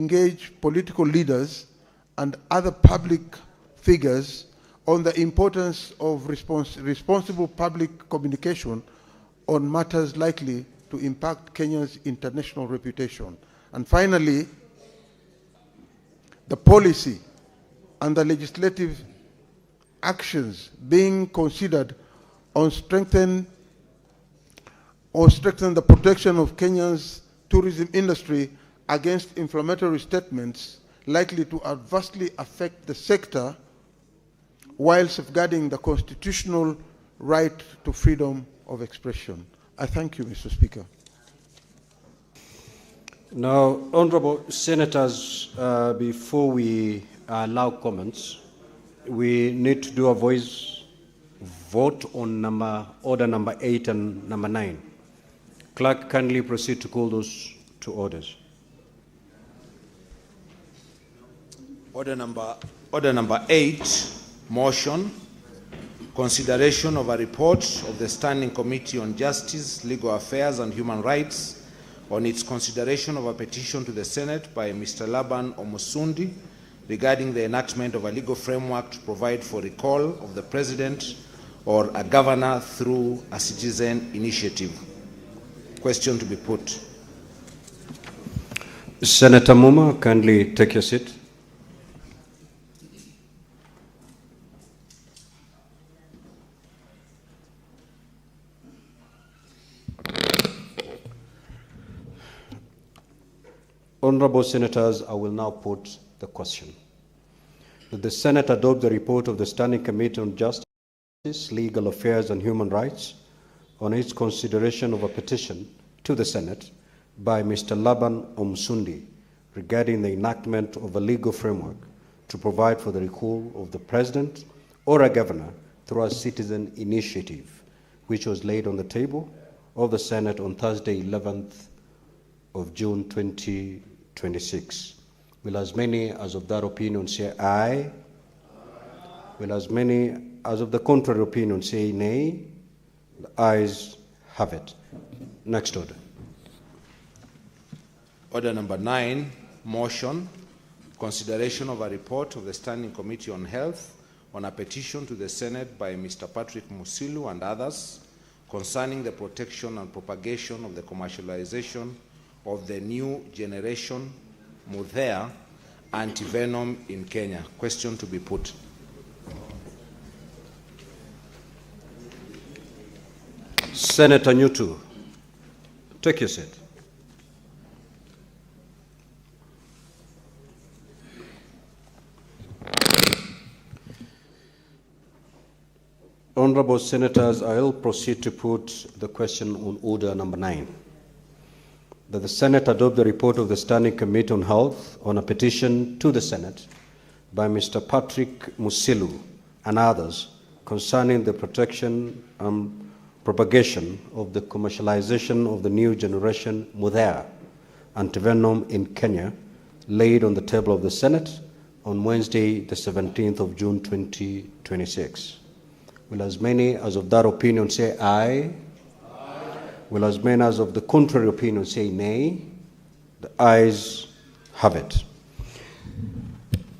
engage political leaders and other public figures on the importance of responsible public communication on matters likely to impact Kenya's international reputation. And finally, the policy and the legislative actions being considered on strengthen the protection of Kenya's tourism industry against inflammatory statements likely to adversely affect the sector while safeguarding the constitutional right to freedom of expression. I thank you, Mr. Speaker. Now, honorable senators, before we allow comments, we need to do a voice vote on order number 8 and number 9. Clerk, kindly proceed to call those two orders. Order number 8, motion, consideration of a report of the Standing Committee on Justice, Legal Affairs and Human Rights on its consideration of a petition to the Senate by Mr. Laban Omosundi regarding the enactment of a legal framework to provide for recall of the President or a governor through a citizen initiative. Question to be put. Senator Muma, kindly take your seat. Honorable senators, I will now put the question. That the Senate adopt the report of the Standing Committee on Justice, Legal Affairs and Human Rights on its consideration of a petition to the Senate by Mr. Laban Omosundi regarding the enactment of a legal framework to provide for the recall of the President or a governor through a citizen initiative, which was laid on the table of the Senate on Thursday, 11th of June 2026. Will as many as of that opinion say aye? Will as many as of the contrary opinion say nay? The ayes have it. Next order. Order number 9, motion, consideration of a report of the Standing Committee on Health on a petition to the Senate by Mr. Patrick Musilu and others concerning the protection and propagation of the commercialization of the new generation Mudhea antivenom in Kenya. Question to be put. Senator Nyutu, take your seat. Honorable senators, I will proceed to put the question on order number 9. That the Senate adopt the report of the Standing Committee on Health on a petition to the Senate by Mr. Patrick Musilu and others concerning the protection and propagation of the commercialization of the new generation Mudhea antivenom in Kenya, laid on the table of the Senate on Wednesday, the 17th of June 2026. Will as many as of that opinion say aye? Will as many as of the contrary opinion say nay? The ayes have it.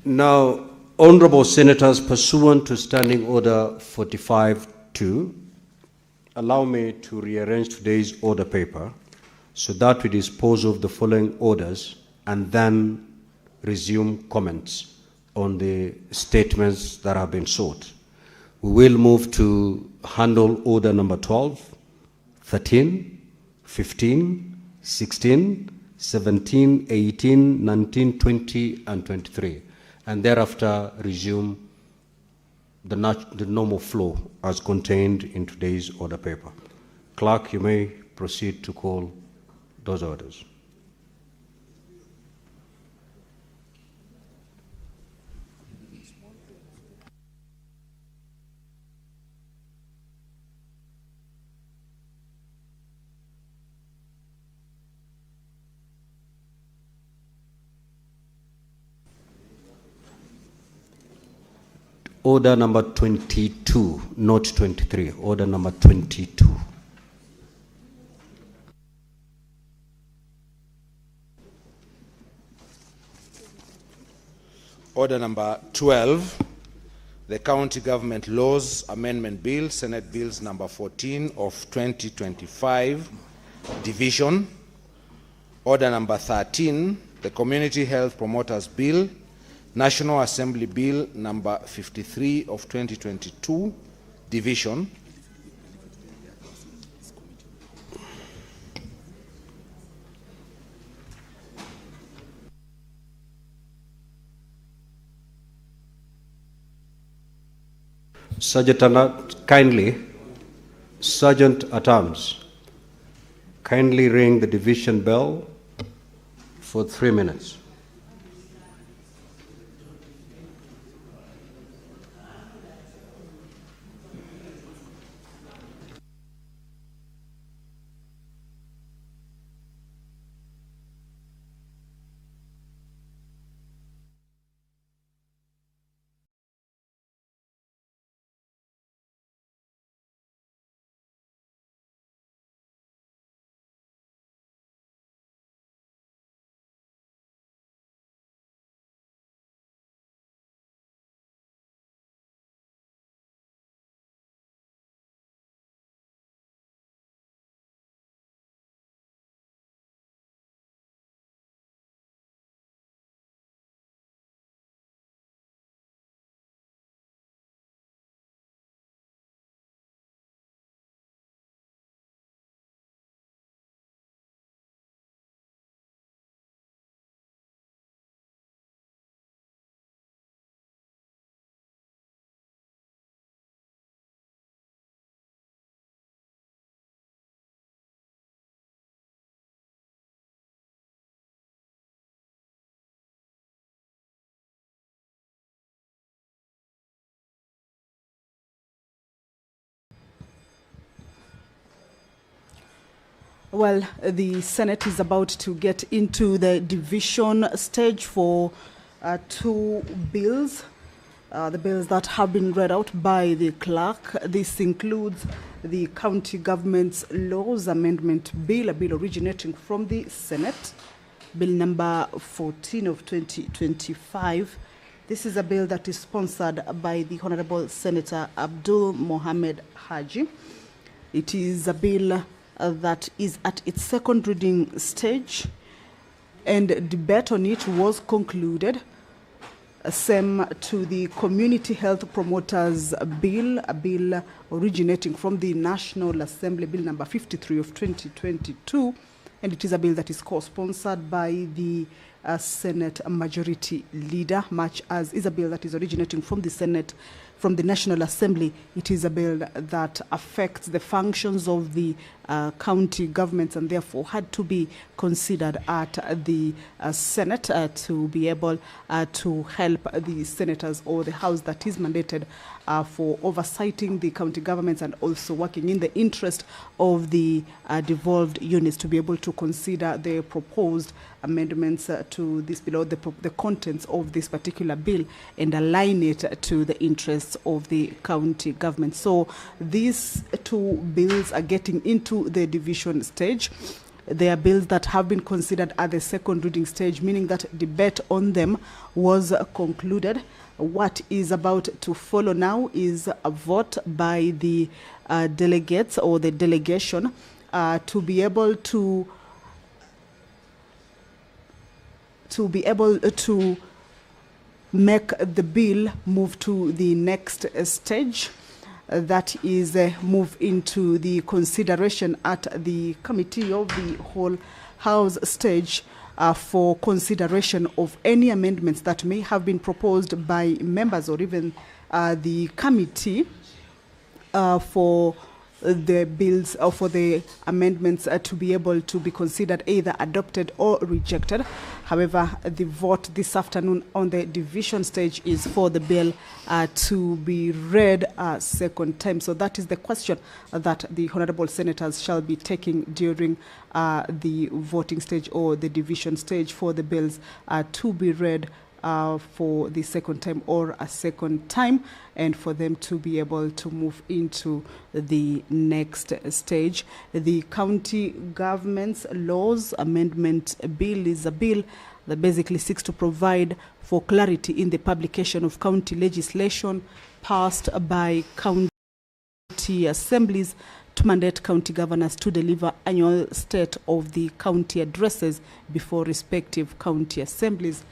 Now, honorable senators, pursuant to Standing Order 45-2, allow me to rearrange today's order paper so that we dispose of the following orders and then resume comments on the statements that have been sought. We will move to handle order number 12, 13, 15, 16, 17, 18, 19, 20, and 23, and thereafter resume the normal flow as contained in today's order paper. Clerk, you may proceed to call those orders. Order number 22, not 23. Order number 22. Order number 12, the County Government Laws Amendment Bill, Senate Bills number 14 of 2025, Division. Order number 13, the Community Health Promoters Bill, National Assembly Bill number 53 of 2022, Division. Sergeant at Arms, kindly ring the division bell for 3 minutes. Well, the Senate is about to get into the division stage for two bills, the bills that have been read out by the clerk. This includes the County Government's Laws Amendment Bill, a bill originating from the Senate, Bill number 14 of 2025. This is a bill that is sponsored by the Honorable Senator Abdul Mohamed Haji. It is a bill that is at its second reading stage, and debate on it was concluded. Same to the Community Health Promoters Bill, a bill originating from the National Assembly, Bill number 53 of 2022, and it is a bill that is co-sponsored by the Senate Majority Leader, much as is a bill that is originating from the Senate, from the National Assembly. It is a bill that affects the functions of the county governments and therefore had to be considered at the Senate to be able to help the senators or the House that is mandated for oversighting the county governments and also working in the interest of the devolved units to be able to consider the proposed amendments to this bill, or the contents of this particular bill, and align it to the interests of the county government. So these two bills are getting into the division stage. They are bills that have been considered at the second reading stage, meaning that debate on them was concluded. What is about to follow now is a vote by the delegates or the delegation to be able to make the bill move to the next stage. That is move into the consideration at the Committee of the Whole House stage for consideration of any amendments that may have been proposed by members or even the committee for the bills or for the amendments to be able to be considered either adopted or rejected. However, the vote this afternoon on the division stage is for the bill to be read a second time. So that is the question that the honorable senators shall be taking during the voting stage or the division stage for the bills to be read for the second time or a second time, and for them to be able to move into the next stage. The County Government's Laws Amendment Bill is a bill that basically seeks to provide for clarity in the publication of county legislation passed by county assemblies to mandate county governors to deliver annual state of the county addresses before respective county assemblies,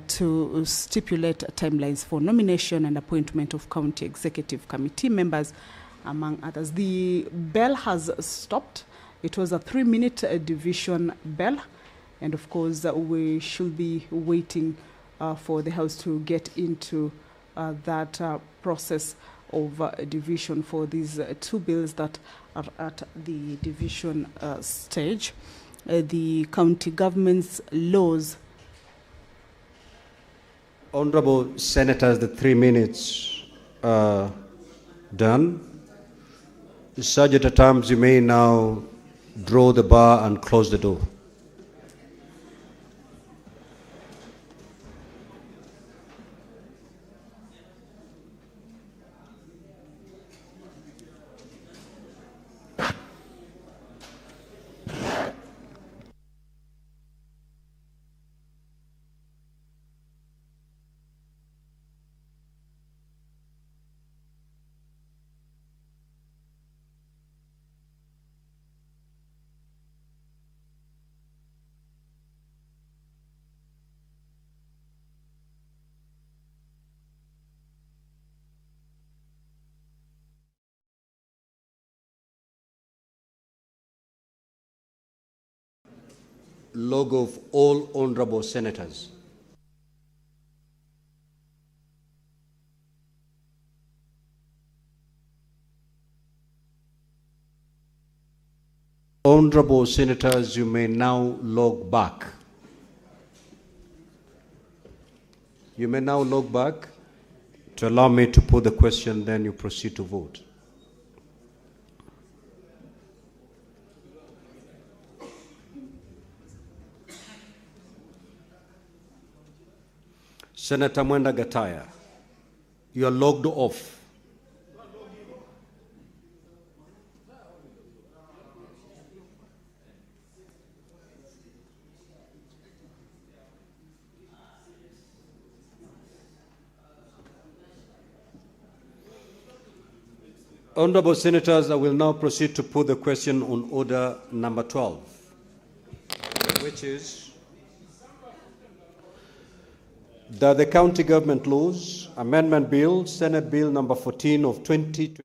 to stipulate timelines for nomination and appointment of county executive committee members, among others. The bell has stopped. It was a 3-minute division bell, and of course we should be waiting for the House to get into that process of division for these two bills that are at the division stage. The county government's laws. Honorable Senators, the 3 minutes are done. Sergeant at Arms, you may now draw the bar and close the door. Logo of all honorable senators. Honorable senators, you may now log back. You may now log back to allow me to put the question, then you proceed to vote. Senator Mwenda Gataya, you are logged off. Honorable Senators, I will now proceed to put the question on order number 12, which is that the County Government Laws Amendment Bill, Senate Bill number 14 of 2020,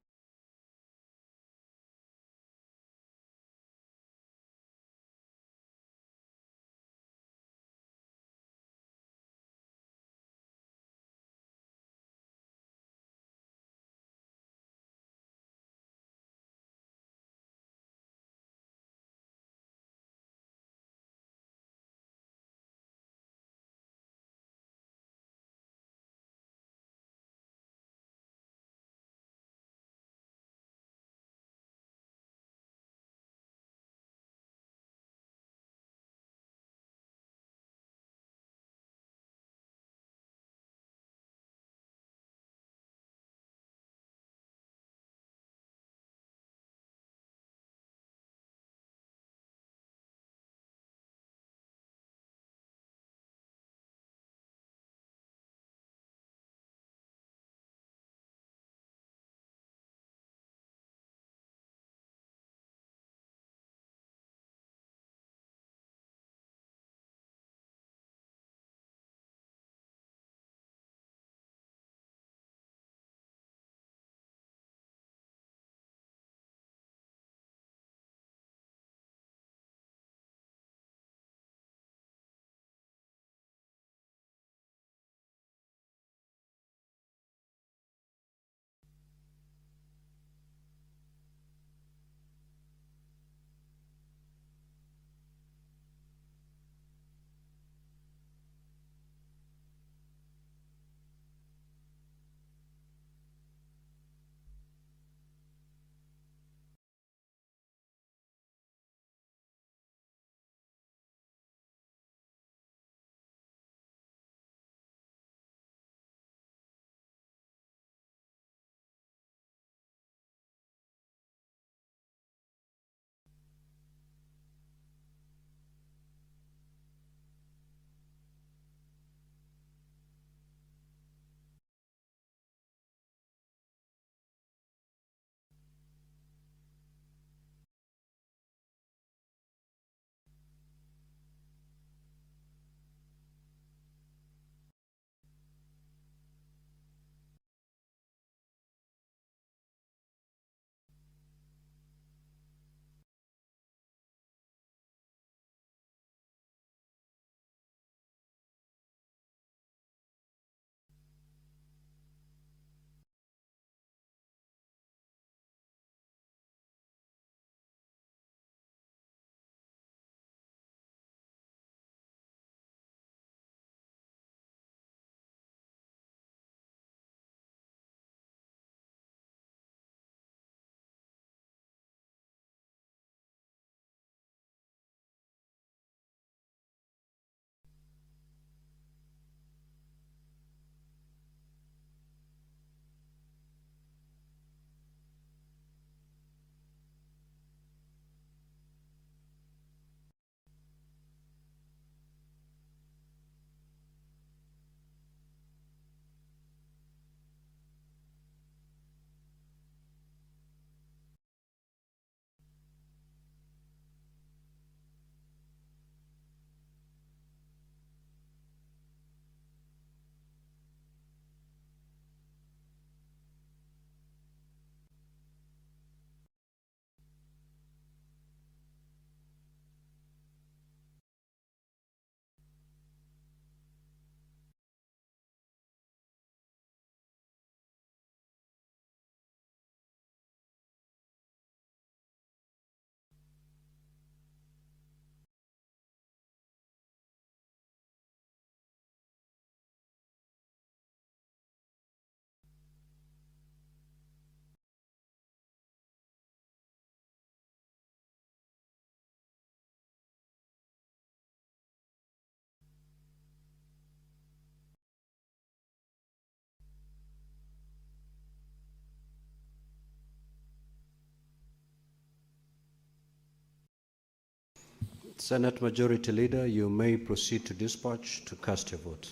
Senate Majority Leader, you may proceed to dispatch to cast your vote.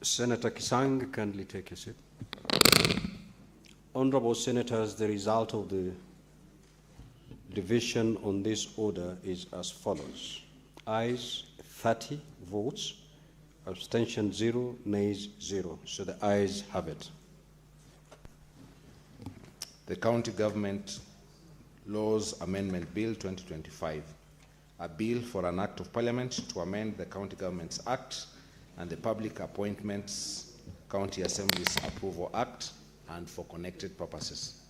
Senator Kisang, kindly take your seat. Honorable Senators, the result of the division on this order is as follows. Ayes 30 votes, abstention 0, nays 0. So the ayes have it. The County Government Laws Amendment Bill 2025, a bill for an Act of Parliament to amend the County Governments Act and the Public Appointments County Assemblies Approval Act and for connected purposes.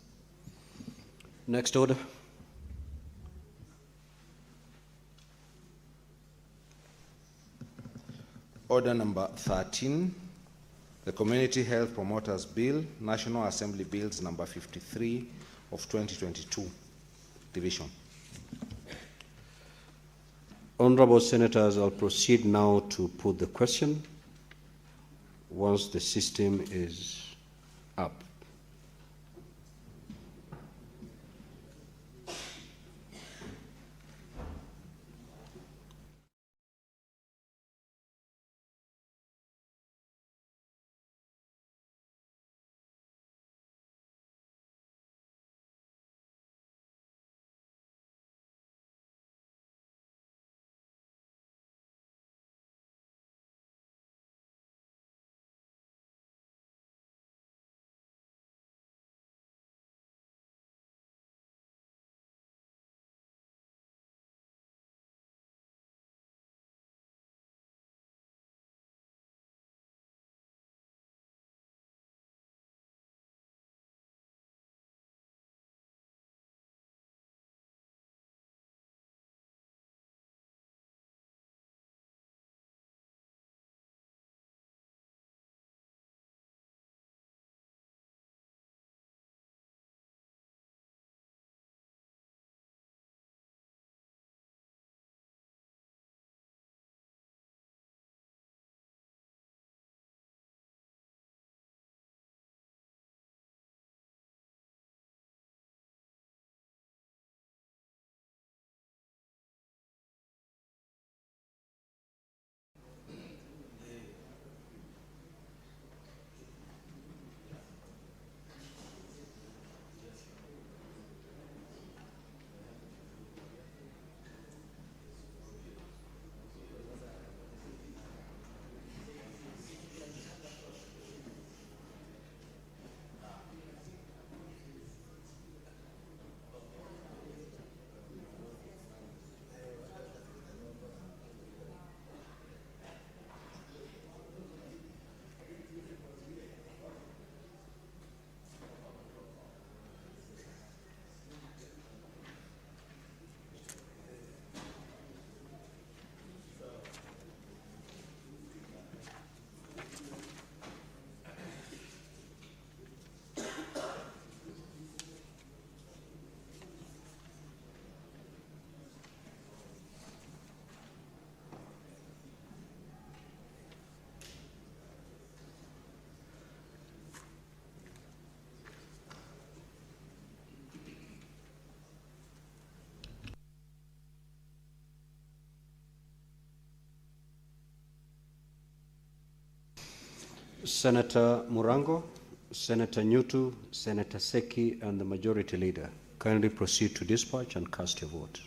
Next order. Order number 13, the Community Health Promoters Bill, National Assembly Bills number 53 of 2022, division. Honorable Senators, I'll proceed now to put the question once the system is up. Senator Murango, Senator Nyutu, Senator Seki, and the Majority Leader. Kindly proceed to dispatch and cast your vote.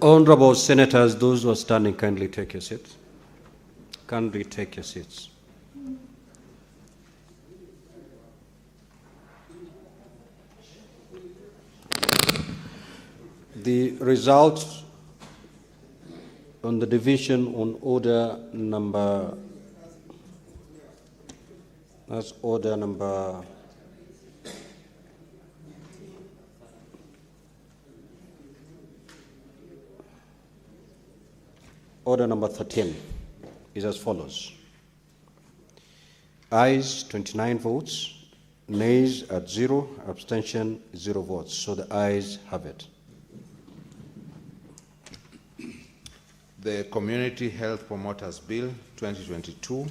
Honorable Senators, those who are standing, kindly take your seats. Kindly take your seats. The results on the division on order number, that's order number Order number 13 is as follows. Ayes 29 votes, nays at 0, abstention 0 votes. So the ayes have it. The Community Health Promoters Bill 2022,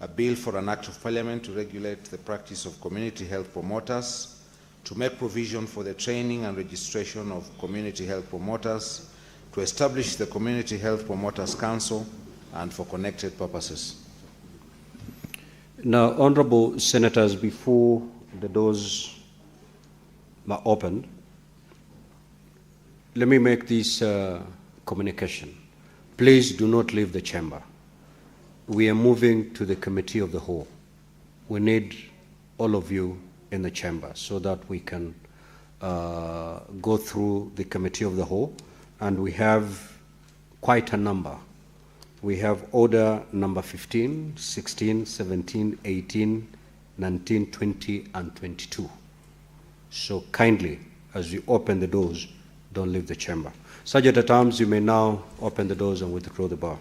a bill for an act of parliament to regulate the practice of community health promoters, to make provision for the training and registration of community health promoters, to establish the Community Health Promoters Council, and for connected purposes. Now, honorable senators, before the doors are opened, let me make this communication. Please do not leave the chamber. We are moving to the committee of the whole. We need all of you in the chamber so that we can go through the committee of the whole. And we have quite a number. We have order number 15, 16, 17, 18, 19, 20, and 22. So kindly, as you open the doors, don't leave the chamber. Sergeant at Arms, you may now open the doors and withdraw the bar.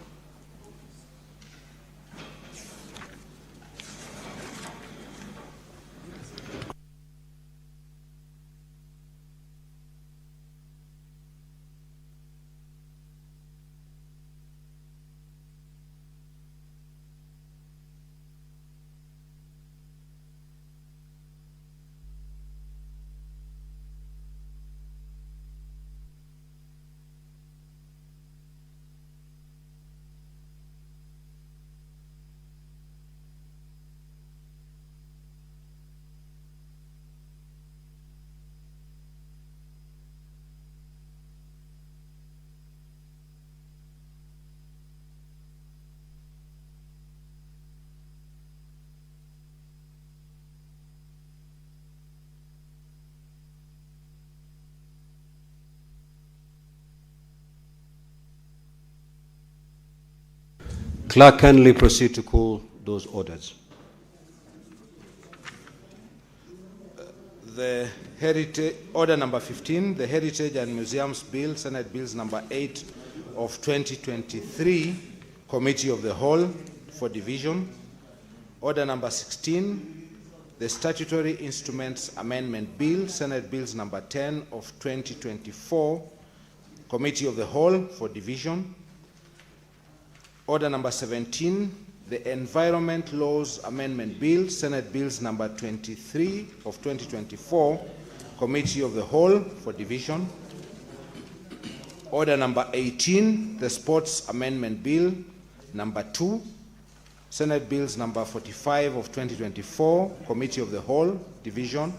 Clerk, kindly proceed to call those orders. The Order number 15, the Heritage and Museums Bill, Senate Bills number 8 of 2023, Committee of the Whole for division. Order number 16, the Statutory Instruments Amendment Bill, Senate Bills number 10 of 2024, Committee of the Whole for division. Order number 17, the Environment Laws Amendment Bill, Senate Bills number 23 of 2024, Committee of the Whole for division. Order number 18, the Sports Amendment Bill number 2, Senate Bills number 45 of 2024, Committee of the Whole, division.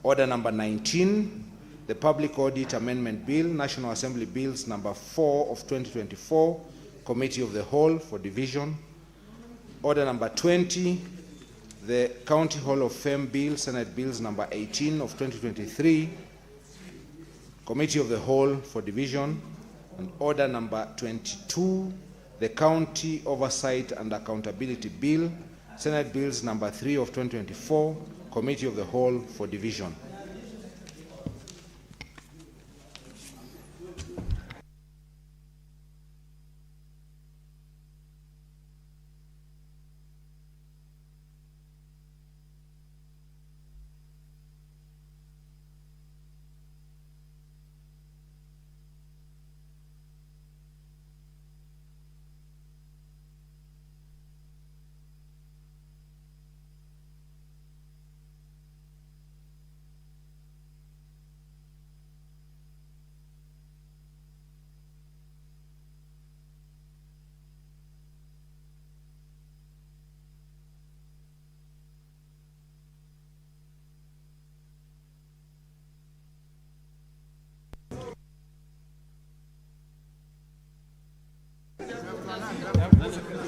Order number 19, the Public Audit Amendment Bill, National Assembly Bills number 4 of 2024, Committee of the Whole for division. Order number 20, the County Hall of Fame Bill, Senate Bills number 18 of 2023, Committee of the Whole for division. And order number 22, the County Oversight and Accountability Bill, Senate Bills number 3 of 2024, Committee of the Whole for division.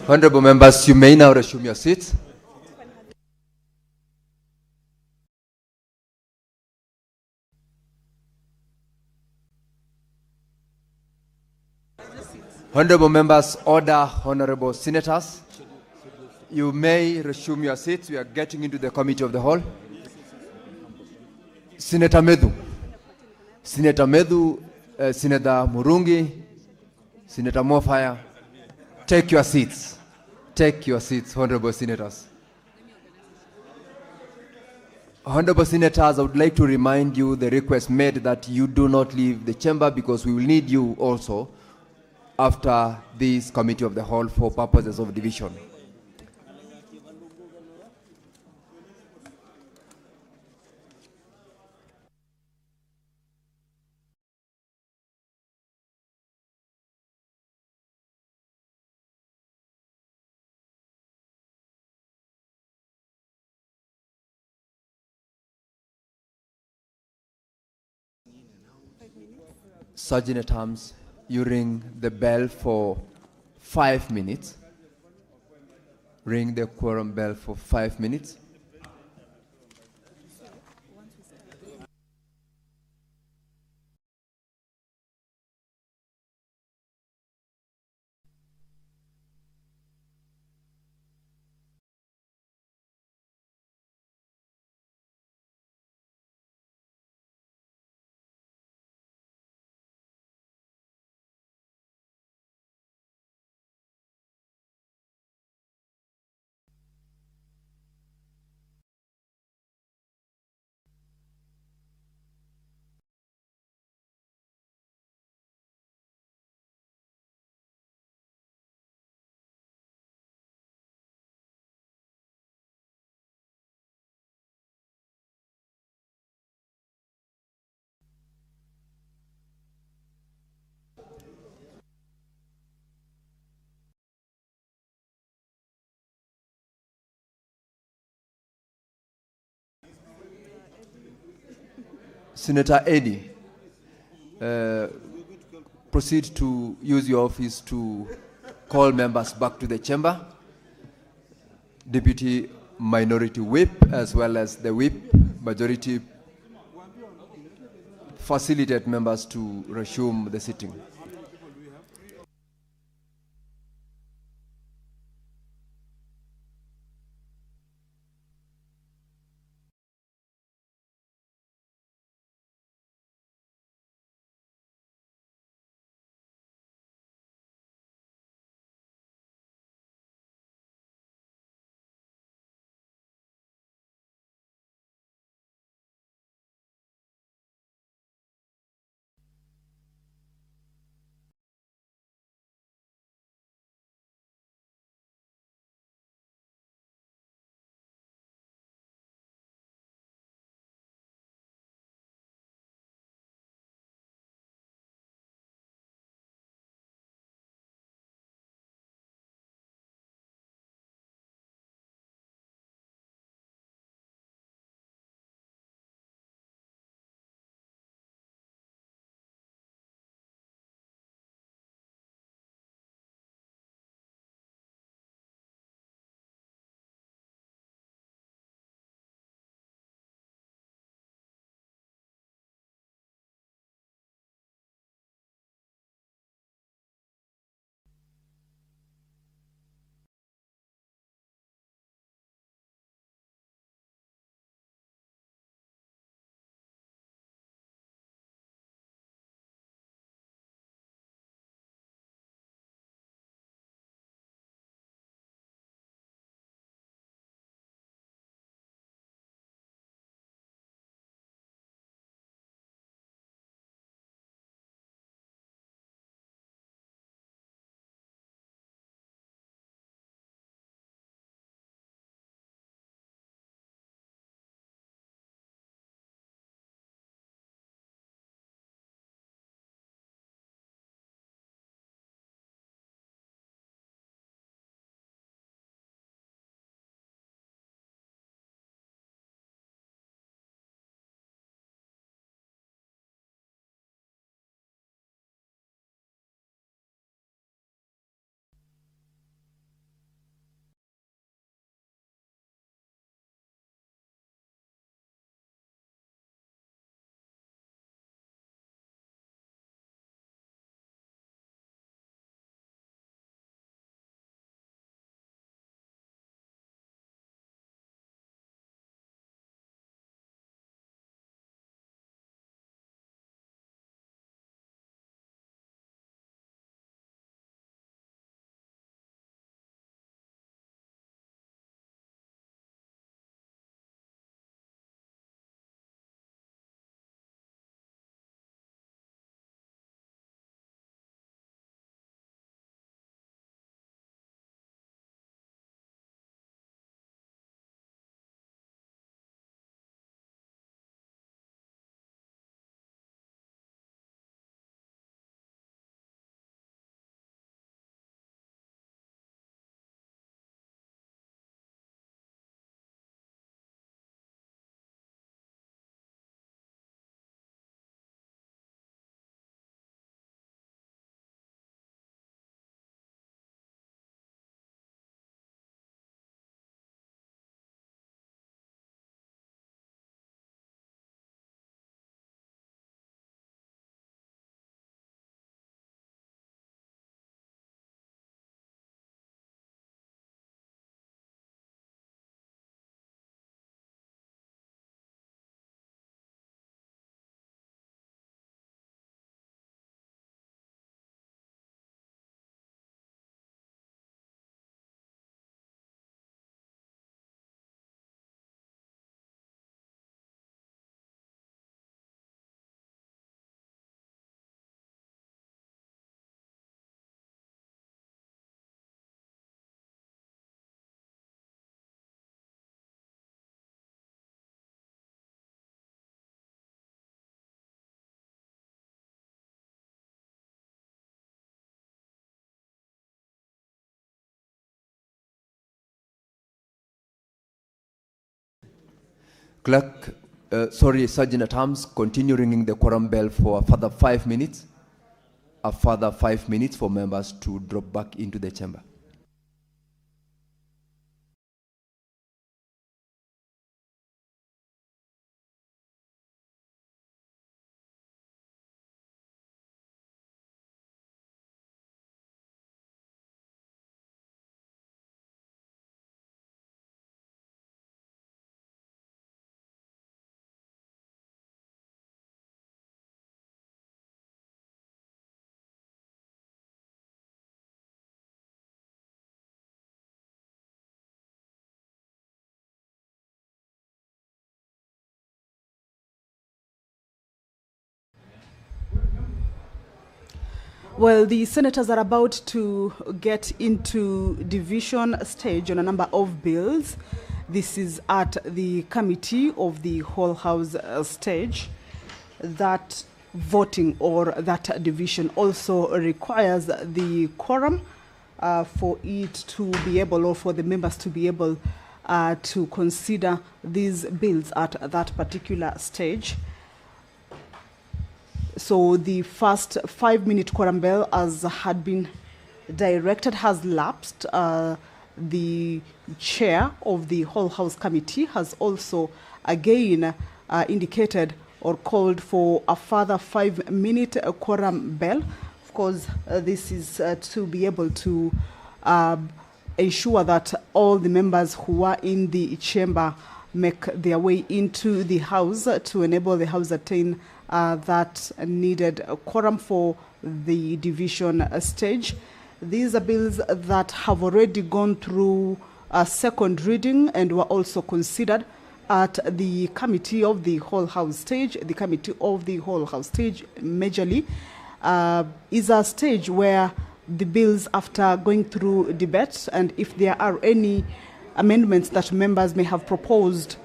Honorable members, you may now resume your seats. Honorable members, order, honorable senators. You may resume your seats. We are getting into the Committee of the Whole. Senator Medhu, Senator Medhu, Senator Murungi, Senator Mofaya, take your seats. Take your seats, honorable senators. Honorable senators, I would like to remind you the request made that you do not leave the chamber because we will need you also after this Committee of the Whole for purposes of division. Sergeant at Arms, you ring the bell for 5 minutes. Ring the quorum bell for 5 minutes. Senator Eddy, proceed to use your office to call members back to the chamber. Deputy Minority Whip, as well as the Whip Majority, facilitate members to resume the sitting. Clerk, Sergeant at Arms, continue ringing the quorum bell for a further 5 minutes. A further 5 minutes for members to drop back into the chamber. Well, the senators are about to get into division stage on a number of bills. This is at the committee of the whole house stage. That voting or that division also requires the quorum for it to be able, or for the members to be able to consider these bills at that particular stage. So the first 5-minute quorum bell, as had been directed, has lapsed. The chair of the whole house committee has also again indicated or called for a further 5-minute quorum bell. Of course, this is to be able to ensure that all the members who are in the chamber make their way into the house to enable the house attain that needed quorum for the division stage. These are bills that have already gone through a second reading and were also considered at the committee of the whole house stage. The committee of the whole house stage majorly is a stage where the bills, after going through debate, and if there are any amendments that members may have proposed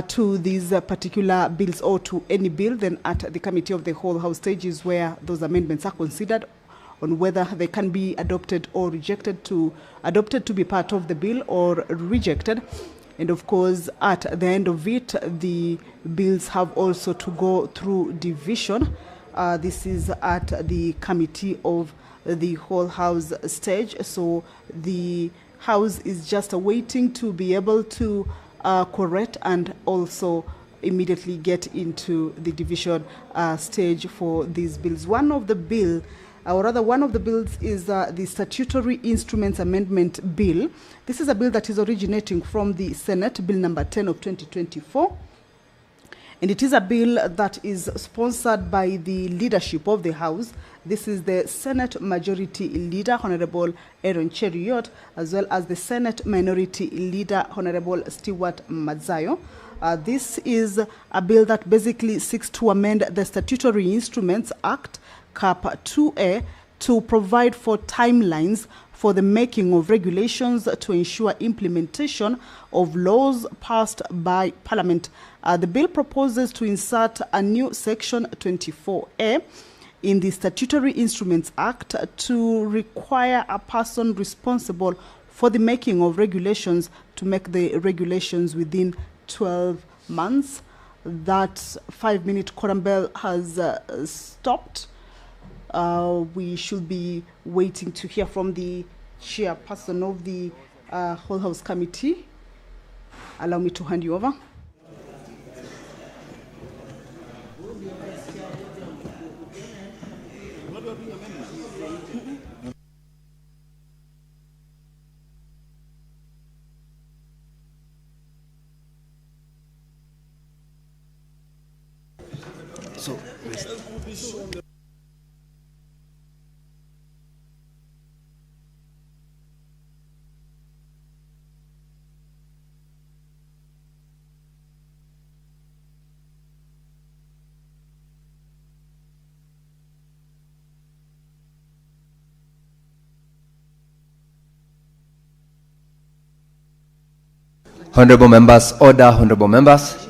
to these particular bills or to any bill, then at the committee of the whole house stage is where those amendments are considered on whether they can be adopted or rejected, adopted to be part of the bill or rejected. And of course, at the end of it, the bills have also to go through division. This is at the committee of the whole house stage. So the house is just waiting to be able to correct and also immediately get into the division stage for these bills. One of the bills is the Statutory Instruments Amendment Bill. This is a bill that is originating from the Senate, Bill number 10 of 2024. And it is a bill that is sponsored by the leadership of the House. This is the Senate Majority Leader, Honorable Aaron Cheruiyot, as well as the Senate Minority Leader, Honorable Stewart Madzayo. This is a bill that basically seeks to amend the Statutory Instruments Act, Cap 2A, to provide for timelines for the making of regulations to ensure implementation of laws passed by Parliament. The bill proposes to insert a new section 24A in the Statutory Instruments Act to require a person responsible for the making of regulations to make the regulations within 12 months. That 5-minute quorum bell has stopped. We should be waiting to hear from the chairperson of the whole house committee. Allow me to hand you over. So, Honorable members, order, honorable members.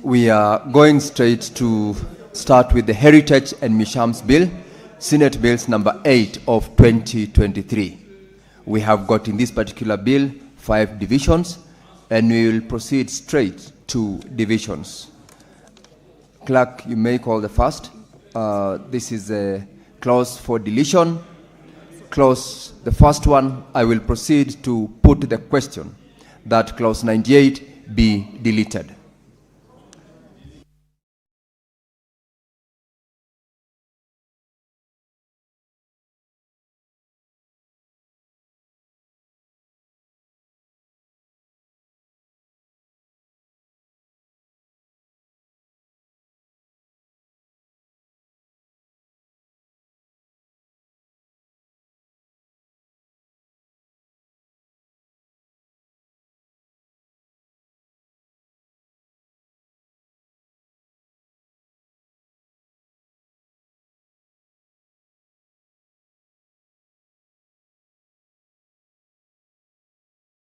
We are going straight to start with the Heritage and Museums Bill, Senate Bills number 8 of 2023. We have got in this particular bill 5 divisions, and we will proceed straight to divisions. Clerk, you may call the first. This is a clause for deletion. Clause, the first one, I will proceed to put the question that clause 98 be deleted.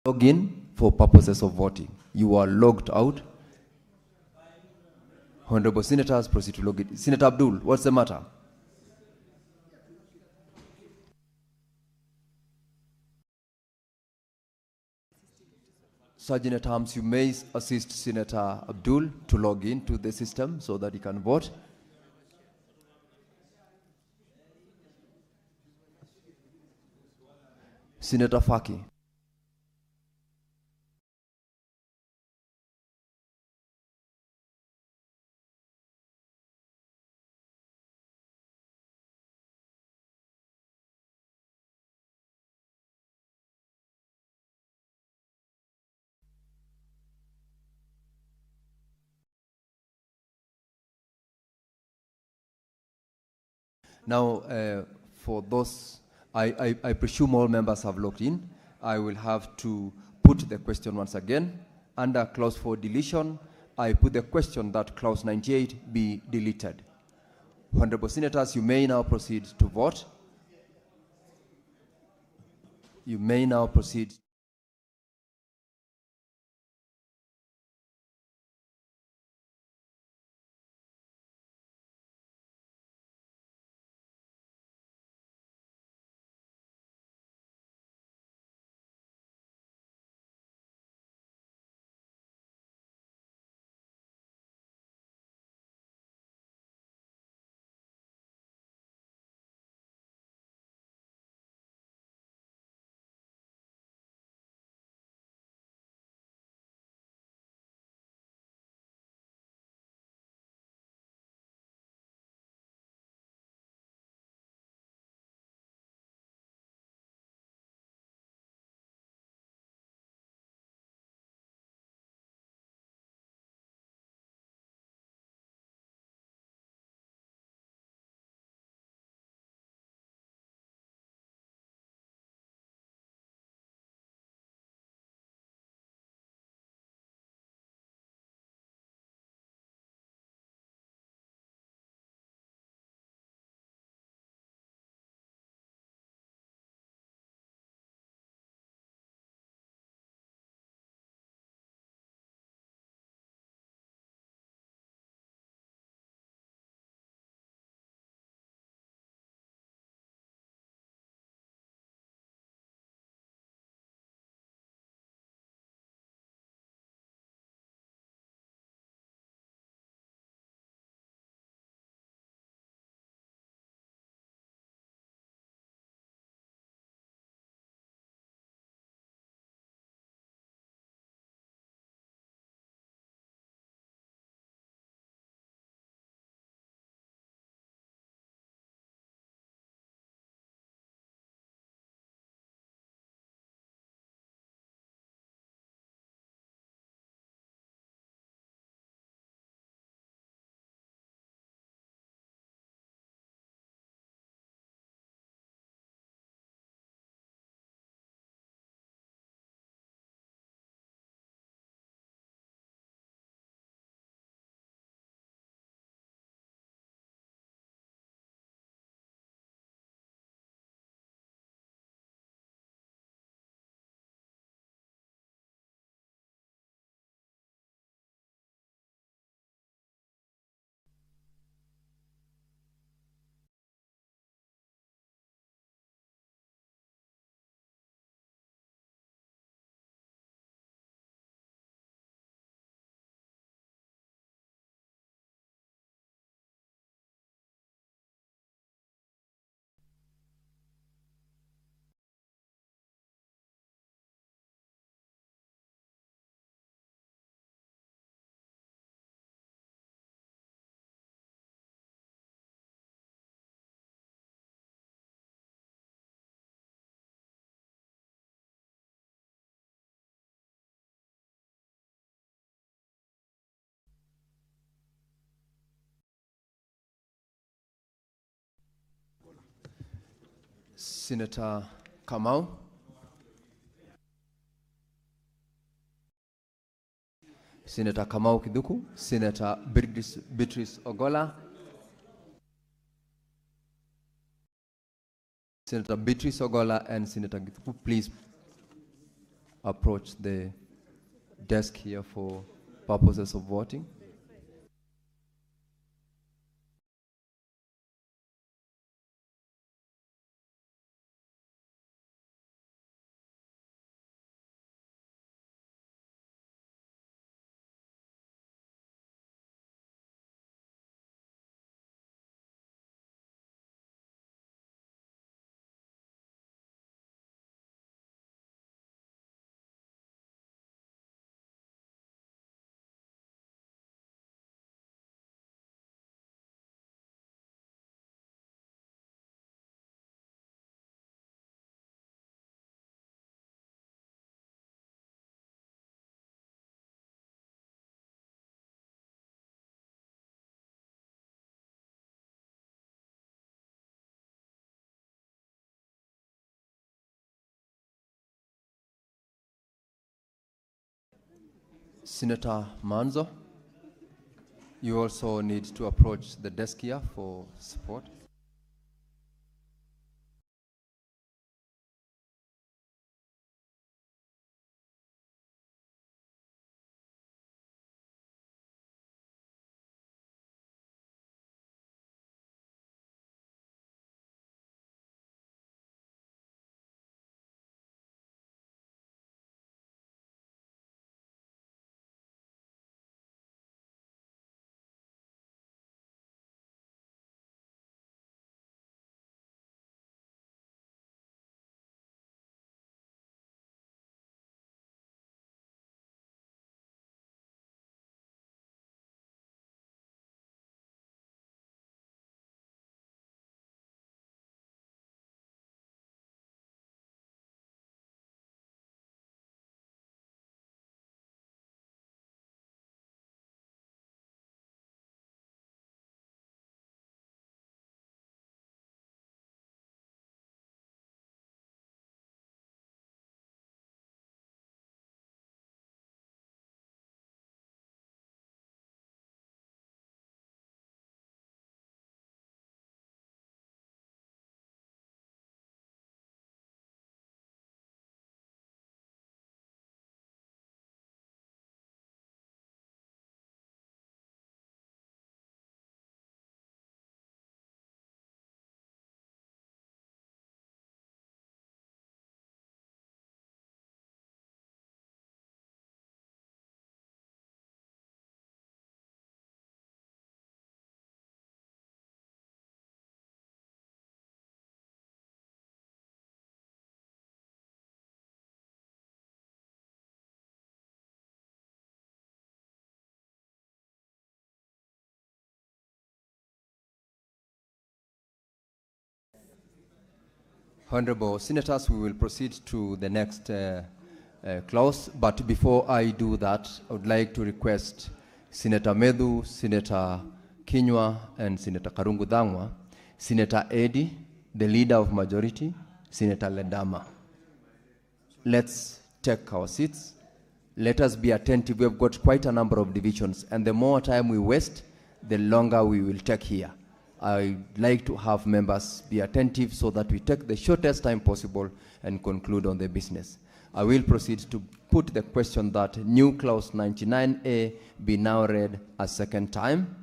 Log in for purposes of voting. You are logged out. Honorable Senators, proceed to log in. Senator Abdul, what's the matter? Sergeant at Arms, you may assist Senator Abdul to log in to the system so that he can vote. Senator Faki. Now, for those, I presume all members have logged in. I will have to put the question once again. Under clause for deletion, I put the question that clause 98 be deleted. Honorable Senators, you may now proceed to vote. You may now proceed. Senator Kamau. Senator Kamau Kiduku, Senator Beatrice Ogola, Senator Beatrice Ogola and Senator Kiduku, please approach the desk here for purposes of voting. Senator Manzo, you also need to approach the desk here for support. Honorable Senators, we will proceed to the next clause, but before I do that, I would like to request Senator Medu, Senator Kinyua, and Senator Karungu Dhangwa, Senator Eddy, the leader of majority, Senator Ledama. Let's take our seats. Let us be attentive. We have got quite a number of divisions, and the more time we waste, the longer we will take here. I'd like to have members be attentive so that we take the shortest time possible and conclude on the business. I will proceed to put the question that new clause 99A be now read a second time.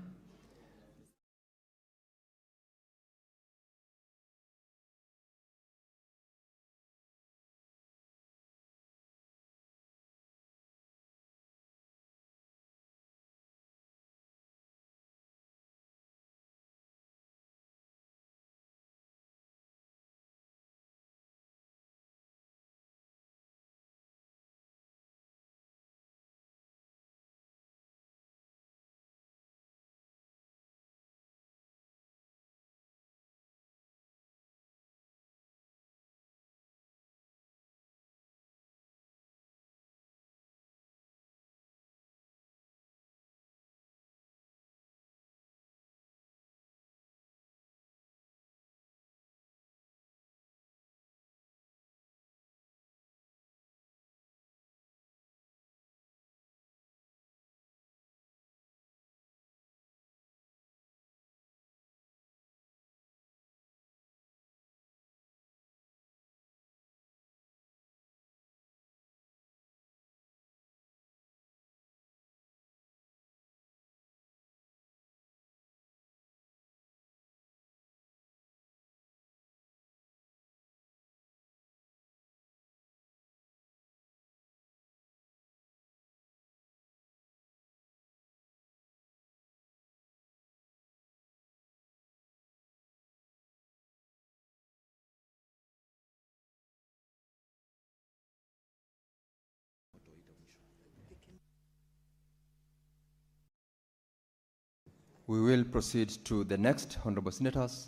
We will proceed to the next, Honorable Senators,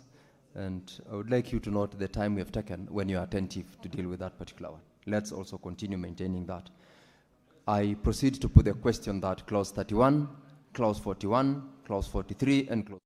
and I would like you to note the time we have taken when you are attentive to deal with that particular one. Let's also continue maintaining that. I proceed to put the question that Clause 31, Clause 41, Clause 43, and Clause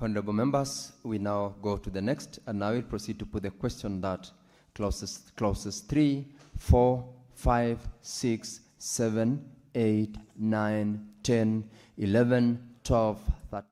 Honorable members, we now go to the next, and I will proceed to put the question that clauses 3, 4, 5, 6, 7, 8, 9, 10, 11, 12, 13.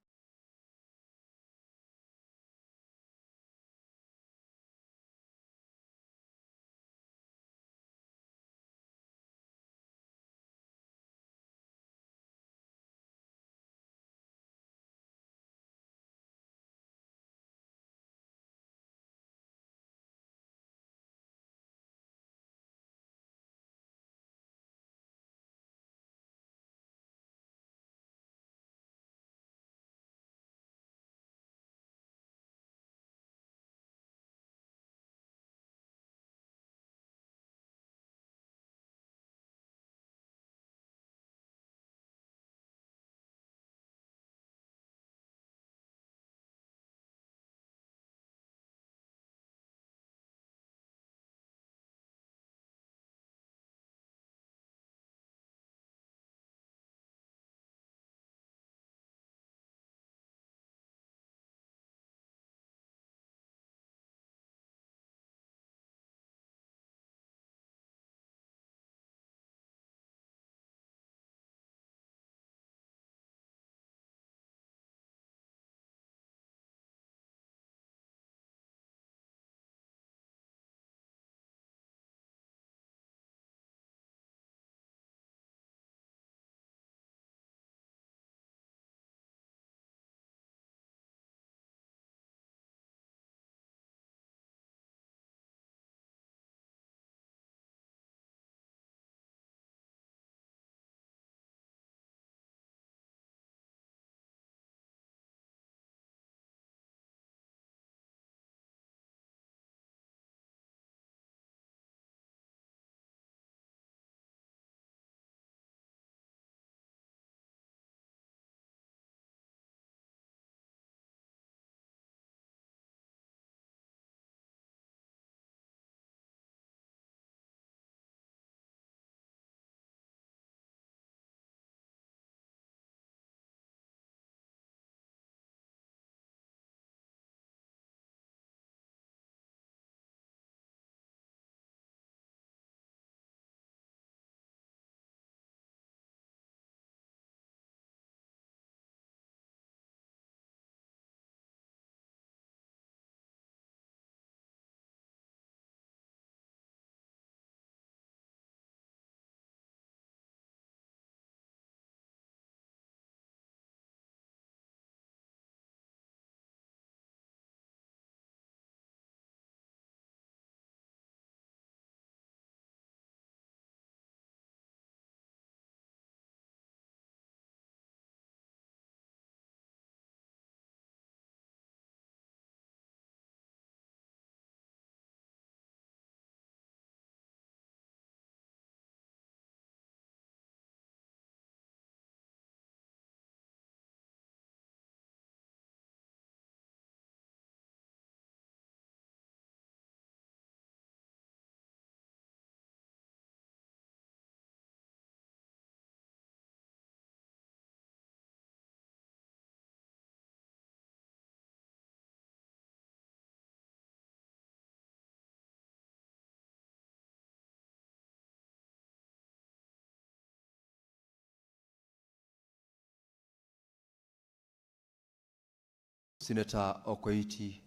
Senator Okoiti,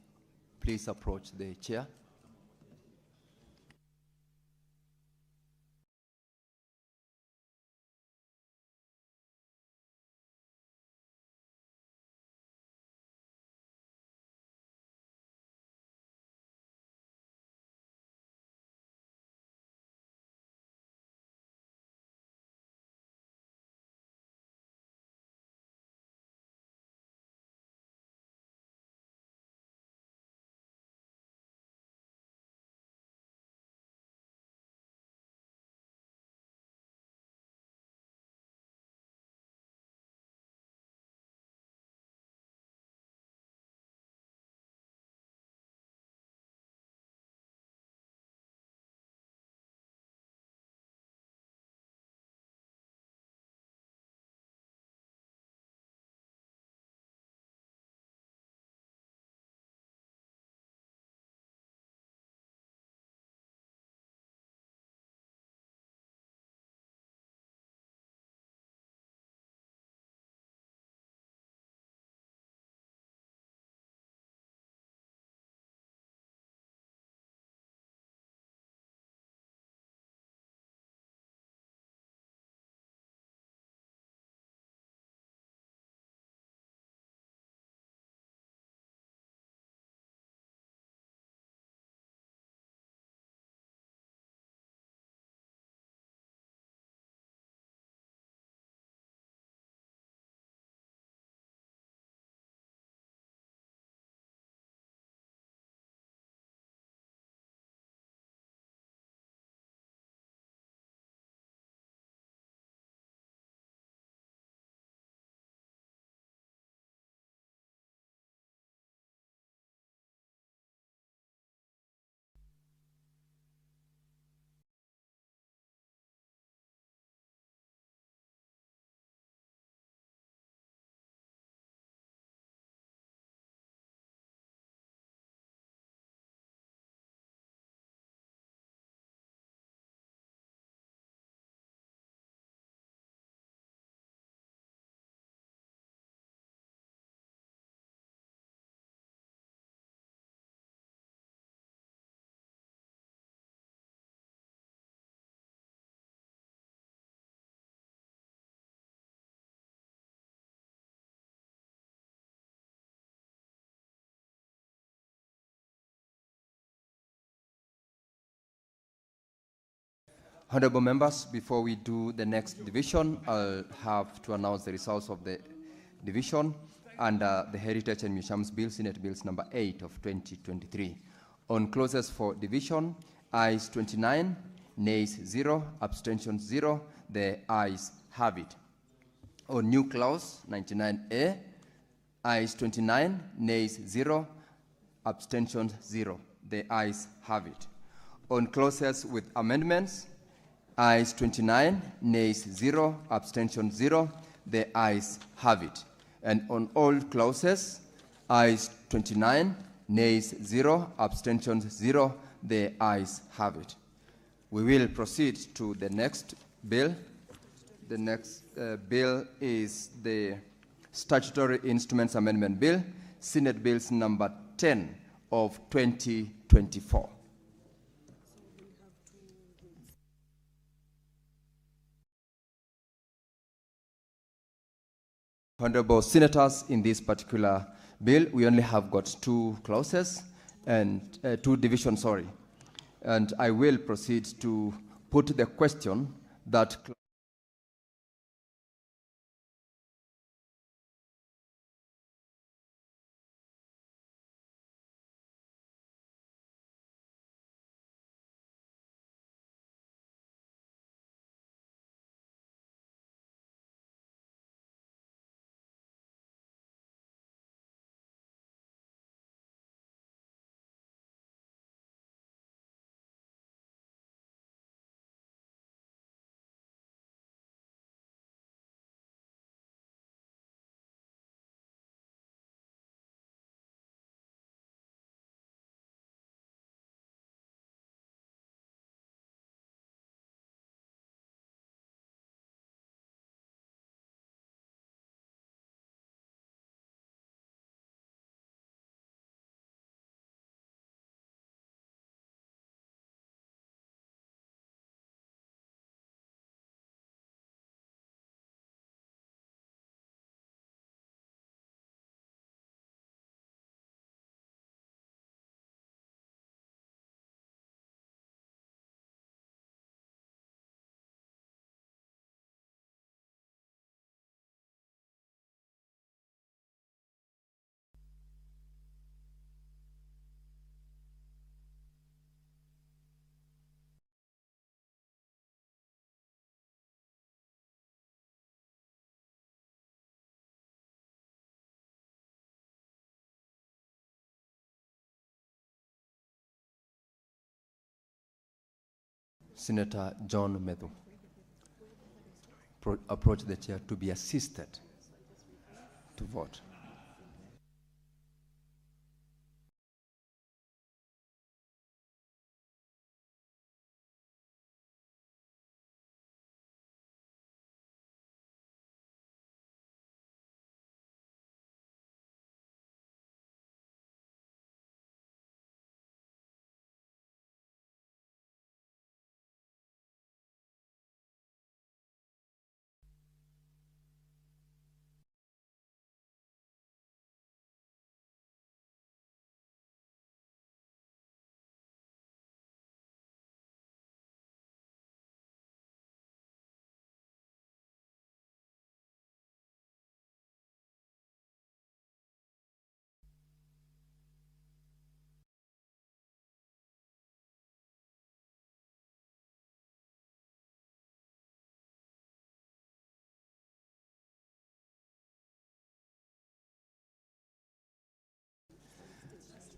please approach the chair. Honorable members, before we do the next division, I'll have to announce the results of the division under the Heritage and Museums Bill, Senate Bills number 8 of 2023. On clauses for division, ayes 29, nays 0, abstentions 0, the ayes have it. On new clause 99A, ayes 29, nays 0, abstentions 0, the ayes have it. On clauses with amendments, ayes 29, nays 0, abstention 0, the ayes have it. And on all clauses, ayes 29, nays 0, abstentions 0, the ayes have it. We will proceed to the next bill. The next bill is the Statutory Instruments Amendment Bill, Senate Bills number 10 of 2024. Honorable Senators, in this particular bill, we only have got two clauses and two divisions, sorry. And I will proceed to put the question that Senator John Medhu approach the chair to be assisted to vote.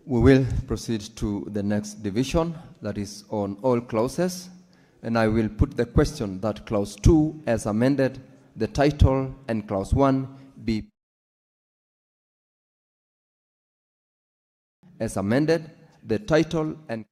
We will proceed to the next division, that is on all clauses, and I will put the question that clause 2 as amended, the title, and clause 1 be as amended, the title and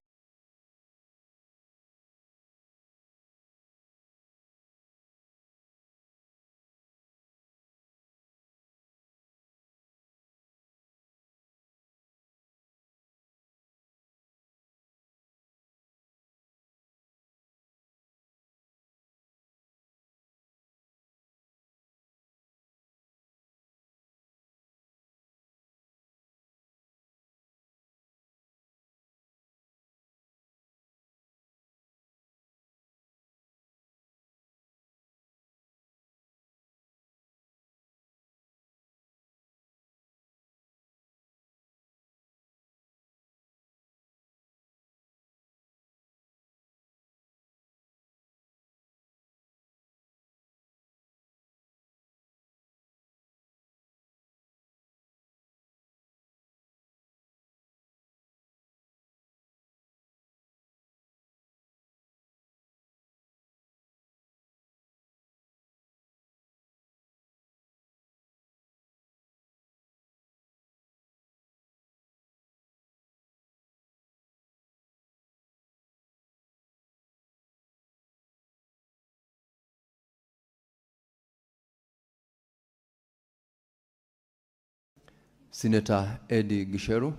Senator Eddie Gisheru,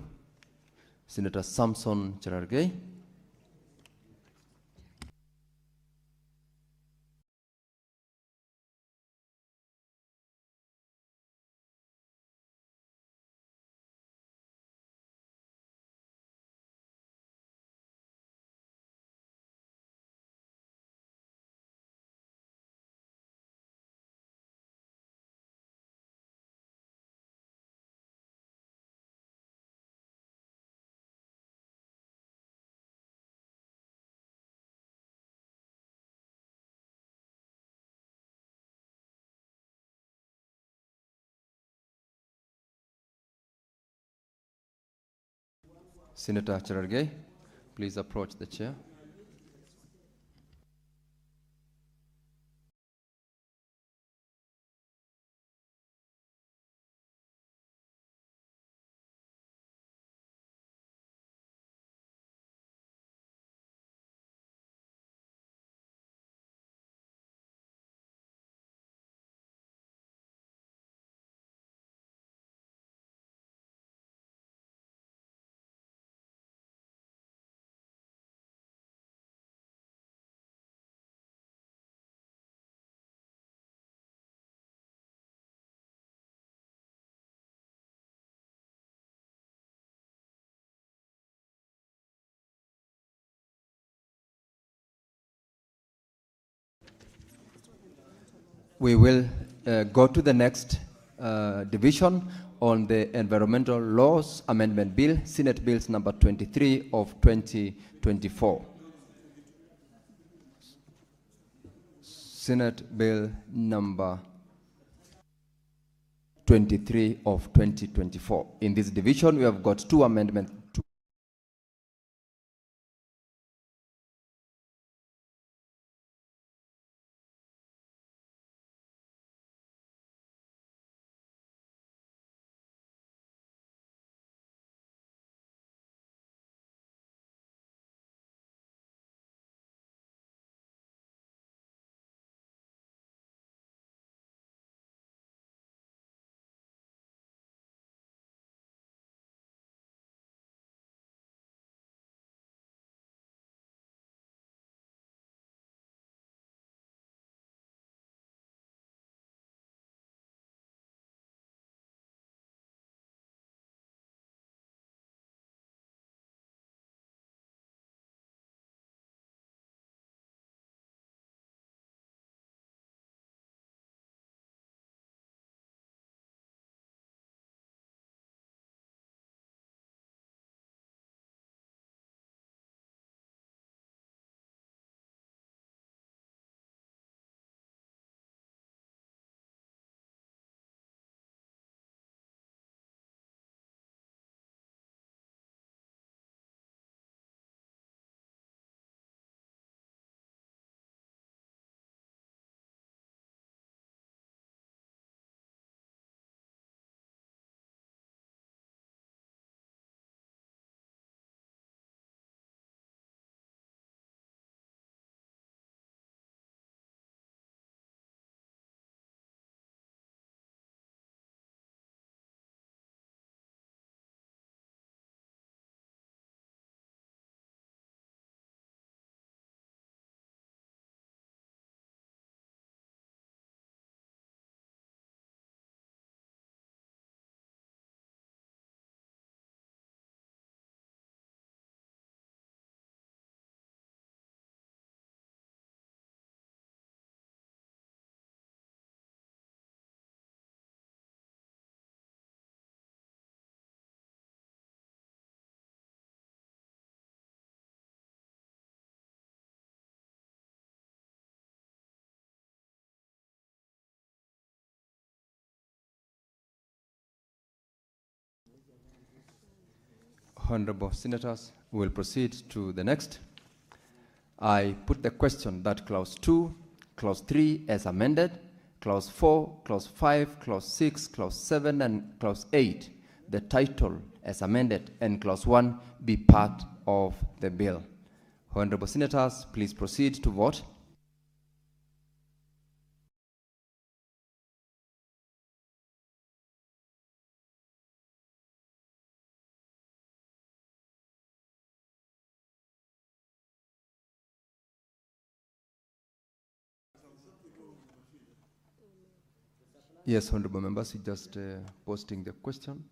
Senator Samson Cherargei, Senator Cherargei, please approach the chair. We will go to the next division on the Environmental Laws Amendment Bill, Senate Bills number 23 of 2024. Senate Bill number 23 of 2024. In this division, we have got two amendments Honorable Senators, we'll proceed to the next. I put the question that Clause 2, Clause 3 as amended, Clause 4, Clause 5, Clause 6, Clause 7, and Clause 8, the title as amended, and Clause 1 be part of the bill. Honorable Senators, please proceed to vote. Yes, honorable members, just posting the question.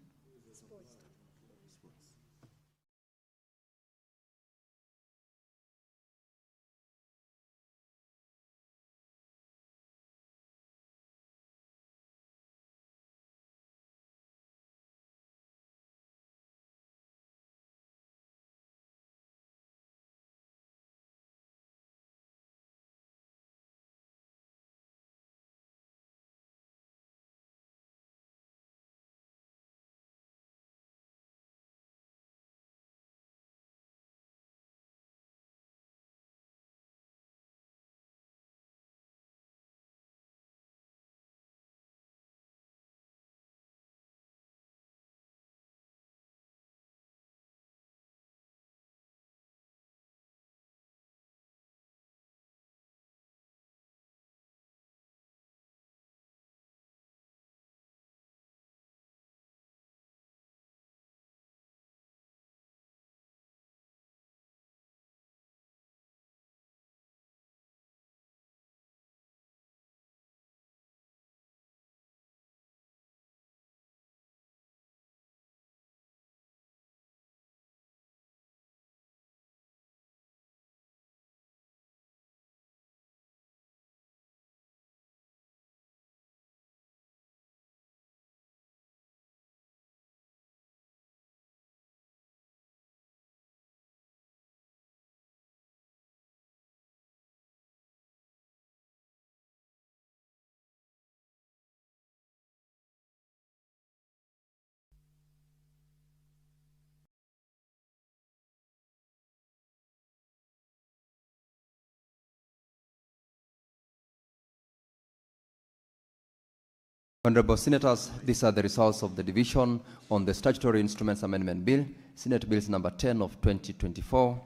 Honorable Senators, these are the results of the division on the Statutory Instruments Amendment Bill, Senate Bills number 10 of 2024.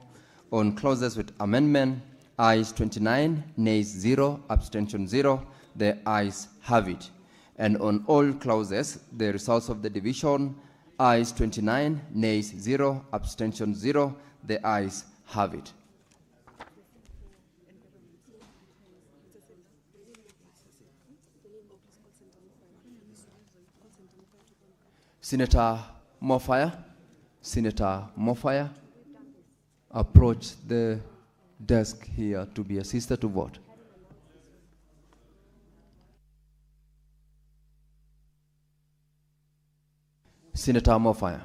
On clauses with amendment, ayes 29, nays 0, abstention 0. The ayes have it. And on all clauses, the results of the division, ayes 29, nays 0, abstention 0. The ayes have it. Senator Mofire, approach the desk here to be assisted to vote. Senator Mofire.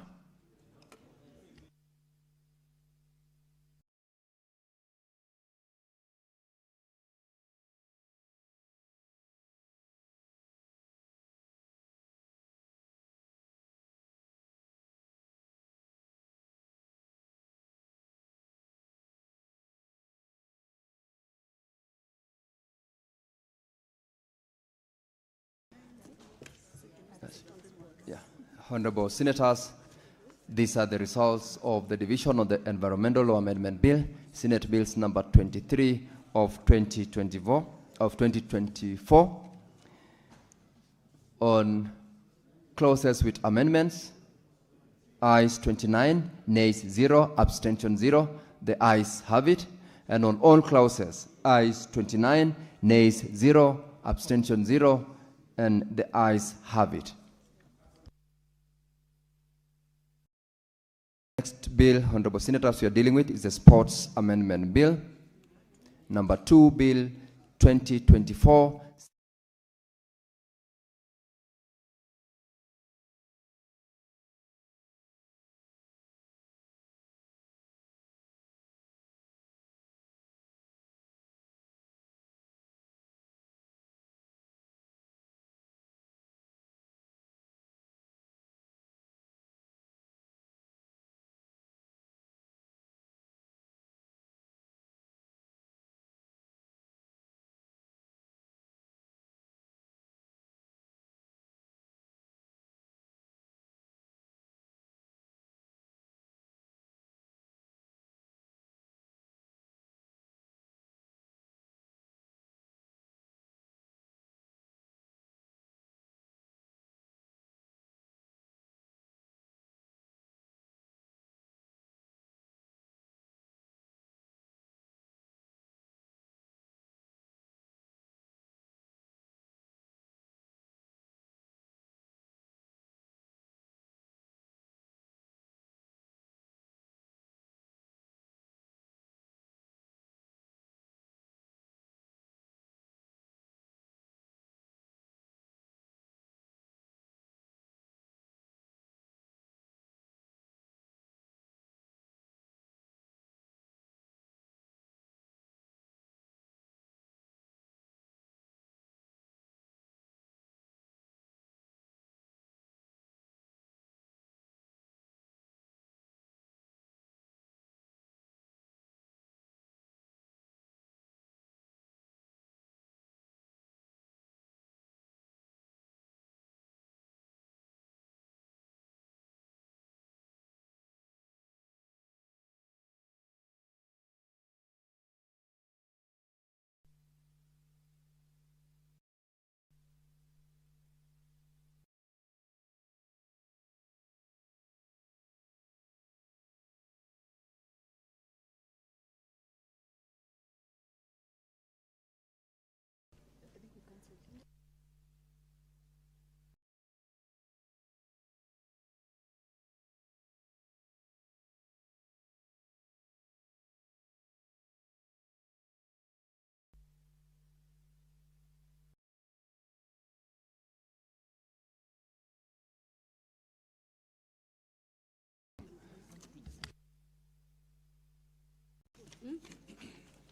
Yeah. Honorable Senators, these are the results of the division of the Environmental Law Amendment Bill, Senate Bills number 23 of 2024. On clauses with amendments, ayes 29, nays 0, abstention 0. The ayes have it. And on all clauses, ayes 29, nays 0, abstention 0, and the ayes have it. Next bill, Honorable Senators, we are dealing with is the Sports Amendment Bill, number 2, Bill 2024.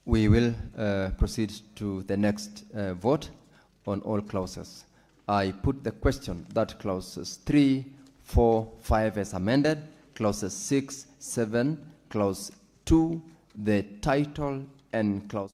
We will proceed to the next vote on all clauses. I put the question that clauses 3, 4, 5 as amended, clauses 6, 7, clause 2, the title, and clause.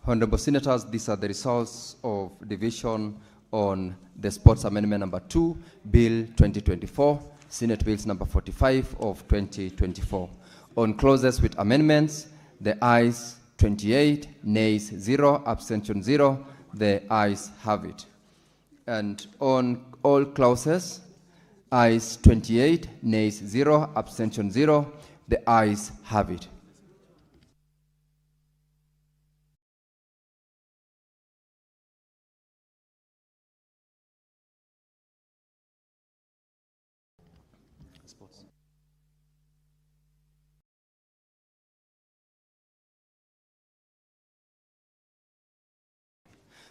Honorable Senators, these are the results of division on the Sports Amendment number 2, Bill 2024, Senate Bills number 45 of 2024. On clauses with amendments, the ayes 28, nays 0, abstention 0, the ayes have it. And on all clauses, ayes 28, nays 0, abstention 0, the ayes have it.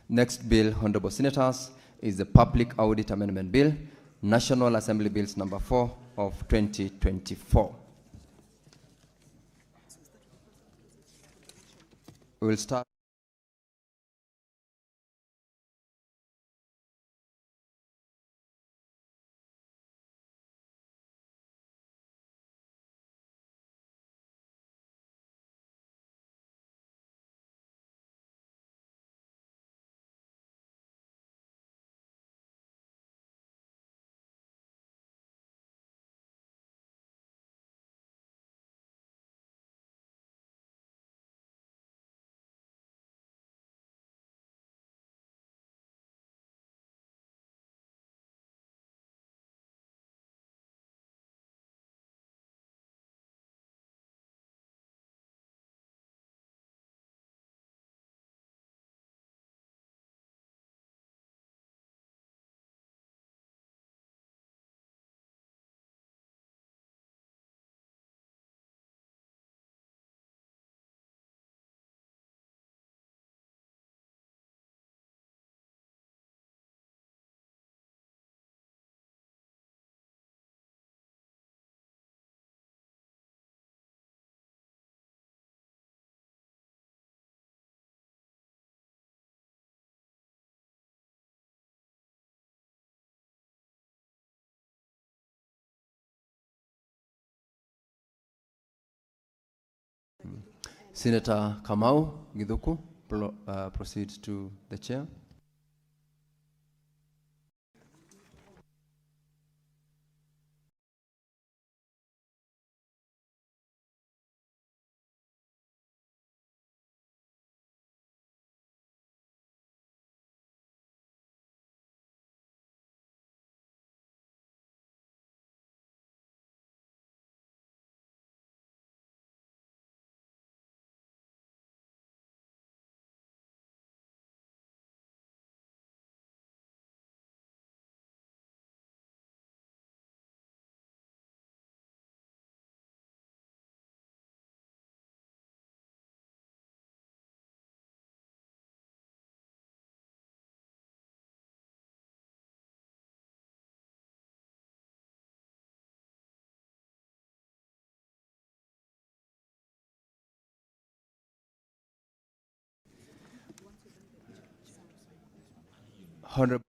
Next bill, Honorable Senators, is the Public Audit Amendment Bill, National Assembly Bills number 4 of 2024. We will start. Senator Kamau Githuku, proceed to the chair. Honorable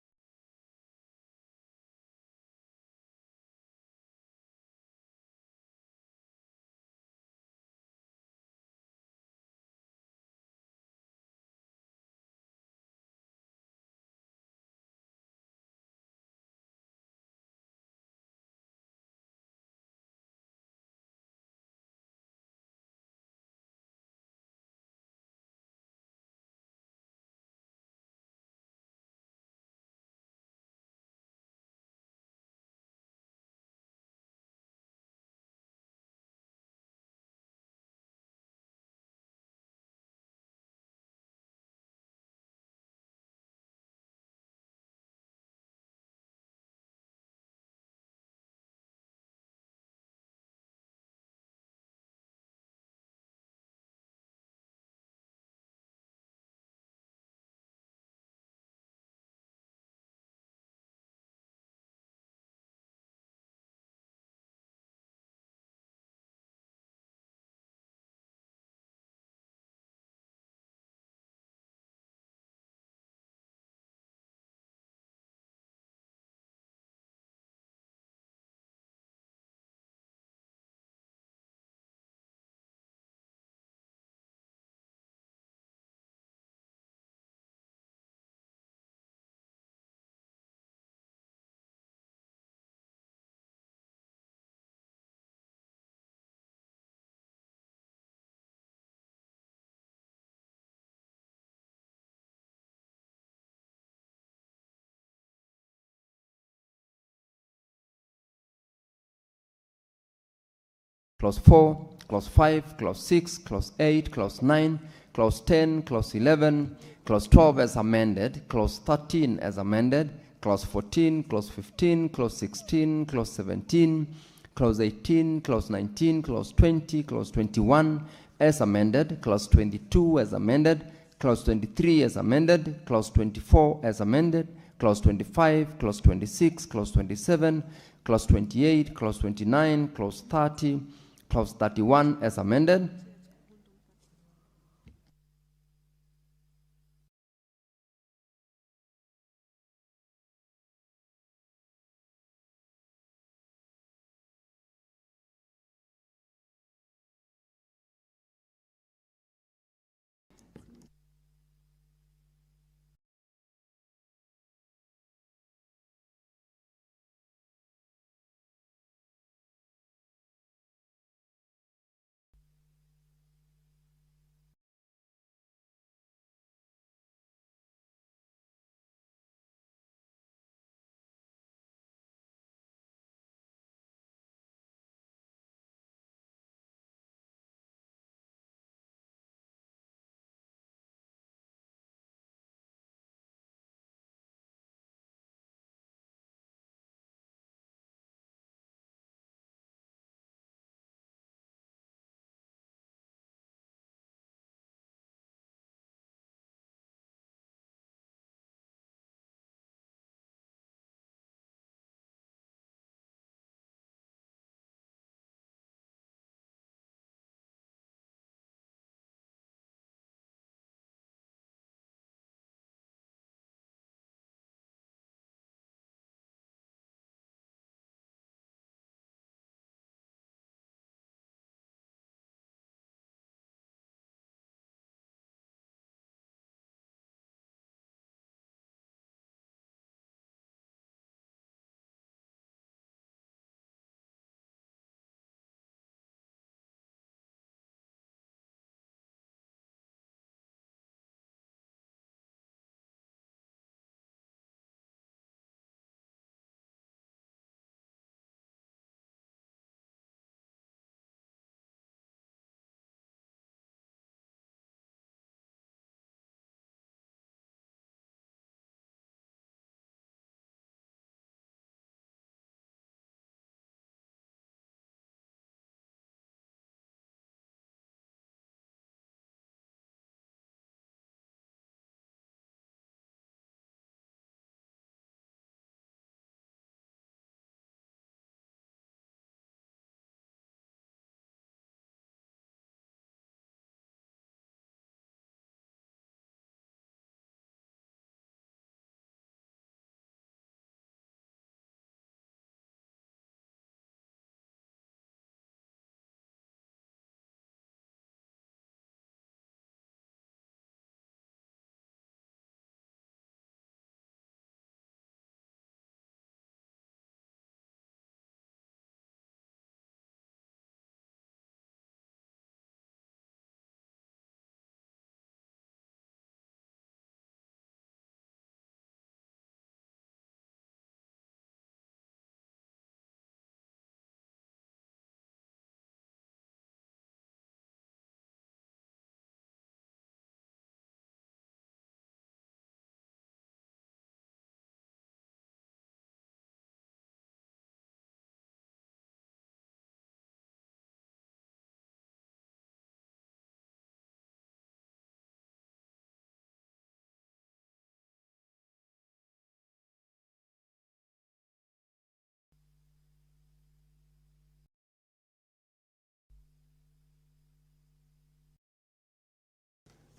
Clause 4, Clause 5, Clause 6, Clause 8, Clause 9, Clause 10, Clause 11, Clause 12 as amended, Clause 13 as amended, Clause 14, Clause 15, Clause 16, Clause 17, Clause 18, Clause 19, Clause 20, Clause 21 as amended, Clause 22 as amended, Clause 23 as amended, Clause 24 as amended, Clause 25, Clause 26, Clause 27, Clause 28, Clause 29, Clause 30, Clause 31 as amended.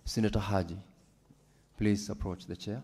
Senator Haji, please approach the chair.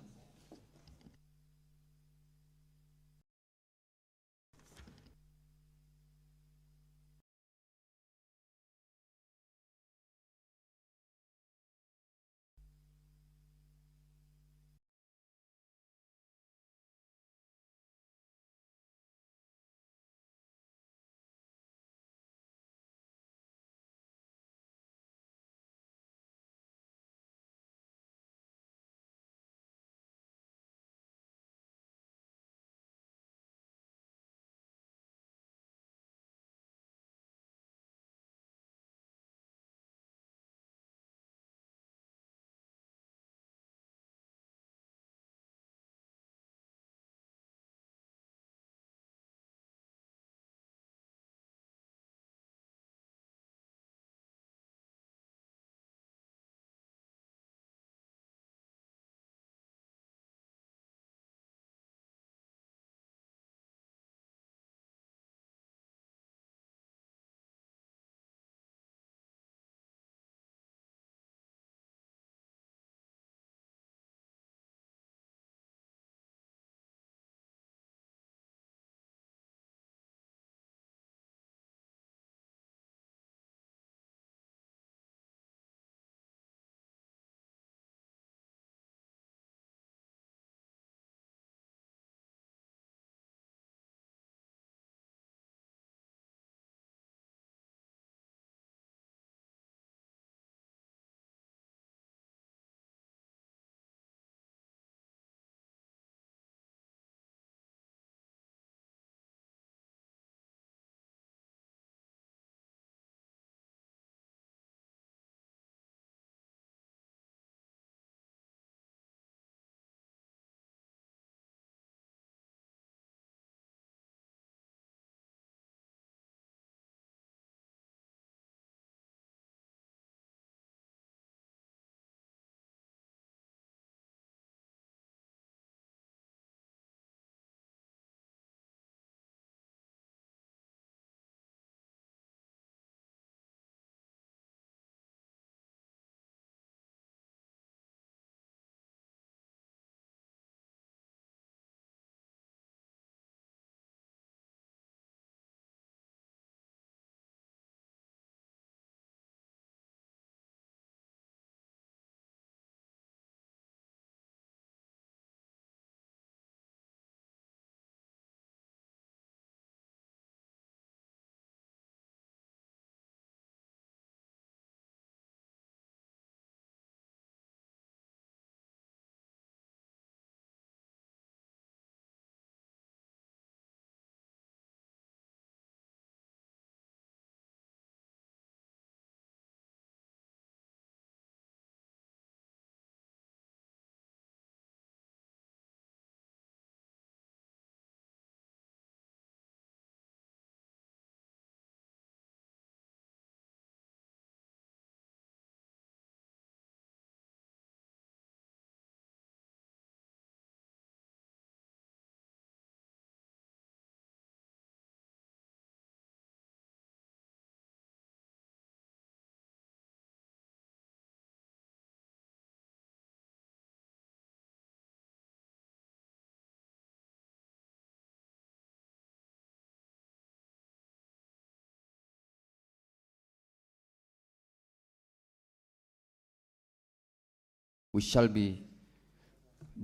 We shall be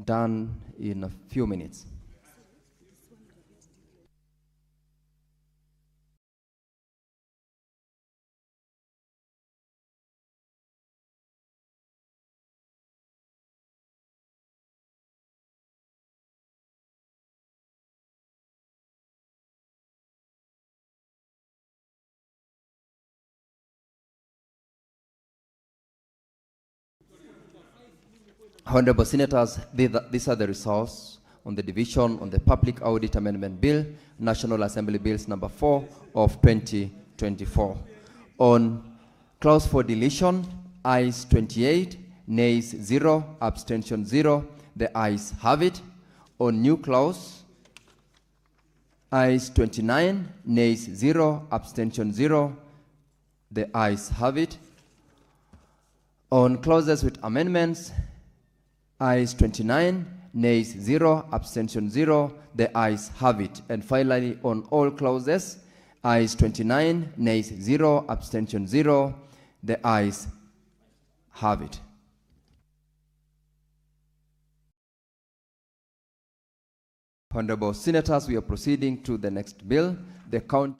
done in a few minutes. Honorable Senators, these are the results on the division on the Public Audit Amendment Bill, National Assembly Bills number 4 of 2024. On clause for deletion, ayes 28, nays 0, abstention 0. The ayes have it. On new clause, ayes 29, nays 0, abstention 0. The ayes have it. On clauses with amendments, ayes 29, nays 0, abstention 0. The ayes have it. And finally, on all clauses, ayes 29, nays 0, abstention 0. The ayes have it. Honorable Senators, we are proceeding to the next bill, the county.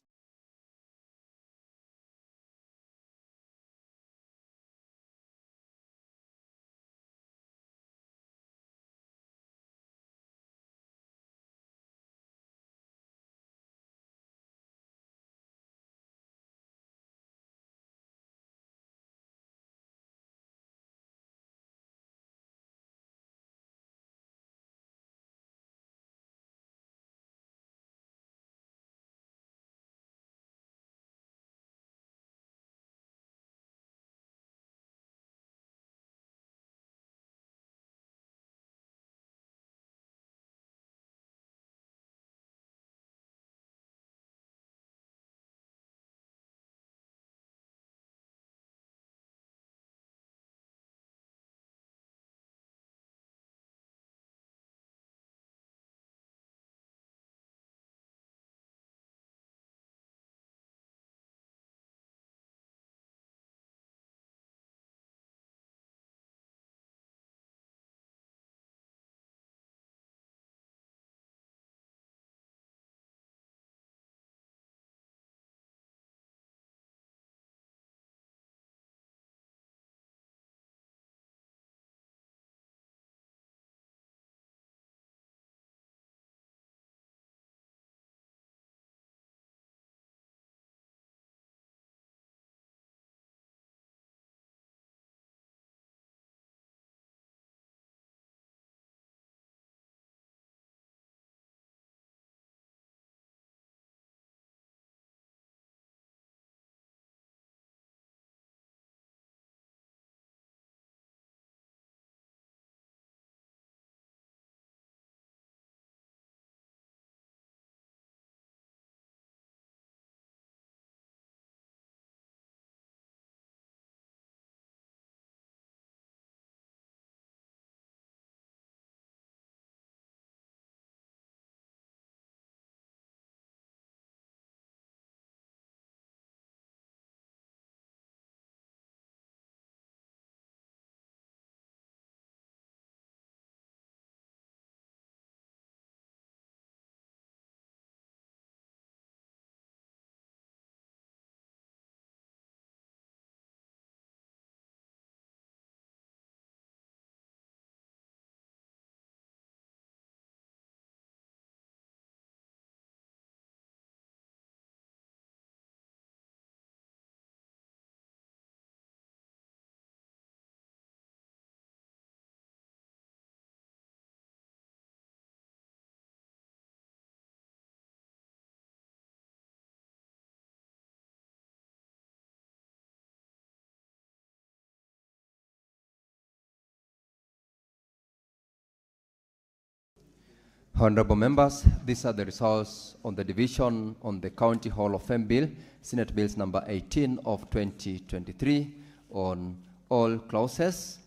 Honorable members, these are the results on the division on the County Hall of Fame Bill, Senate Bills number 18 of 2023. On all clauses,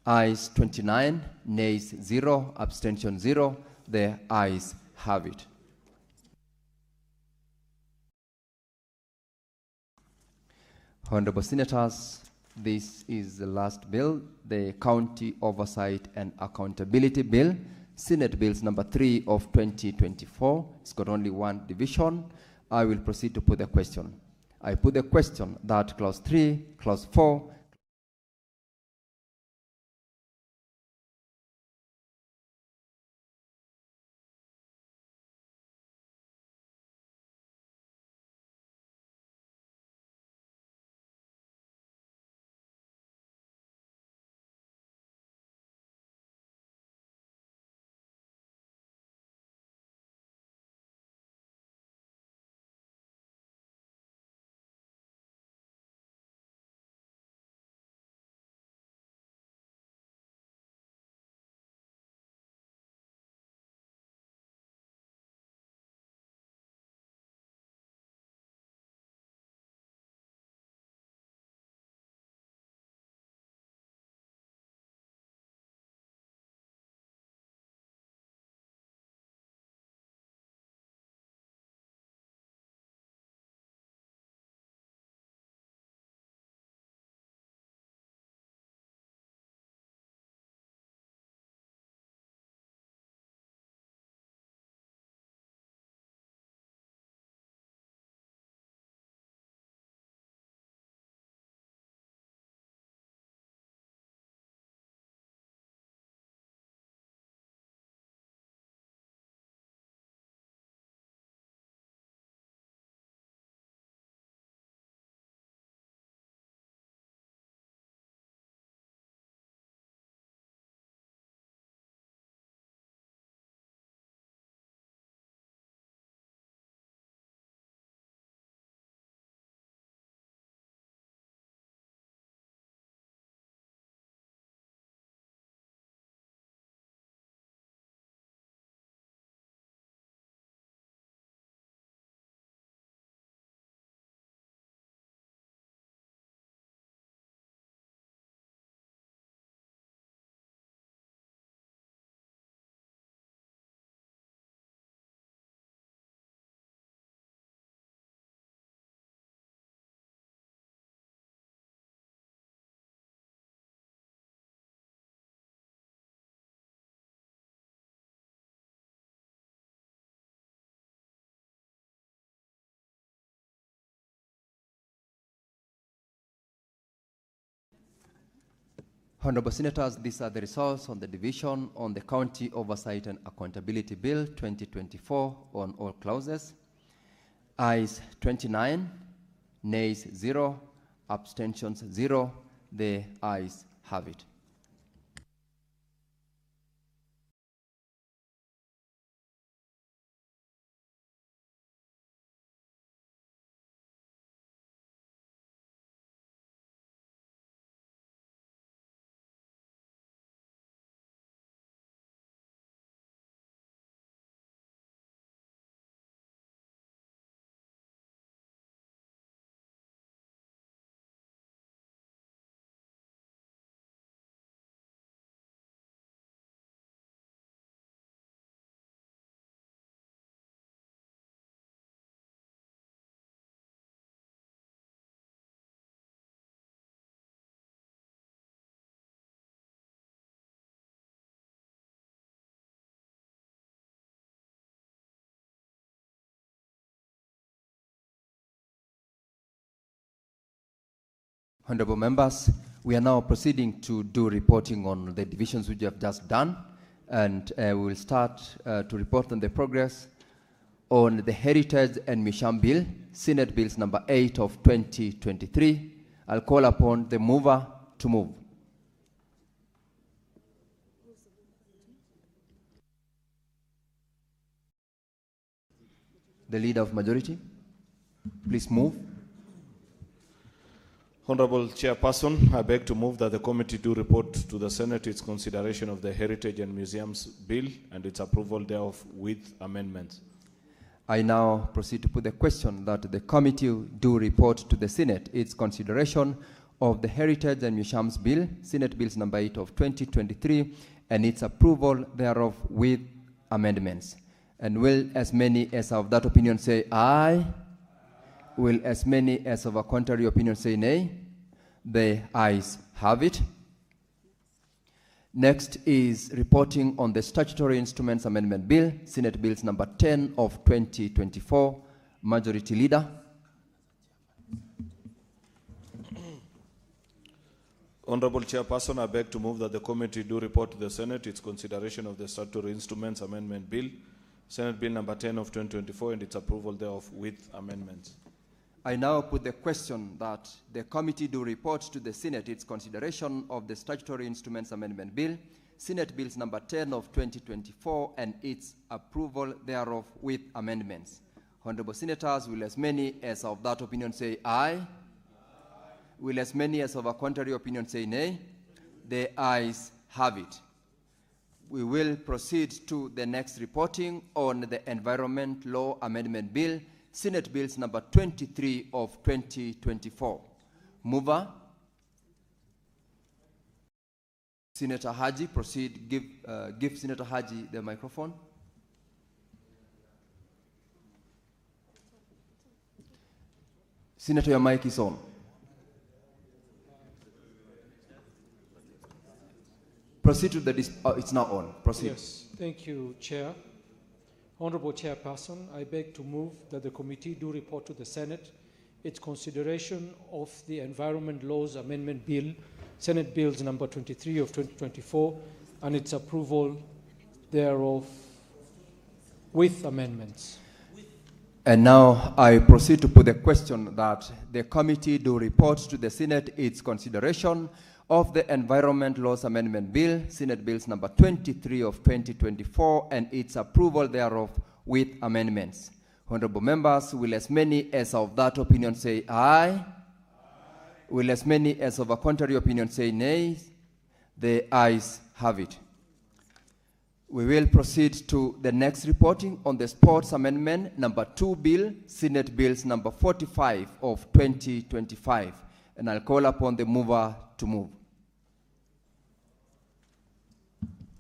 ayes 29, nays 0, abstention 0. The ayes have it. Honorable Senators, this is the last bill, the County Oversight and Accountability Bill, Senate Bills number 3 of 2024. It's got only one division. I will proceed to put the question. I put the question that clause 3, clause 4, Honorable Senators, these are the results on the division on the County Oversight and Accountability Bill 2024 on all clauses. Ayes 29, nays 0, abstentions 0. The ayes have it. Honorable members, we are now proceeding to do reporting on the divisions which you have just done, and we will start to report on the progress on the Heritage and Museum Bill, Senate Bills number 8 of 2023. I'll call upon the mover to move. The leader of majority, please move. Honorable Chairperson, I beg to move that the committee do report to the Senate its consideration of the Heritage and Museums Bill and its approval thereof with amendments. I now proceed to put the question that the committee do report to the Senate its consideration of the Heritage and Museums Bill, Senate Bills number 8 of 2023, and its approval thereof with amendments. And will as many as of that opinion say aye? Will as many as of a contrary opinion say nay? The ayes have it. Next is reporting on the Statutory Instruments Amendment Bill, Senate Bills number 10 of 2024. Majority Leader. Honorable Chairperson, I beg to move that the committee do report to the Senate its consideration of the Statutory Instruments Amendment Bill, Senate Bill number 10 of 2024, and its approval thereof with amendments. I now put the question that the committee do report to the Senate its consideration of the Statutory Instruments Amendment Bill, Senate Bills number 10 of 2024, and its approval thereof with amendments. Honorable Senators, will as many as of that opinion say aye? Aye. Will as many as of a contrary opinion say nay? The ayes have it. We will proceed to the next reporting on the Environment Law Amendment Bill, Senate Bills number 23 of 2024. Mover. Senator Haji, proceed. Give Senator Haji the microphone. Senator, your mic is on. Proceed to the it's now on. Proceed. Yes, thank you, Chair. Honorable Chairperson, I beg to move that the committee do report to the Senate its consideration of the Environment Laws Amendment Bill, Senate Bills number 23 of 2024, and its approval thereof with amendments. And now I proceed to put the question that the committee do report to the Senate its consideration of the Environment Laws Amendment Bill, Senate Bills number 23 of 2024, and its approval thereof with amendments. Honorable members, will as many as of that opinion say aye? Aye. Will as many as of a contrary opinion say nay? The ayes have it. We will proceed to the next reporting on the Sports Amendment number 2 Bill, Senate Bills number 45 of 2025. And I'll call upon the mover to move.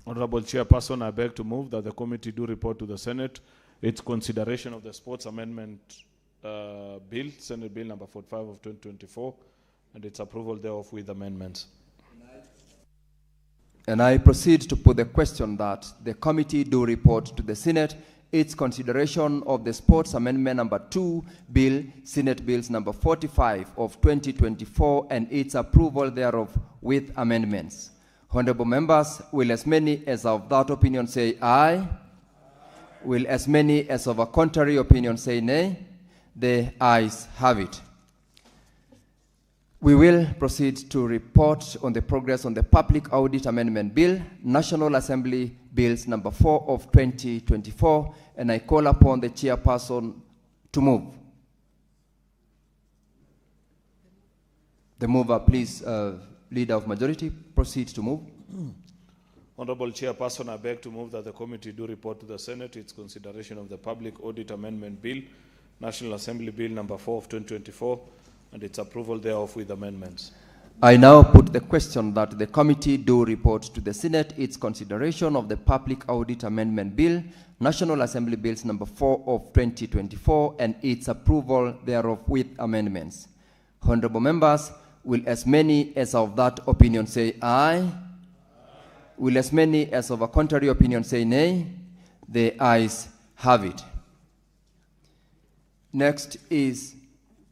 Honorable Chairperson, I beg to move that the committee do report to the Senate its consideration of the Sports Amendment Bill, Senate Bill number 45 of 2024, and its approval thereof with amendments. And I proceed to put the question that the committee do report to the Senate its consideration of the Sports Amendment number 2 Bill, Senate Bills number 45 of 2024, and its approval thereof with amendments. Honorable members, will as many as of that opinion say aye? Will as many as of a contrary opinion say nay? The ayes have it. We will proceed to report on the progress on the Public Audit Amendment Bill, National Assembly Bills number 4 of 2024, and I call upon the chairperson to move. The mover, please, Leader of Majority, proceed to move. Honorable Chairperson, I beg to move that the committee do report to the Senate its consideration of the Public Audit Amendment Bill, National Assembly Bill number 4 of 2024, and its approval thereof with amendments. I now put the question that the committee do report to the Senate its consideration of the Public Audit Amendment Bill, National Assembly Bills number 4 of 2024, and its approval thereof with amendments. Honorable members, will as many as of that opinion say aye? Will as many as of a contrary opinion say nay? The ayes have it. Next is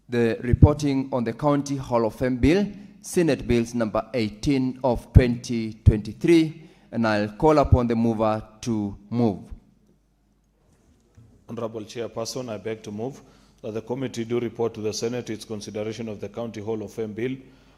the reporting on the County Hall of Fame Bill, Senate Bills number 18 of 2023, and I'll call upon the mover to move. Honorable Chairperson, I beg to move that the committee do report to the Senate its consideration of the County Hall of Fame Bill,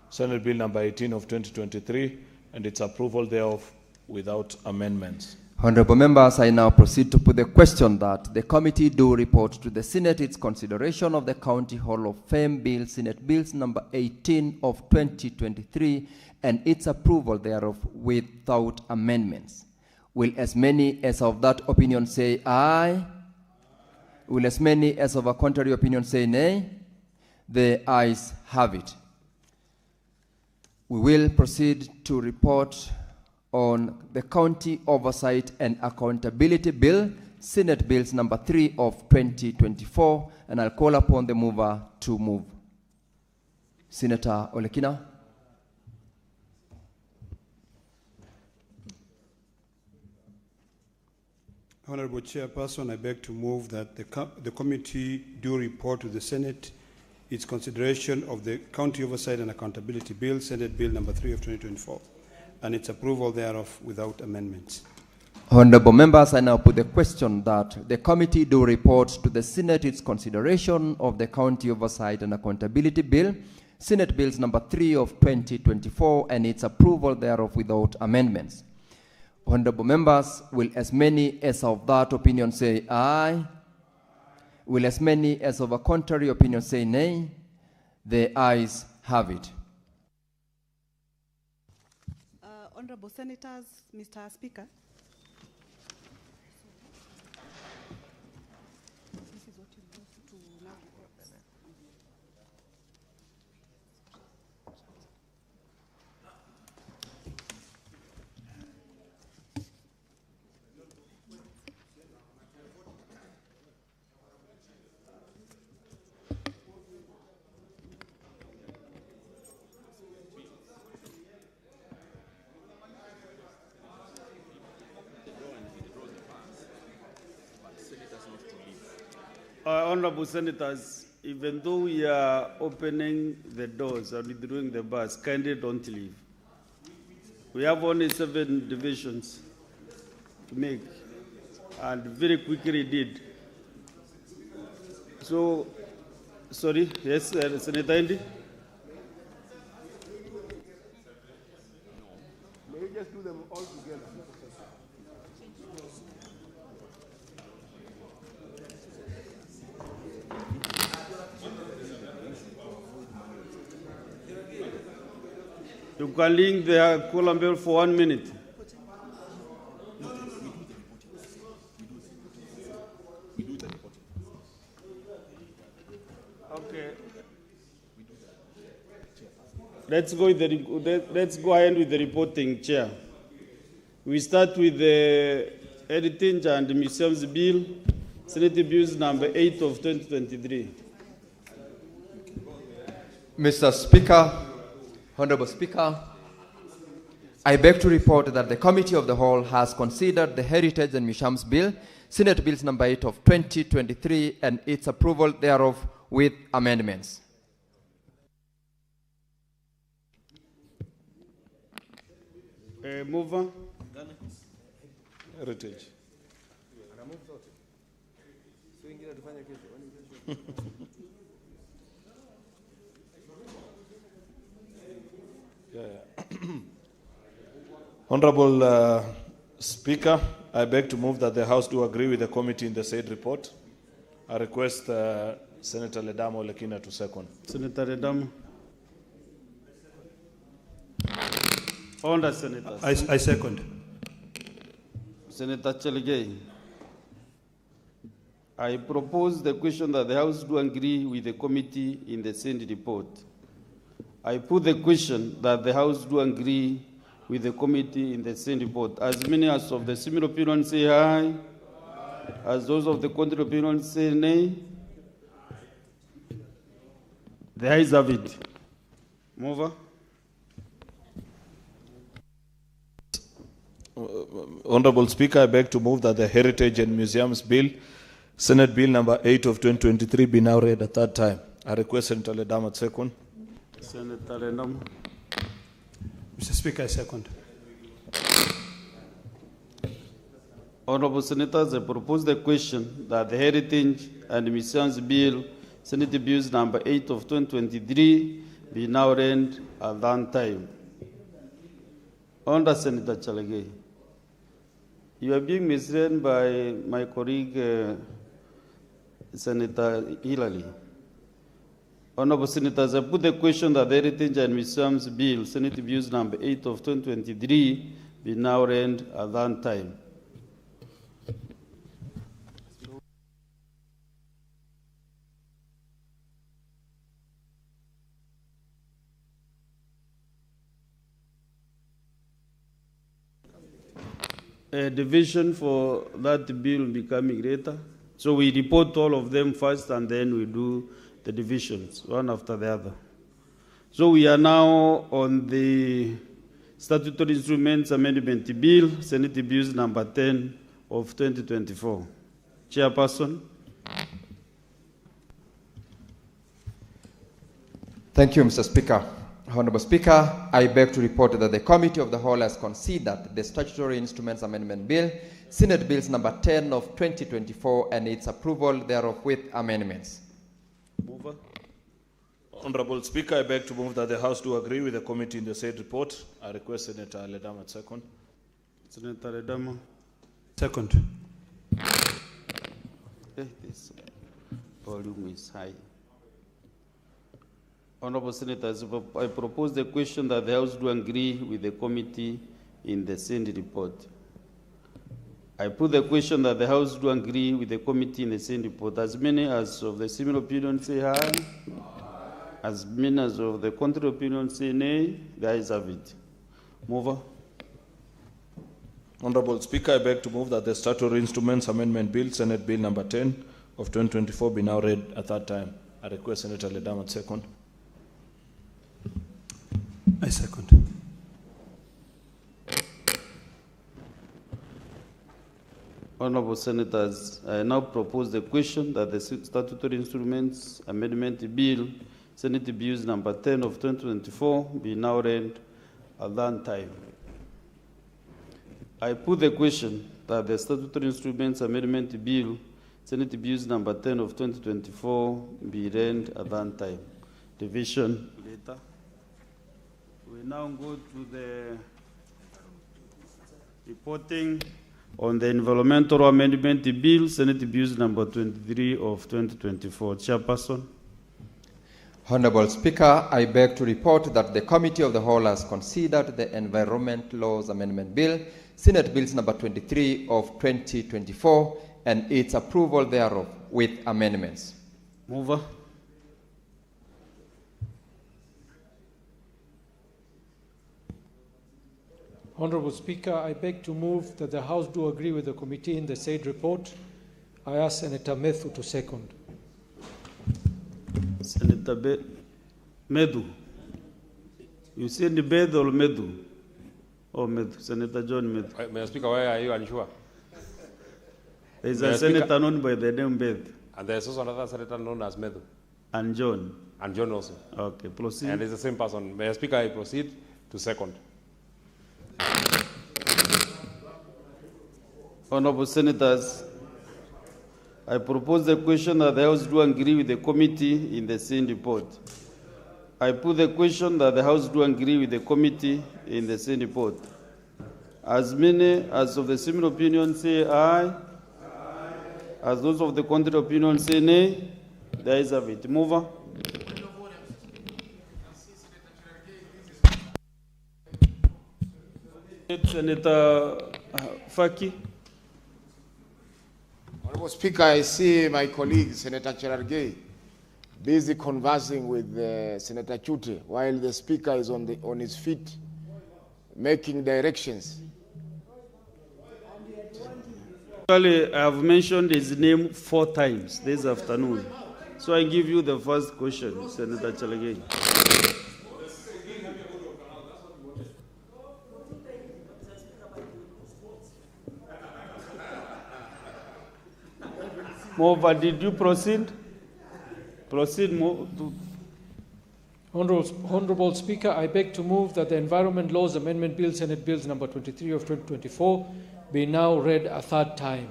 Senate Bill number 18 of 2023, and its approval thereof without amendments. Honorable members, I now proceed to put the question that the committee do report to the Senate its consideration of the County Hall of Fame Bill, Senate Bills number 18 of 2023, and its approval thereof without amendments. Will as many as of that opinion say aye? Will as many as of a contrary opinion say nay? The ayes have it. We will proceed to report on the County Oversight and Accountability Bill, Senate Bills number 3 of 2024, and I'll call upon the mover to move. Senator Olekina. Honorable Chairperson, I beg to move that the committee do report to the Senate its consideration of the County Oversight and Accountability Bill, Senate Bill number 3 of 2024, and its approval thereof without amendments. Honorable members, I now put the question that the committee do report to the Senate its consideration of the County Oversight and Accountability Bill, Senate Bills number 3 of 2024, and its approval thereof without amendments. Honorable members, will as many as of that opinion say aye? Will as many as of a contrary opinion say nay? The ayes have it. Honorable Senators, Mr. Speaker. This is what you have to now. Honorable Senators, even though we are opening the doors and withdrawing the bars, kindly don't leave. We have only 7 divisions to make, and very quickly did. So, sorry, yes, Senator Indy? May you just do them all together? You can link the column bill for 1 minute. Okay. Let's go ahead with the reporting, Chair. We start with the Heritage and Museums Bill, Senate Bills number 8 of 2023. Mr. Speaker, Honorable Speaker, I beg to report that the Committee of the Whole has considered the Heritage and Museums Bill, Senate Bills number 8 of 2023, and its approval thereof with amendments. Mover. Heritage. Honorable Speaker, I beg to move that the House do agree with the committee in the said report. I request Senator Ledamo Lekina to second. Senator Ledamo. Honour Senators. I second. Senator Chelegei. I propose the question that the House do agree with the committee in the said report. I put the question that the House do agree with the committee in the same report. As many as of the similar opinion say aye. As those of the contrary opinion say nay. The ayes have it. Mover. Honorable Speaker, I beg to move that the Heritage and Museums Bill, Senate Bill number 8 of 2023, be now read a third time. I request Senator Ledamo to second. Senator Ledamo. Mr. Speaker, I second. Honorable Senators, I propose the question that the Heritage and Museums Bill, Senate Bills number 8 of 2023, be now read at that time. Under Senator Chelegei, you are being misread by my colleague Senator Hillary. Honorable Senators, I put the question that the Heritage and Museums Bill, Senate Bills number 8 of 2023, be now read at that time. A division for that bill becoming greater. So we report all of them first and then we do the divisions, one after the other. So we are now on the Statutory Instruments Amendment Bill, Senate Bills number 10 of 2024. Chairperson. Thank you, Mr. Speaker. Honorable Speaker, I beg to report that the Committee of the Whole has considered the Statutory Instruments Amendment Bill, Senate Bills number 10 of 2024, and its approval thereof with amendments. Mover. Honorable Speaker, I beg to move that the House do agree with the committee in the said report. I request Senator Ledamo to second. Senator Ledamo. Second. This volume is high. Honorable Senators, I propose the question that the House do agree with the committee in the same report. I put the question that the House do agree with the committee in the same report. As many as of the similar opinion say aye. As many as of the contrary opinion say nay. The ayes have it. Mover. Honorable Speaker, I beg to move that the Statutory Instruments Amendment Bill, Senate Bill number 10 of 2024, be now read a third time. I request Senator Ledamo to second. I second. Honorable Senators, I now propose the question that the Statutory Instruments Amendment Bill, Senate Bills number 10 of 2024, be now read at that time. I put the question that the Statutory Instruments Amendment Bill, Senate Bills number 10 of 2024, be read at that time. Division later. We now go to the reporting on the Environmental Amendment Bill, Senate Bills number 23 of 2024. Chairperson. Honorable Speaker, I beg to report that the Committee of the Whole has considered the Environment Laws Amendment Bill, Senate Bills number 23 of 2024, and its approval thereof with amendments. Mover. Honorable Speaker, I beg to move that the House do agree with the committee in the said report. I ask Senator Methu to second. Senator Medu. You said Bed or Medu? Oh, Medu. Senator John Medu. Mr. Speaker, why are you unsure? There is a senator known by the name Bed. And there's also another senator known as Medu. And John. And John also. Okay, proceed. And it's the same person. Mr. Speaker, I proceed to second. Honorable Senators, I propose the question that the House do agree with the committee in the same report. I put the question that the House do agree with the committee in the same report. As many as of the similar opinion say aye. As those of the contrary opinion say nay. The ayes have it. Mover. Senator Faki. Honorable Speaker, I see my colleague, Senator Cherargei, busy conversing with Senator Chute while the Speaker is on his feet making directions. Actually, I have mentioned his name 4 times this afternoon. So I give you the first question, Senator Cherargei. Mover, did you proceed? Proceed, Honorable Speaker, I beg to move that the Environment Laws Amendment Bill, Senate Bills number 23 of 2024, be now read a 3rd time.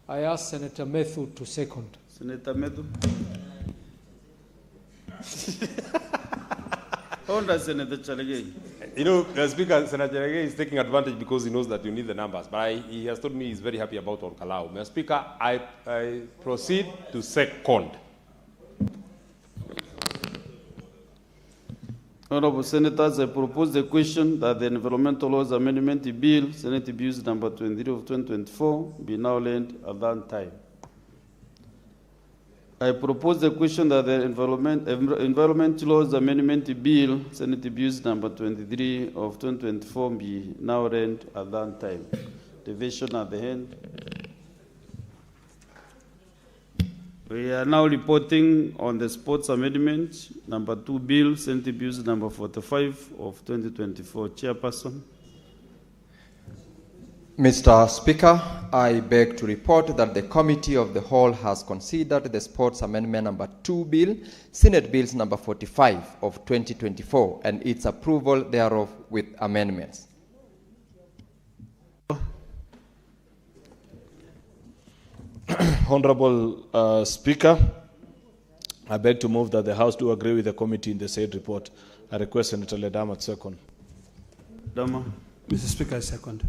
I ask Senator Methu to second. Senator Methu. Under Senator Cherargei. You know, the Speaker, Senator Cherargei, is taking advantage because he knows that you need the numbers. But he has told me he's very happy about Orkalau. Mr. Speaker, I proceed to second. Honorable Senators, I propose the question that the Environmental Laws Amendment Bill, Senate Bills number 23 of 2024, be now laid at that time. I propose the question that the Environment Laws Amendment Bill, Senate Bills number 23 of 2024, be now read at that time. Division at the end. We are now reporting on the Sports Amendment number 2 Bill, Senate Bills number 45 of 2024. Chairperson. Mr. Speaker, I beg to report that the Committee of the Whole has considered the Sports Amendment number 2 Bill, Senate Bills number 45 of 2024, and its approval thereof with amendments. Honorable Speaker, I beg to move that the House do agree with the committee in the said report. I request Senator Ledama to second. Dama. Mr. Speaker, I second.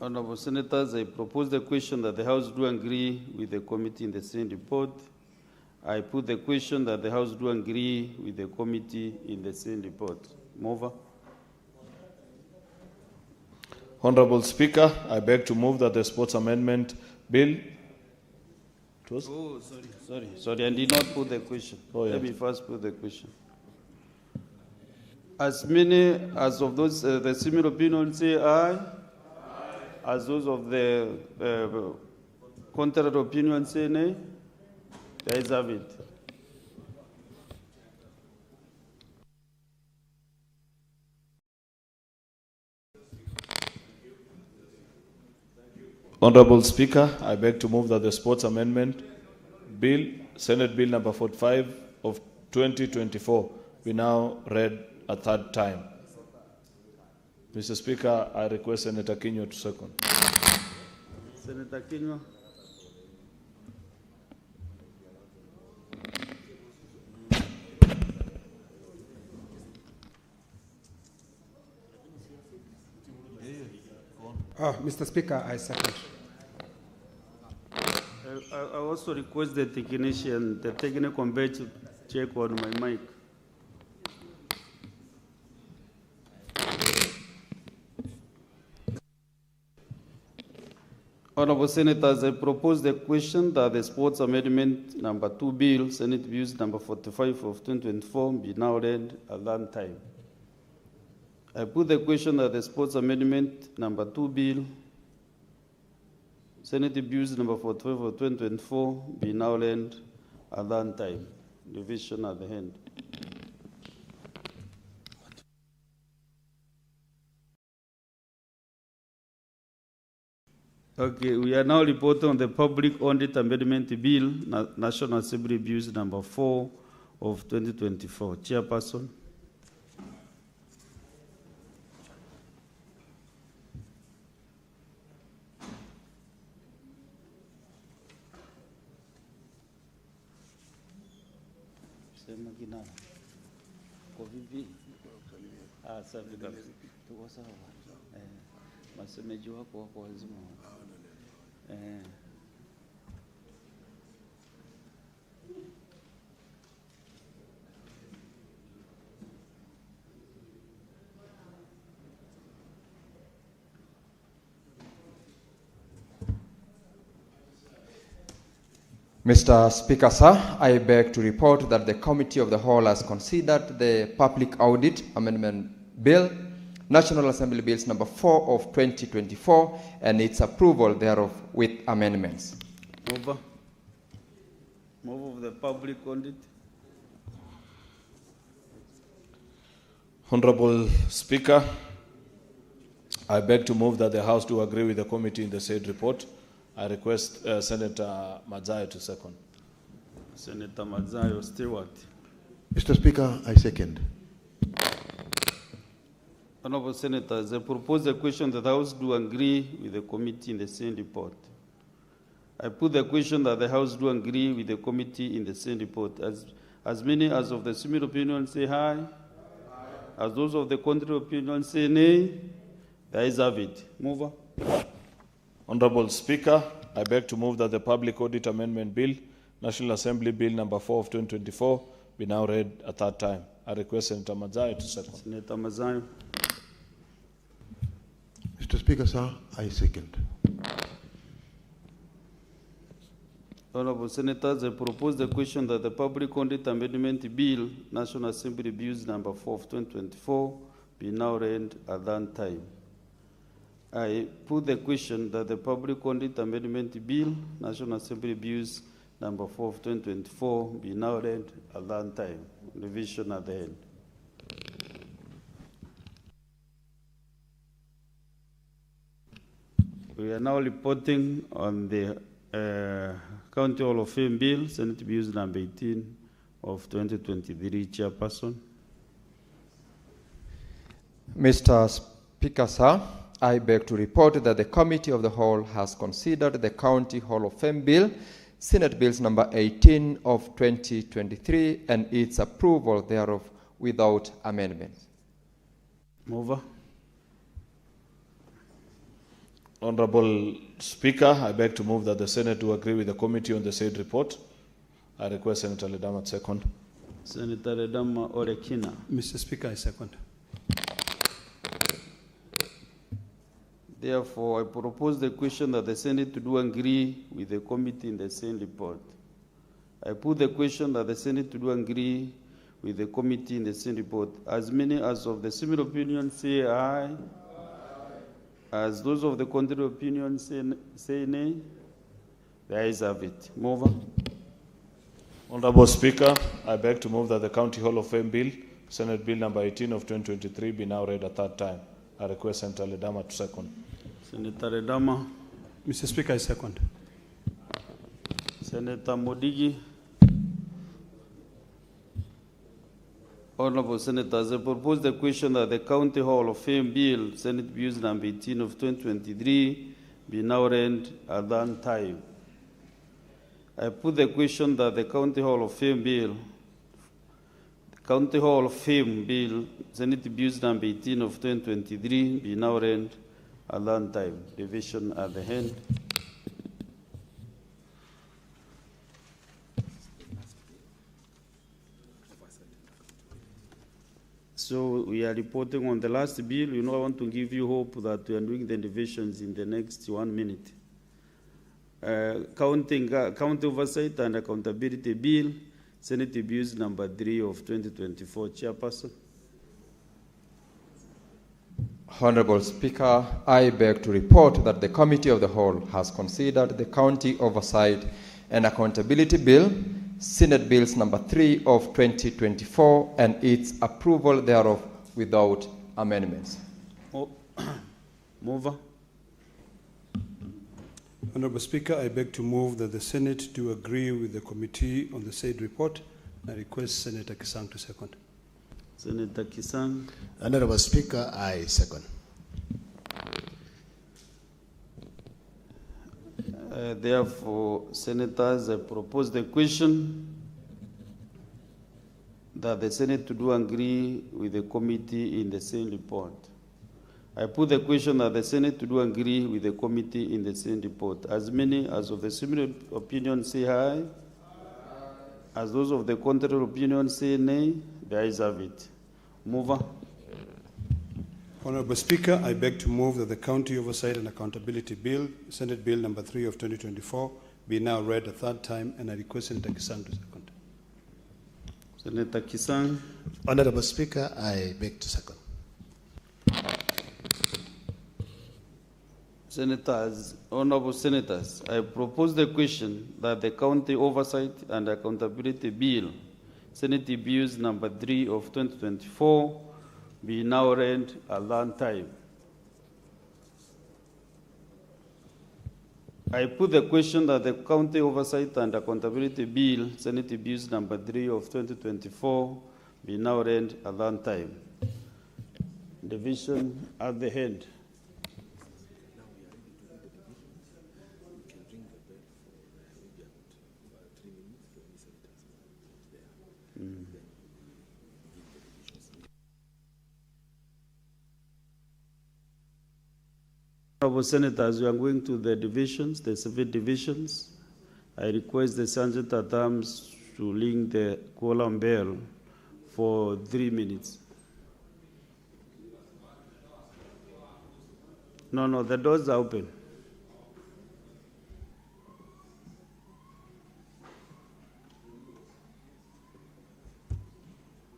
Honorable Senators, I propose the question that the House do agree with the committee in the same report. I put the question that the House do agree with the committee in the same report. Mover. Honorable Speaker, I beg to move that the Sports Amendment Bill... Oh, sorry, I did not put the question. Oh, yeah. Let me first put the question. As many as of those, the similar opinion say aye. As those of the contrary opinion say nay. The ayes have it. Honorable Speaker, I beg to move that the Sports Amendment Bill, Senate Bill number 45 of 2024, be now read a 3rd time. Mr. Speaker, I request Senator Kinyo to second. Senator Kinyo. Mr. Speaker, I second. I also request the technician, the technical bench to check on my mic. Honorable Senators, I propose the question that the Sports Amendment number 2 Bill, Senate Bills number 45 of 2024, be now read at that time. I put the question that the Sports Amendment number 2 Bill, Senate Bills number 45 of 2024, be now read at that time. Division at the end. Okay, we are now reporting on the Public Audit Amendment Bill, National Assembly Bills number 4 of 2024. Chairperson. Sema kinana. Kwa vipi? Safi kabisa. Tuko sawa. Masemeji wako wako wazima. Mr. Speaker, sir, I beg to report that the Committee of the Whole has considered the Public Audit Amendment Bill, National Assembly Bills number 4 of 2024, and its approval thereof with amendments. Move of the Public Audit. Honorable Speaker, I beg to move that the House do agree with the committee in the said report. I request Senator Madzayo to second. Senator Madzayo Stewart. Mr. Speaker, I second. Honorable Senators, I propose a question that the House do agree with the committee in the same report. I put the question that the House do agree with the committee in the same report. As many as of the similar opinion say aye. As those of the contrary opinion say nay. The ayes have it. Mover. Honorable Speaker, I beg to move that the Public Audit Amendment Bill, National Assembly Bill number 4 of 2024, be now read a third time. I request Senator Madzayo to second. Senator Madzayo. Mr. Speaker, sir, I second. Honorable Senators, I propose the question that the Public Audit Amendment Bill, National Assembly Bills number 4 of 2024, be now read at that time. I put the question that the Public Audit Amendment Bill, National Assembly Bills number 4 of 2024, be now read at that time. Revision at the end. We are now reporting on the County Hall of Fame Bill, Senate Bills number 18 of 2023, Chairperson. Mr. Speaker, sir, I beg to report that the Committee of the Whole has considered the County Hall of Fame Bill, Senate Bills number 18 of 2023, and its approval thereof without amendments. Mover. Honorable Speaker, I beg to move that the Senate do agree with the committee on the said report. I request Senator Ledama to second. Senator Ledama Orekina. Mr. Speaker, I second. Therefore, I propose the question that the Senate do agree with the committee in the same report. I put the question that the Senate do agree with the committee in the same report. As many as of the similar opinion say aye. As those of the contrary opinion say nay. The ayes have it. Mover. Honorable Speaker, I beg to move that the County Hall of Fame Bill, Senate Bill number 18 of 2023, be now read a third time. I request Senator Ledama to second. Senator Ledama. Mr. Speaker, I second. Senator Modigi. Honorable Senators, I propose the question that the County Hall of Fame Bill, Senate Bills number 18 of 2023, be now read at that time. I put the question that the County Hall of Fame Bill, County Hall of Fame Bill, Senate Bills number 18 of 2023, be now read at that time. Revision at the end. So we are reporting on the last bill. You know, I want to give you hope that we are doing the divisions in the next 1 minute. County Oversight and Accountability Bill, Senate Bills number 3 of 2024. Chairperson. Honorable Speaker, I beg to report that the Committee of the Whole has considered the County Oversight and Accountability Bill, Senate Bills number 3 of 2024, and its approval thereof without amendments. Mover. Honorable Speaker, I beg to move that the Senate do agree with the committee on the said report. I request Senator Kisang to second. Senator Kisang. Honorable Speaker, I second. Therefore, Senators, I propose the question that the Senate to do agree with the committee in the same report. I put the question that the Senate to do agree with the committee in the same report. As many as of the similar opinion say aye. As those of the contrary opinion say nay, the ayes have it. Mover. Honorable Speaker, I beg to move that the County Oversight and Accountability Bill, Senate Bill number 3 of 2024, be now read a third time, and I request Senator Kisang to second. Senator Kisang. Honorable Speaker, I beg to second. Senators, honorable senators, I propose the question that the County Oversight and Accountability Bill, Senate Bills number 3 of 2024, be now read a long time. I put the question that the County Oversight and Accountability Bill, Senate Bills number 3 of 2024, be now read a long time. Division at the head. Honorable Senators, we are going to the divisions, the 7 divisions. I request the Sergeant at Arms to ring the quorum bell for 3 minutes. No, the doors are open.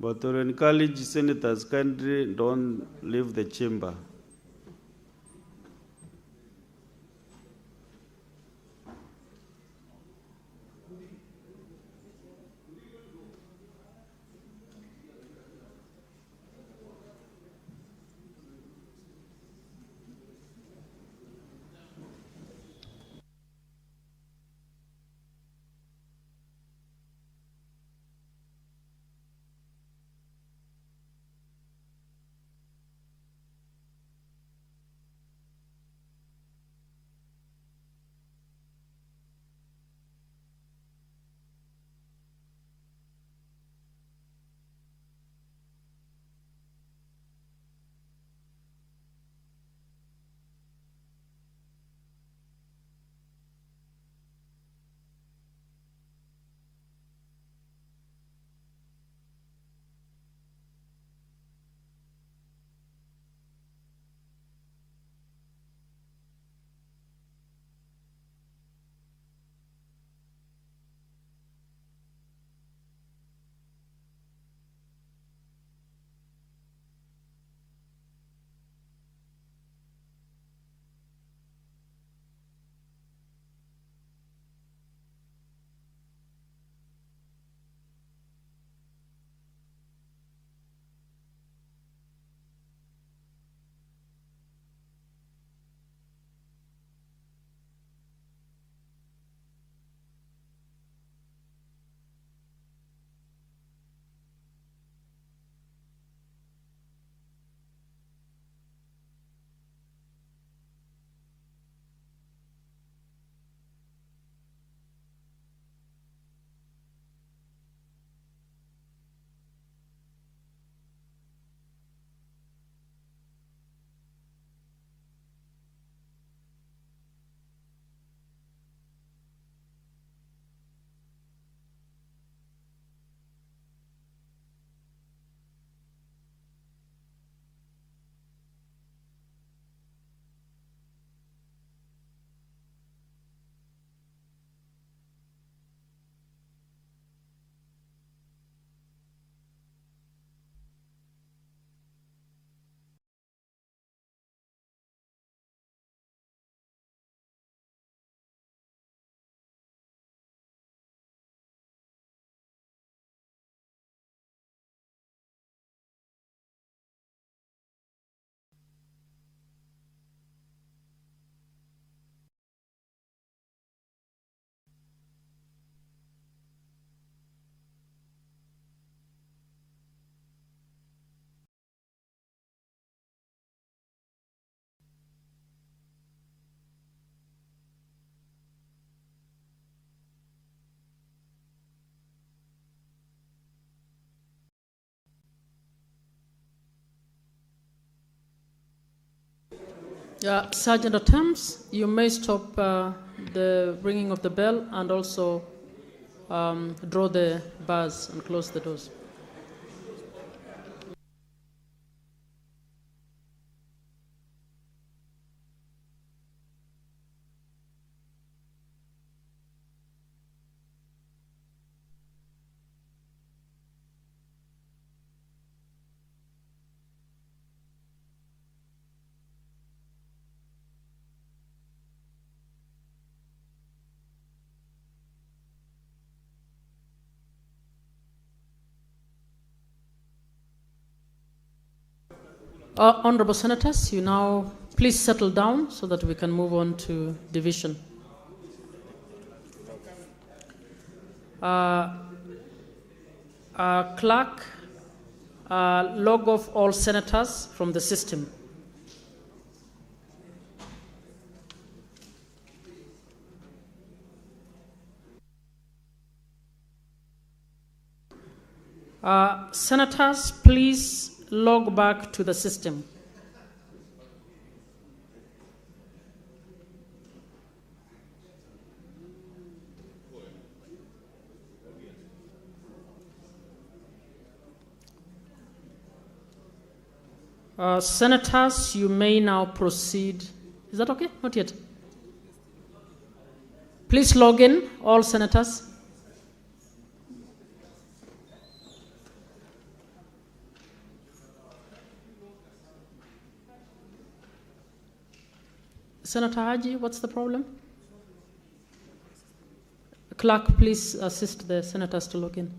But to encourage senators, kindly don't leave the chamber. Sergeant at Arms, you may stop the ringing of the bell and also draw the bars and close the doors. Honorable Senators, you now please settle down so that we can move on to division. Clerk, log off all senators from the system. Senators, please log back to the system. Senators, you may now proceed. Is that okay? Not yet. Please log in, all senators. Senator Haji, what's the problem? Clerk, please assist the senators to log in.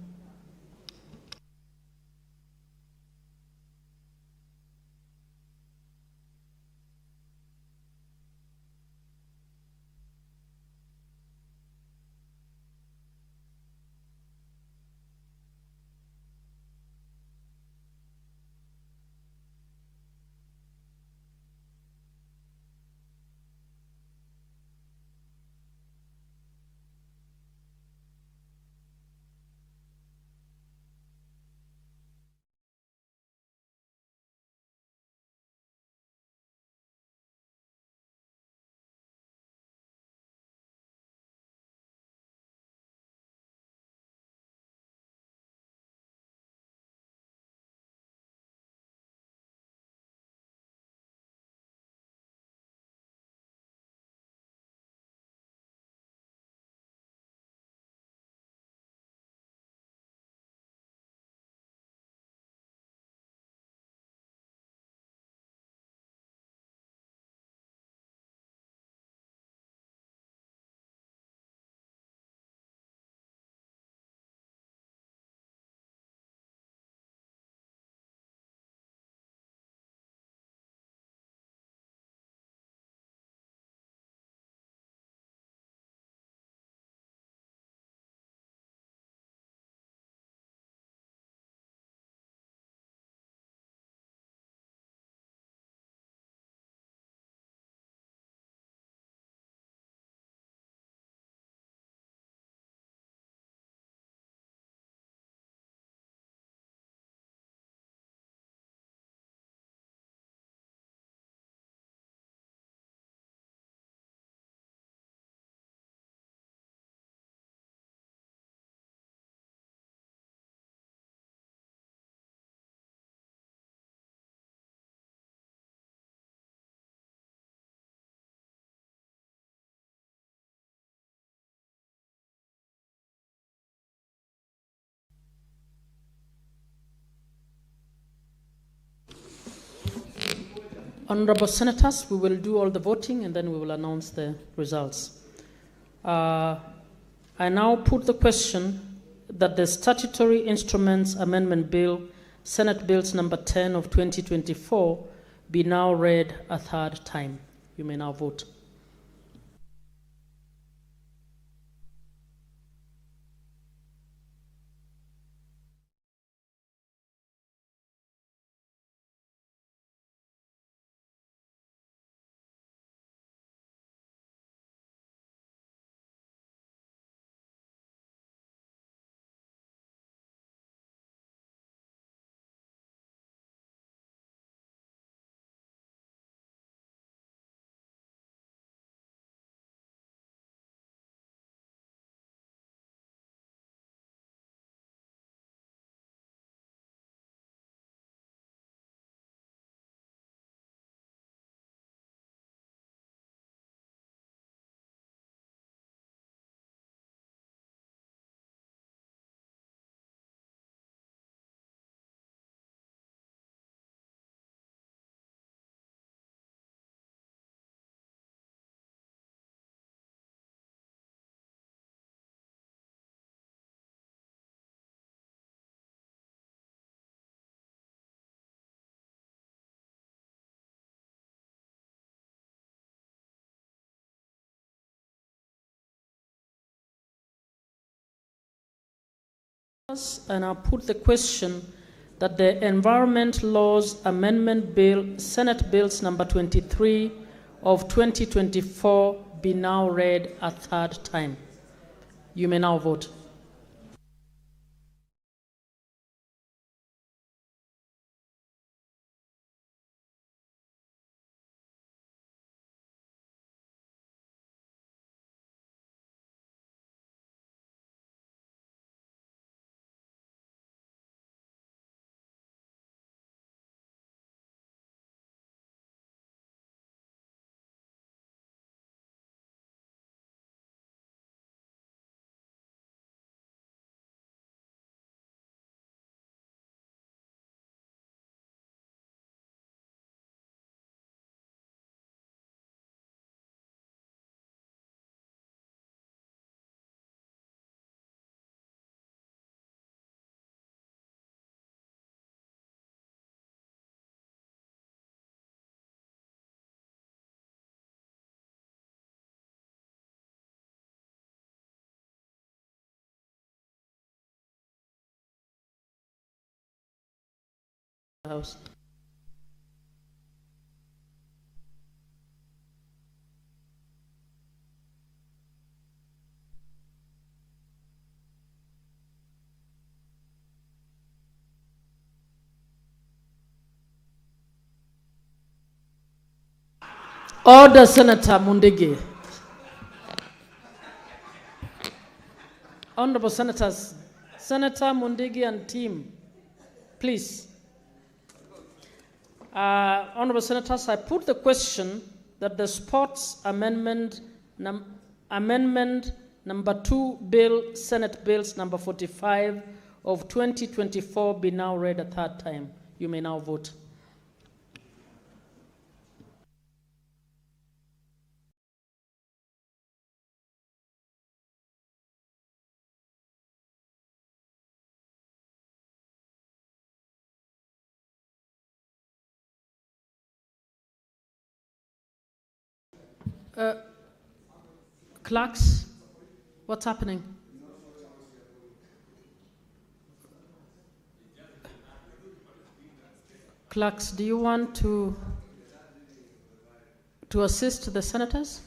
Honorable Senators, we will do all the voting and then we will announce the results. I now put the question that the Statutory Instruments Amendment Bill, Senate Bills number 10 of 2024, be now read a third time. You may now vote. And I'll put the question that the Environment Laws Amendment Bill, Senate Bills number 23 of 2024 be now read a third time. You may now vote. House. Order, Senator Mundege. Honorable Senators, Senator Mundege and team, please. Honorable Senators, I put the question that the Sports Amendment number 2 Bill, Senate Bills number 45 of 2024 be now read a third time. You may now vote. Clerks, what's happening? Clerks, do you want to assist the senators?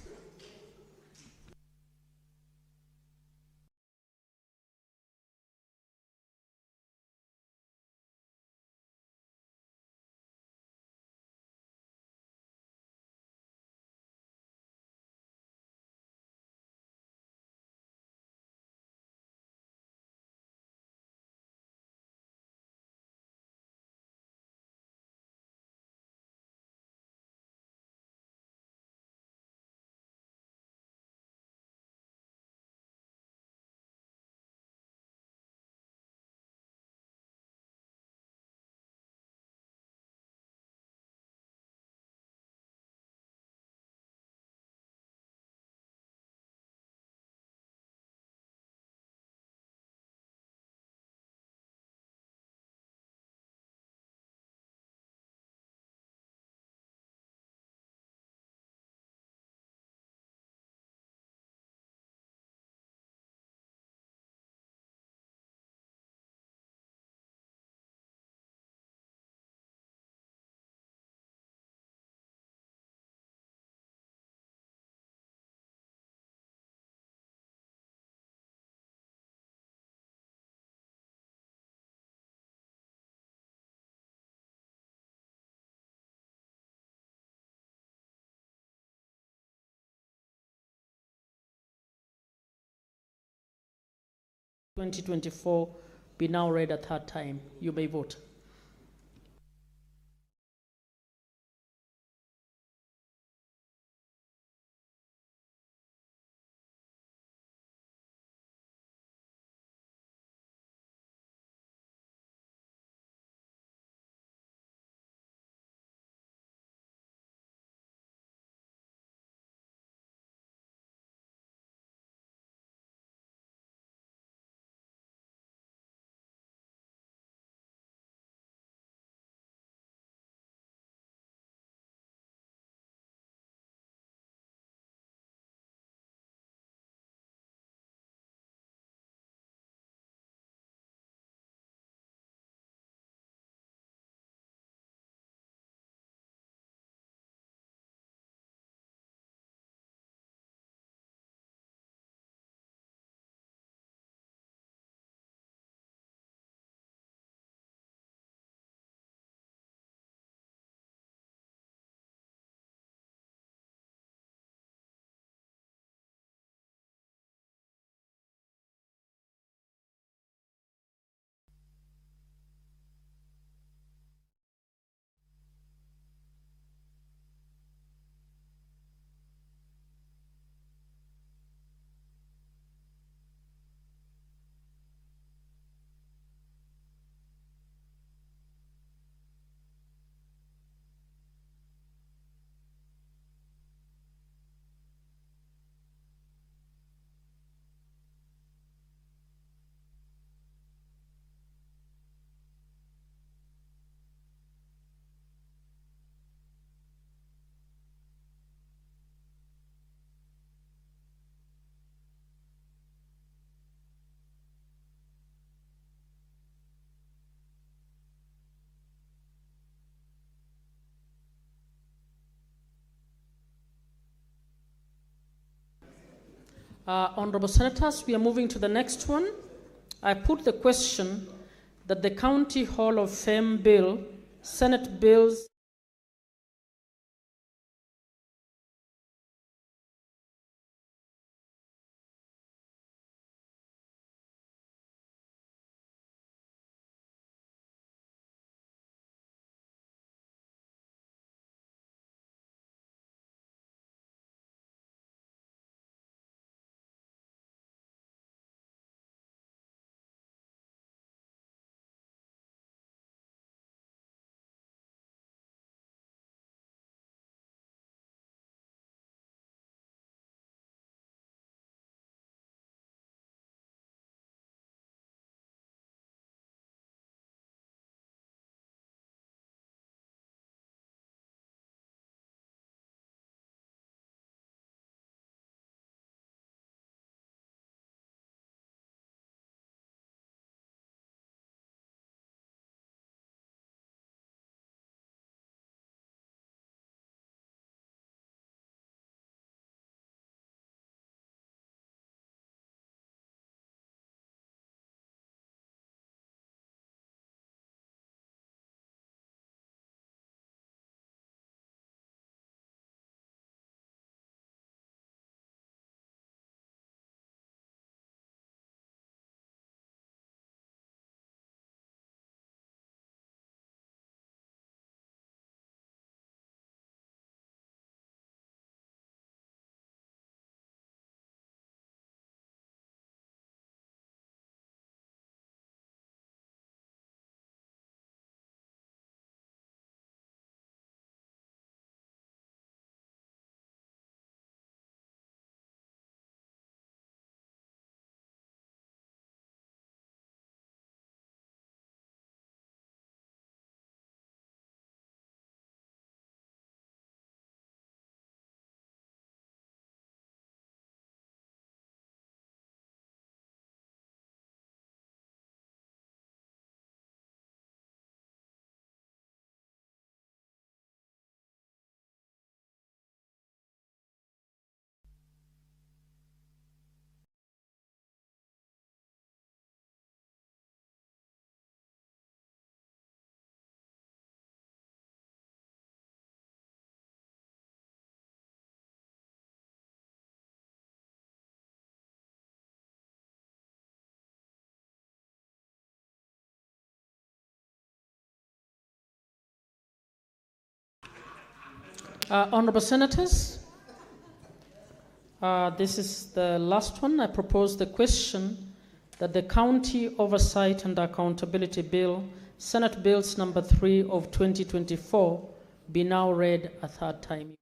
(2024) be now read a third time. You may vote. Honorable Senators, we are moving to the next one. I put the question that the County Hall of Fame Bill, Senate Bills Honorable Senators, this is the last one. I propose the question that the County Oversight and Accountability Bill, Senate Bills number 3 of 2024, be now read a third time.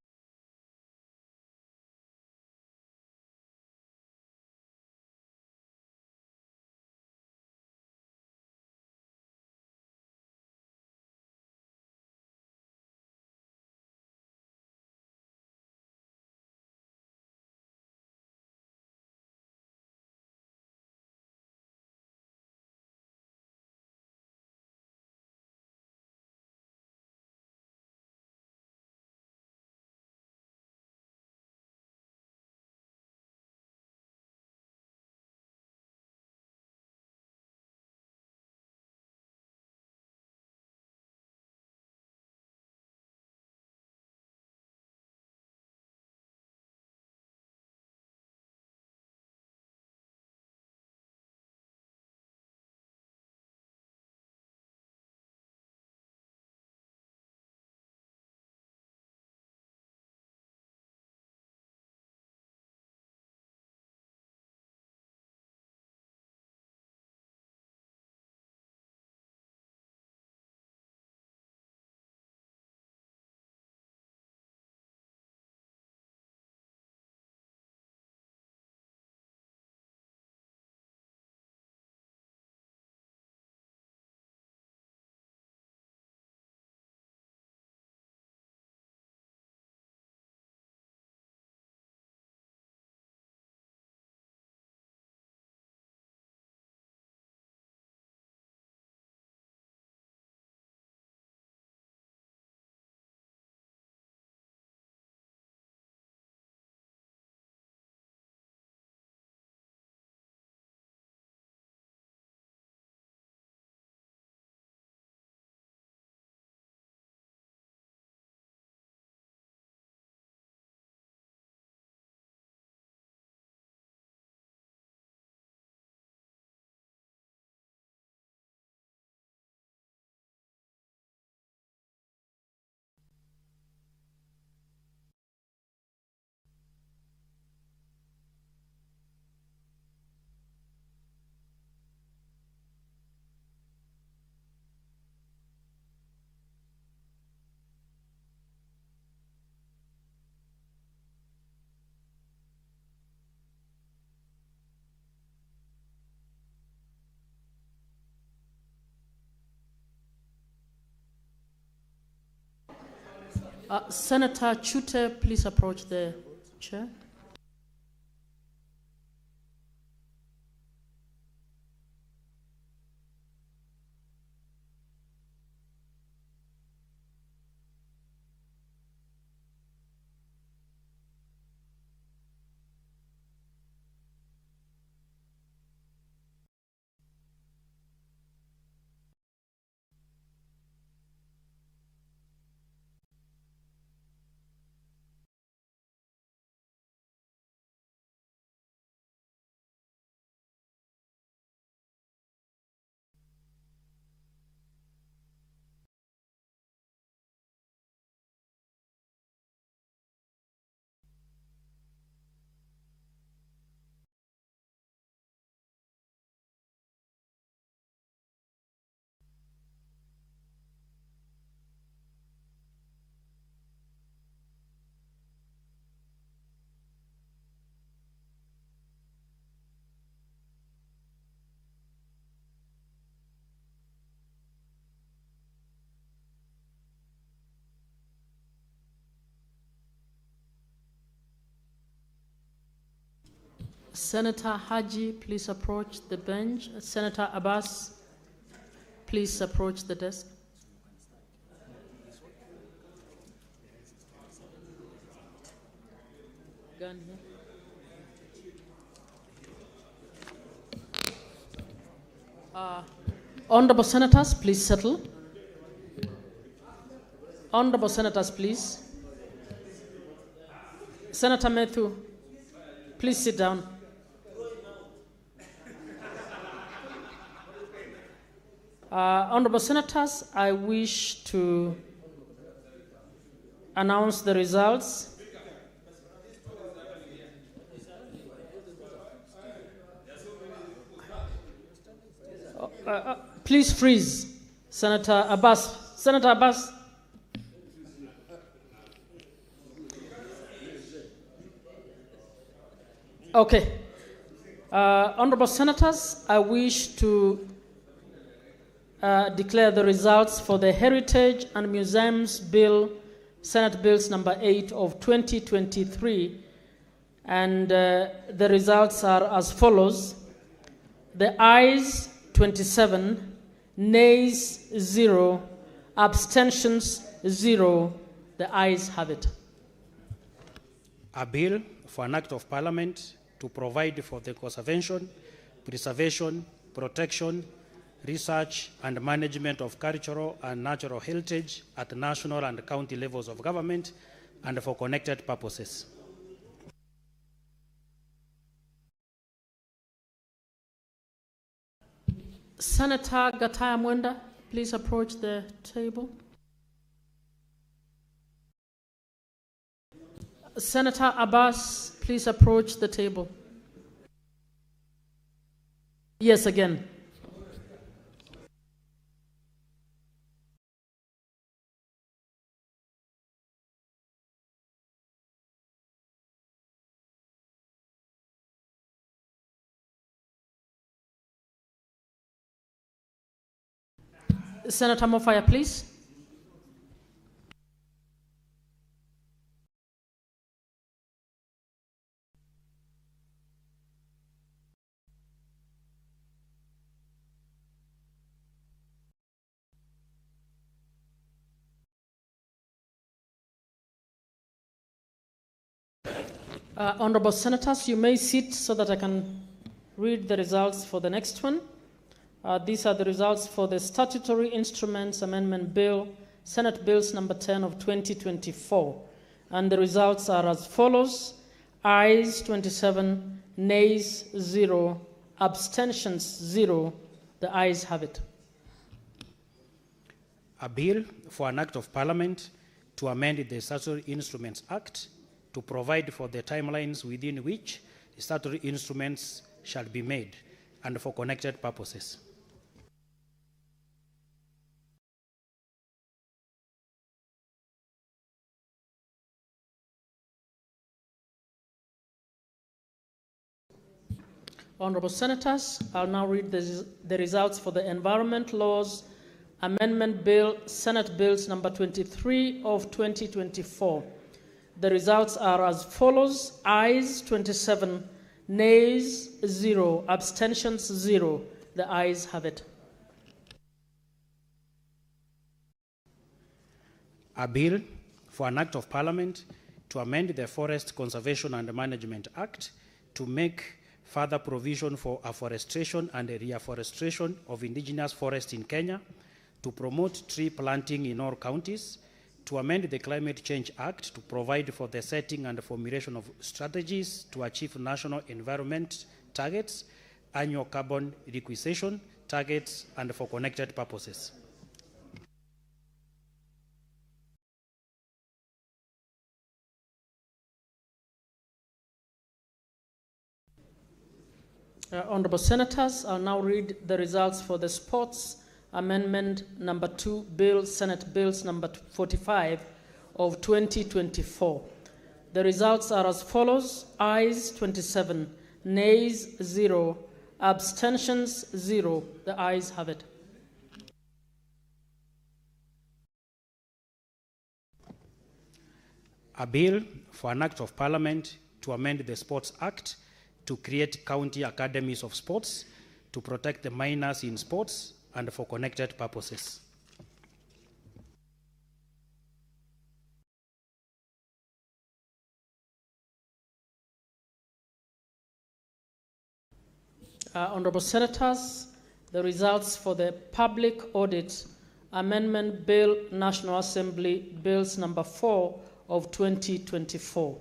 Senator Chute, please approach the chair. Senator Haji, please approach the bench. Senator Abbas, please approach the desk. Honorable Senators, please settle. Honorable Senators, please. Senator Matthew, please sit down. Honorable Senators, I wish to announce the results. Please freeze, Senator Abbas. Senator Abbas. Okay. Honorable Senators, I wish to declare the results for the Heritage and Museums Bill, Senate Bills number 8 of 2023. And the results are as follows. The ayes, 27, nays, 0, abstentions, 0. The ayes have it. A bill for an act of Parliament to provide for the conservation, preservation, protection, research and management of cultural and natural heritage at national and county levels of government and for connected purposes. Senator Gataya Mwenda, please approach the table. Senator Abbas, please approach the table. Yes, again. Senator Mofaya, please. Honorable Senators, you may sit so that I can read the results for the next one. These are the results for the Statutory Instruments Amendment Bill, Senate Bills number 10 of 2024. And the results are as follows. Ayes 27, nays 0, abstentions 0. The ayes have it. A bill for an act of Parliament to amend the Statutory Instruments Act to provide for the timelines within which statutory instruments shall be made and for connected purposes. Honorable Senators, I'll now read the results for the Environment Laws Amendment Bill, Senate Bills number 23 of 2024. The results are as follows: ayes 27, nays 0, abstentions 0. The ayes have it. A bill for an act of parliament to amend the Forest Conservation and Management Act to make further provision for afforestation and reforestation of indigenous forests in Kenya, to promote tree planting in all counties, to amend the Climate Change Act to provide for the setting and formulation of strategies to achieve national environment targets, annual carbon requisition targets, and for connected purposes. Honorable Senators, I'll now read the results for the Sports Amendment number 2, Bill, Senate Bills number 45 of 2024. The results are as follows: ayes 27, nays 0, abstentions 0. The ayes have it. A bill for an act of parliament to amend the Sports Act to create county academies of sports, to protect the minors in sports, and for connected purposes. Honorable Senators, the results for the Public Audit Amendment Bill, National Assembly Bills number 4 of 2024.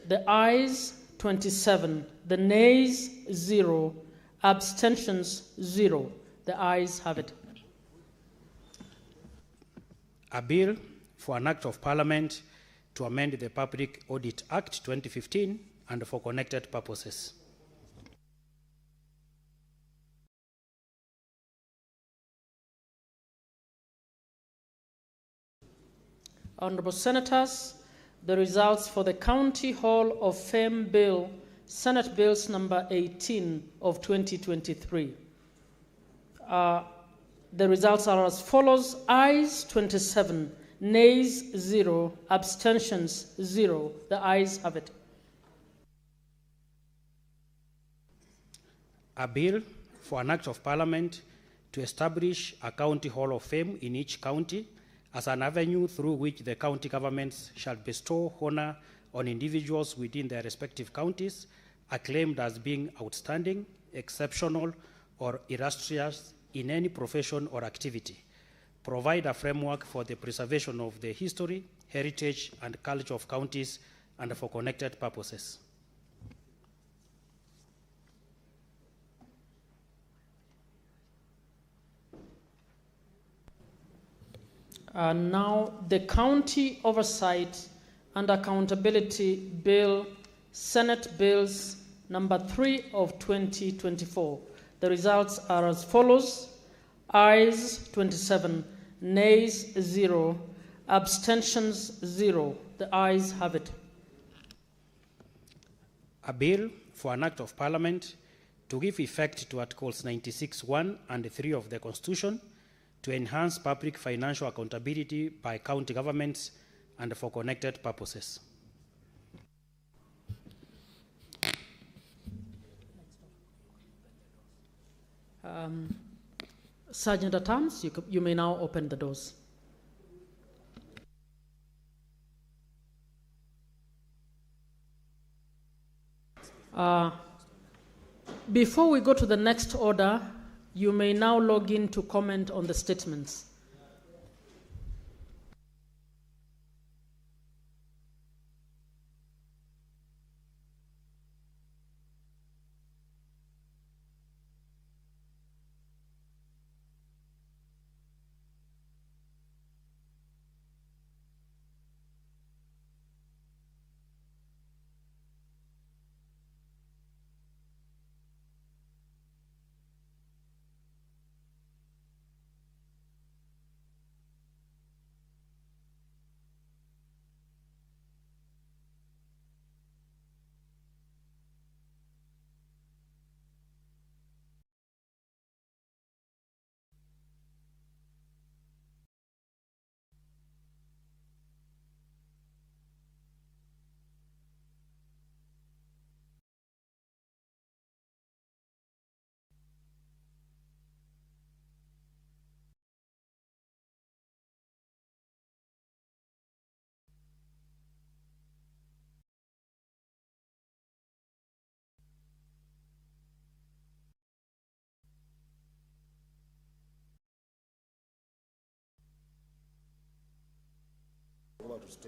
The ayes 27, the nays 0, abstentions 0. The ayes have it. A bill for an act of parliament to amend the Public Audit Act 2015 and for connected purposes. Honorable Senators, the results for the County Hall of Fame Bill, Senate Bills number 18 of 2023. The results are as follows: ayes 27, nays 0, abstentions 0. The ayes have it. A bill for an act of parliament to establish a county hall of fame in each county as an avenue through which the county governments shall bestow honor on individuals within their respective counties acclaimed as being outstanding, exceptional, or illustrious in any profession or activity. Provide a framework for the preservation of the history, heritage, and culture of counties and for connected purposes. Now, the County Oversight and Accountability Bill, Senate Bills number 3 of 2024. The results are as follows: ayes 27, nays 0, abstentions 0. The ayes have it. A bill for an act of parliament to give effect to Articles 96(1) and 3 of the Constitution to enhance public financial accountability by county governments and for connected purposes. Sergeant at Arms, you may now open the doors. Before we go to the next order, you may now log in to comment on the statements.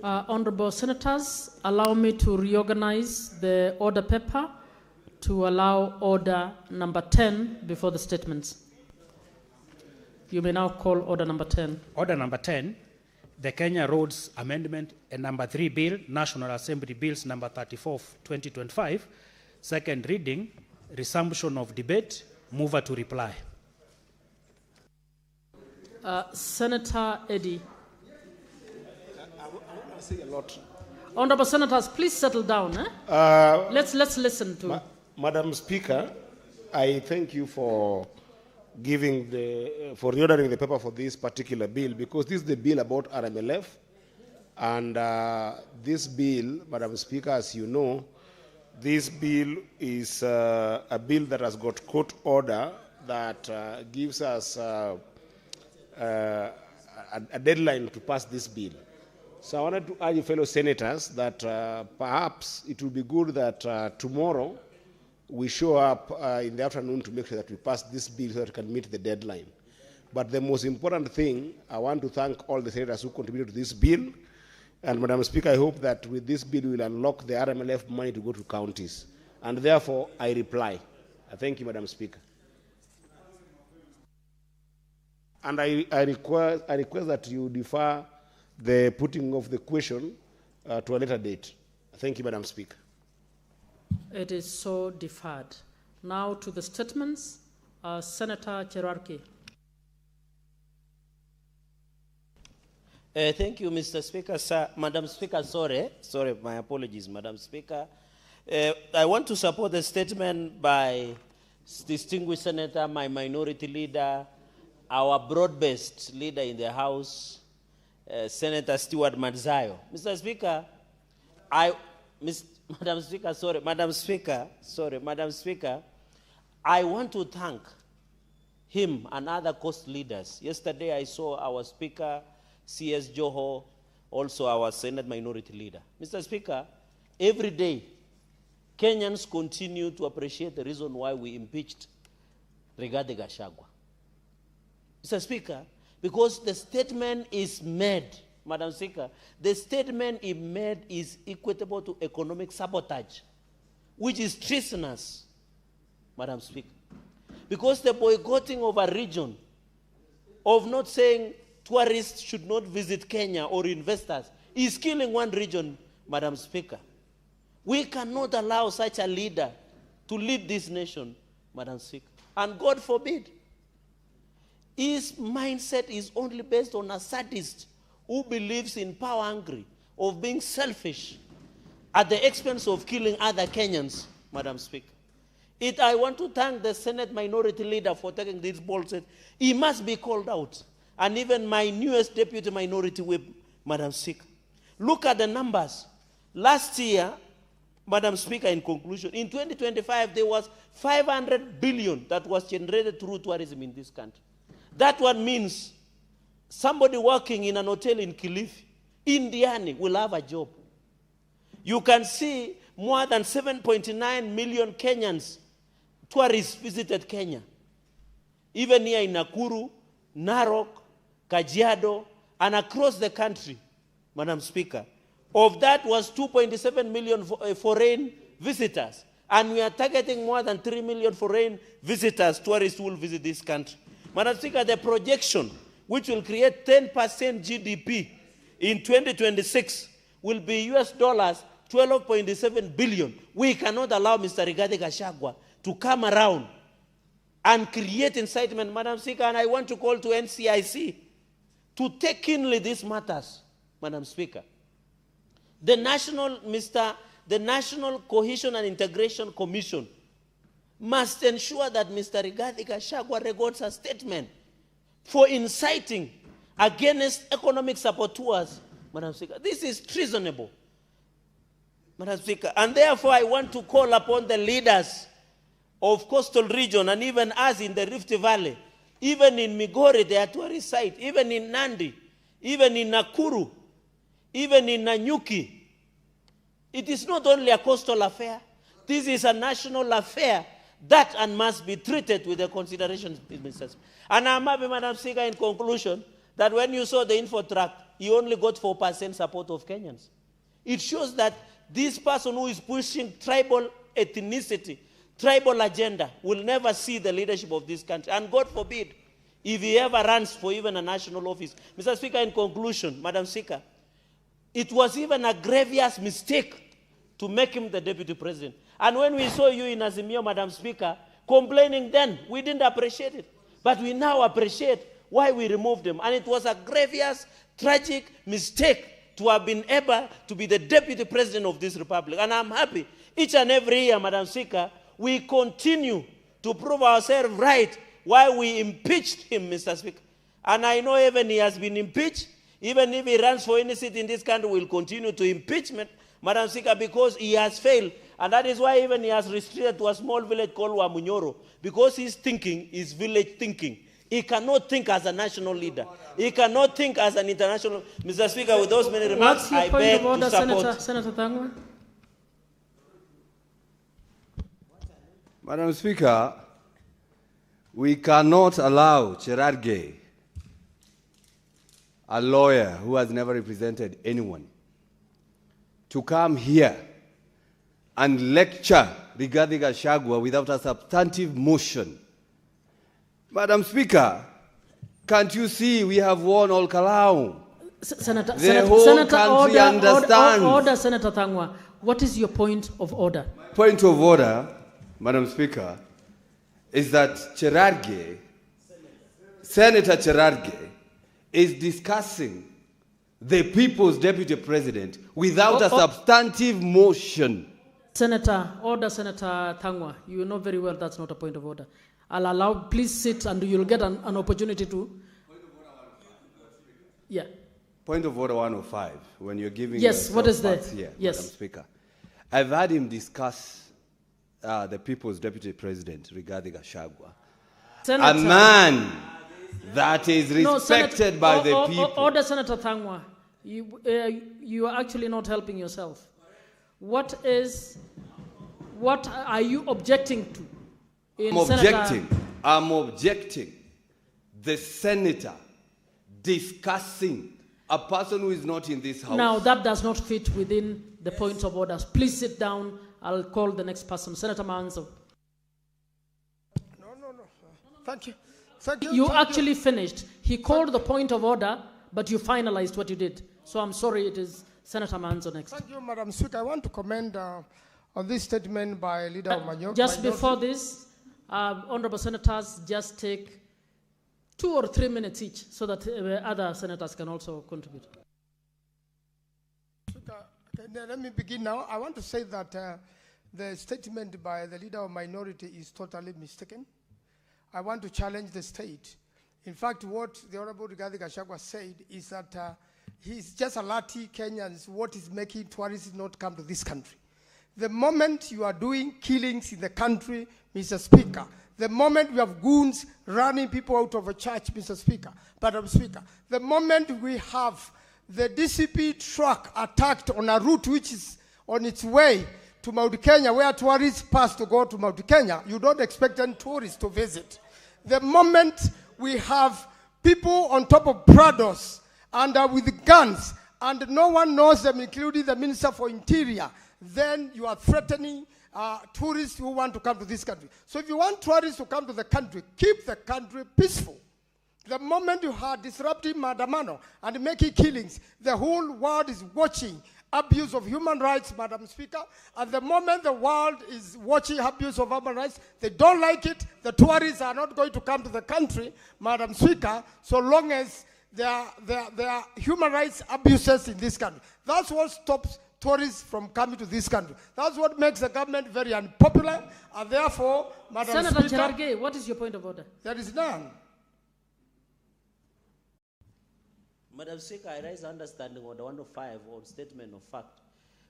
Honorable Senators, allow me to reorganize the order paper to allow order number 10 before the statements. You may now call order number 10. Order number 10, the Kenya Roads Amendment and number 3 Bill, National Assembly Bills number 34 of 2025, second reading, resumption of debate, mover to reply. Senator Eddy. I say a lot. Honorable Senators, please settle down. Let's listen to. Madam Speaker, I thank you for giving for reordering the paper for this particular bill, because this is the bill about RMLF, and this bill, Madam Speaker, as you know, this bill is a bill that has got court order that gives us a deadline to pass this bill. So I wanted to urge fellow senators that perhaps it would be good that tomorrow we show up in the afternoon to make sure that we pass this bill so that we can meet the deadline. But the most important thing, I want to thank all the senators who contributed to this bill. And Madam Speaker, I hope that with this bill we will unlock the RMLF money to go to counties. And therefore, I reply. I thank you, Madam Speaker. And I request that you defer the putting of the question to a later date. Thank you, Madam Speaker. It is so deferred. Now to the statements. Senator Cherarki. Thank you, Mr. Speaker. Madam Speaker, sorry, my apologies, Madam Speaker. I want to support the statement by distinguished Senator, my minority leader, our broad-based leader in the House, Senator Stewart Madzayo. Mr. Speaker, Madam Speaker, I want to thank him and other coast leaders. Yesterday I saw our Speaker, C.S. Joho, also our Senate minority leader. Mr. Speaker, every day Kenyans continue to appreciate the reason why we impeached Rigathi Gachagua. Mr. Speaker, because the statement is made, Madam Speaker, the statement he made is equatable to economic sabotage, which is treasonous, Madam Speaker. Because the boycotting of a region, of not saying tourists should not visit Kenya or investors, is killing one region, Madam Speaker. We cannot allow such a leader to lead this nation, Madam Speaker. And God forbid, his mindset is only based on a sadist who believes in power hungry, of being selfish at the expense of killing other Kenyans, Madam Speaker. I want to thank the Senate minority leader for taking this bold step. He must be called out. And even my newest deputy minority whip, Madam Speaker. Look at the numbers. Last year, Madam Speaker, in conclusion, in 2025, there was 500 billion that was generated through tourism in this country. That one means somebody working in an hotel in Kilifi, Indiani, will have a job. You can see more than 7.9 million Kenyans, tourists visited Kenya. Even here in Nakuru, Narok, Kajiado, and across the country, Madam Speaker. Of that was 2.7 million foreign visitors. And we are targeting more than 3 million foreign visitors, tourists who will visit this country. Madam Speaker, the projection, which will create 10% GDP in 2026, will be US dollars 12.7 billion. We cannot allow Mr. Rigathi Gachagua to come around and create incitement, Madam Speaker, and I want to call to NCIC to take keenly these matters, Madam Speaker. The National Cohesion and Integration Commission must ensure that Mr. Rigathi Gachagua records a statement for inciting against economic saboteurs, Madam Speaker. This is treasonable, Madam Speaker. And therefore, I want to call upon the leaders of coastal region and even us in the Rift Valley, even in Migori, the tourist site, even in Nandi, even in Nakuru, even in Nanyuki. It is not only a coastal affair. This is a national affair that and must be treated with the consideration, Mr. Speaker. And I'm happy, Madam Speaker, in conclusion, that when you saw the info track, you only got 4% support of Kenyans. It shows that this person who is pushing tribal ethnicity, tribal agenda, will never see the leadership of this country. And God forbid, if he ever runs for even a national office. Mr. Speaker, in conclusion, Madam Speaker, it was even a grievous mistake to make him the deputy president. And when we saw you in Azimio, Madam Speaker, complaining then, we didn't appreciate it. But we now appreciate why we removed him. And it was a grievous, tragic mistake to have been able to be the deputy president of this republic. And I'm happy each and every year, Madam Speaker, we continue to prove ourselves right while we impeached him, Mr. Speaker. And I know even he has been impeached, even if he runs for any seat in this country, we'll continue to impeachment, Madam Speaker, because he has failed. And that is why even he has restricted to a small village called Wamunyoro, because his thinking is village thinking. He cannot think as a national leader. He cannot think as an international. Mr. Speaker, with those many remarks, I beg to support. Senator Thangwa. Madam Speaker, we cannot allow Cherargei, a lawyer who has never represented anyone, to come here and lecture Rigathi Gachagua without a substantive motion. Madam Speaker, can't you see we have won all Kalau? The whole country understands. Order, Senator Thangwa. What is your point of order? Point of order, Madam Speaker, is that Cherargei, Senator Cherargei, is discussing the people's deputy president without a substantive motion. Senator Thangwa, you know very well that's not a point of order. I'll allow, please sit and you'll get an opportunity to. Yeah. Point of order 105, when you're giving yes, what is that? Here, yes. Madam Speaker. I've had him discuss the people's deputy president, Rigathi Gachagua. Senator, a man that is respected by the people. Order, Senator Thangwa. You are actually not helping yourself. What are you objecting to? I'm objecting the senator discussing a person who is not in this house. Now, that does not fit within the points of orders. Please sit down. I'll call the next person. Senator Manzo. No. Thank you. Thank you. You actually finished. He called the point of order, but you finalized what you did. So I'm sorry, it is Senator Manzo next. Thank you, Madam Speaker. I want to comment on this statement by Leader of Minority. Just before this, honorable senators, just take 2 or 3 minutes each so that other senators can also contribute. Let me begin now. I want to say that the statement by the Leader of Minority is totally mistaken. I want to challenge the state. In fact, what the Honorable Rigathi Gachagua said is that he's just alerting Kenyans what is making tourists not come to this country. The moment you are doing killings in the country, Mr. Speaker, the moment we have goons running people out of a church, Mr. Speaker, Madam Speaker, the moment we have the DCP truck attacked on a route which is on its way to Mount Kenya, where tourists pass to go to Mount Kenya, you don't expect any tourists to visit. The moment we have people on top of Prados and with guns, and no one knows them, including the Minister for Interior, then you are threatening tourists who want to come to this country. So if you want tourists to come to the country, keep the country peaceful. The moment you are disrupting Madamano and making killings, the whole world is watching abuse of human rights, Madam Speaker. At the moment the world is watching abuse of human rights, they don't like it. The tourists are not going to come to the country, Madam Speaker, so long as there are human rights abuses in this country. That's what stops tourists from coming to this country. That's what makes the government very unpopular, and therefore, Madam Senator Speaker, Cherargei, what is your point of order? there is none. Madam Speaker, I raise understanding on the 105 on statement of fact.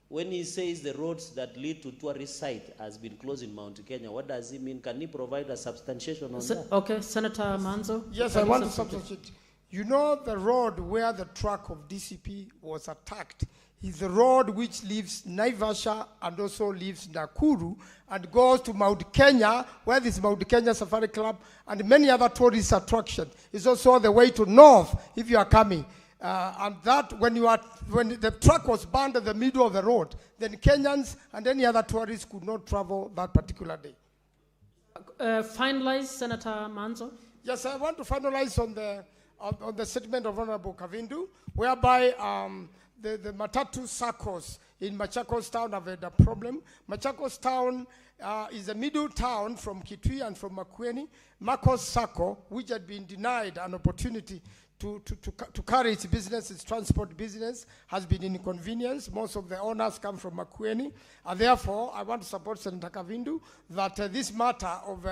When he says the roads that lead to tourist site has been closed in Mount Kenya, what does he mean? Can he provide a substantiation on that? Okay, Senator Manzo. Yes, I want to substantiate. You know the road where the truck of DCP was attacked is the road which leaves Naivasha and also leaves Nakuru and goes to Mount Kenya, where this Mount Kenya Safari Club and many other tourist attractions. It's also the way to north if you are coming. And that when the truck was burned in the middle of the road, then Kenyans and any other tourists could not travel that particular day. Finalize, Senator Manzo. Yes, I want to finalize on the statement of Honorable Kavindu, whereby the Matatu circles in Machakos town have had a problem. Machakos town is a middle town from Kitui and from Makueni. Makos Sacco, which had been denied an opportunity to carry its business, its transport business, has been inconvenienced. Most of the owners come from Makueni. And therefore, I want to support Senator Kavindu that this matter of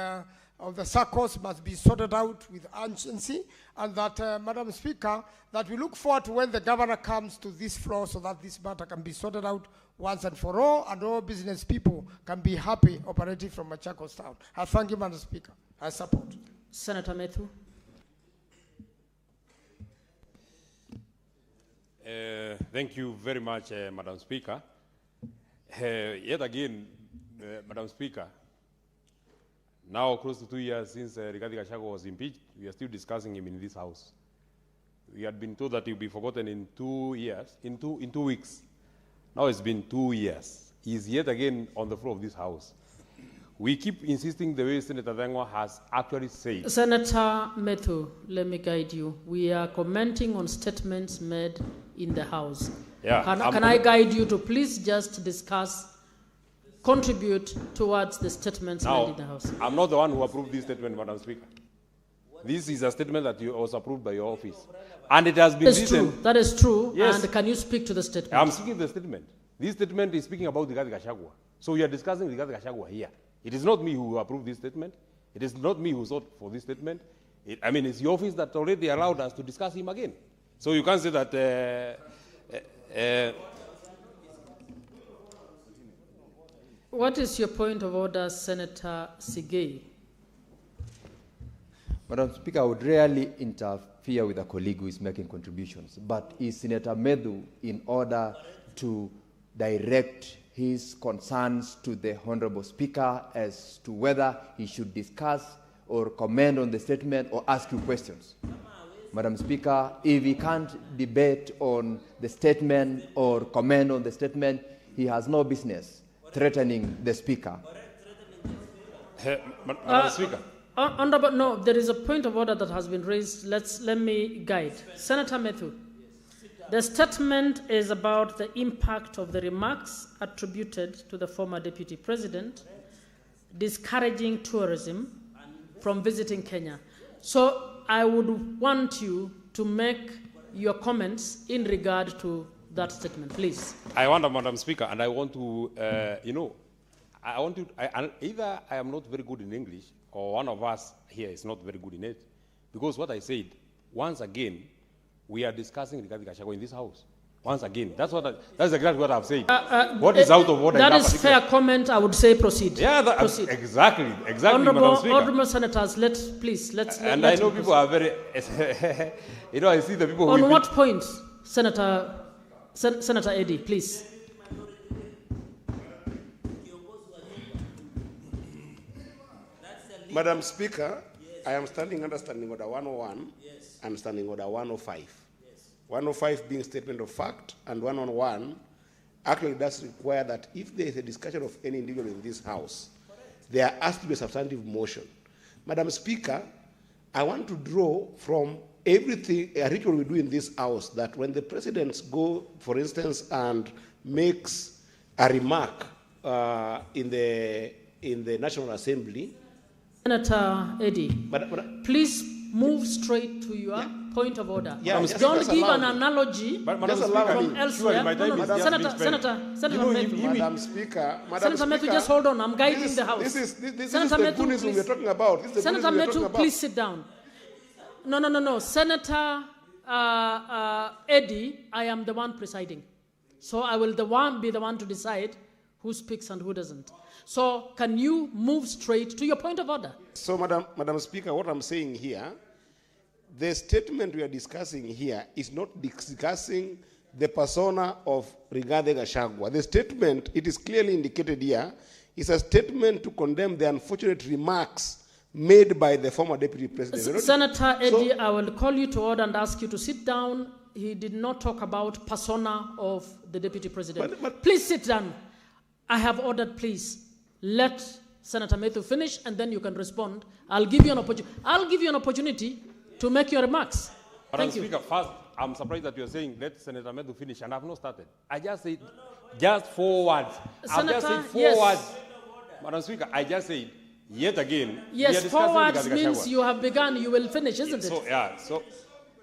the circles must be sorted out with urgency, and that, Madam Speaker, that we look forward to when the governor comes to this floor so that this matter can be sorted out once and for all, and all business people can be happy operating from Machakos town. I thank you, Madam Speaker. I support. Senator Methu. Thank you very much, Madam Speaker. Yet again, Madam Speaker, now close to 2 years since Rigathi Gachagua was impeached, we are still discussing him in this house. We had been told that he'll be forgotten in 2 years, in two weeks. Now it's been 2 years. He's yet again on the floor of this house. We keep insisting the way Senator Thengwa has actually said. Senator Methu, let me guide you. We are commenting on statements made in the House. Yeah, can I guide you to please just discuss, contribute towards the statements made in the House? I'm not the one who approved this statement, Madam Speaker. This is a statement that was approved by your office. And it has been written. That is true. Yes. And can you speak to the statement? I'm speaking the statement. This statement is speaking about Rigathi Gachagua. So we are discussing Rigathi Gachagua here. It is not me who approved this statement. It is not me who sought for this statement. It's your office that already allowed us to discuss him again. So you can't say that... What is your point of order, Senator Sigei? Madam Speaker, I would rarely interfere with a colleague who is making contributions, but is Senator Methu in order to direct his concerns to the Honorable Speaker as to whether he should discuss or comment on the statement or ask you questions? Madam Speaker, if he can't debate on the statement or comment on the statement, he has no business threatening the Speaker. Madam Speaker. Honorable, no, there is a point of order that has been raised. Let me guide. Senator Methu, the statement is about the impact of the remarks attributed to the former Deputy President, discouraging tourism from visiting Kenya. So I would want you to make your comments in regard to that statement, please. I wonder, Madam Speaker, and I want to, either I am not very good in English or one of us here is not very good in it, because what I said, once again, we are discussing Rigathi Gachagua in this house. Once again, that's exactly what I've said. What is out of order? That is fair comment. I would say proceed. Yeah, proceed. Exactly, Honorable senators, let's. And I know people are very, I see the people. On what point, Senator Eddy, please. Madam Speaker, I am standing under Standing Order 101 and Standing Order 105. 105 being statement of fact, and 101 actually does require that if there is a discussion of any individual in this House, there has to be a substantive motion. Madam Speaker, I want to draw from everything, a ritual we do in this House, that when the presidents go, for instance, and makes a remark in the National Assembly. Senator Eddy, please move straight to your point of order. Don't give an analogy from elsewhere. Senator Methu, just hold on. I'm guiding the House. Senator Methu, we're talking about. Senator Methu, please sit down. No. Senator Eddy, I am the one presiding. So I will be the one to decide who speaks and who doesn't. So can you move straight to your point of order? So, Madam Speaker, what I'm saying here, the statement we are discussing here is not discussing the persona of Rigathi Gachagua. The statement, it is clearly indicated here, is a statement to condemn the unfortunate remarks made by the former deputy president. Senator Eddie, I will call you to order and ask you to sit down. He did not talk about persona of the deputy president. Please sit down. I have ordered, please, let Senator Matthew finish and then you can respond. I'll give you an opportunity to make your remarks. Madam Thank you. Speaker, first, I'm surprised that you're saying let Senator Matthew finish, and I've not started. I just said just 4 words. I've just said four words. Madam Speaker, I just said yet again. Yes, 4 words means you have begun, you will finish, isn't it? Yeah,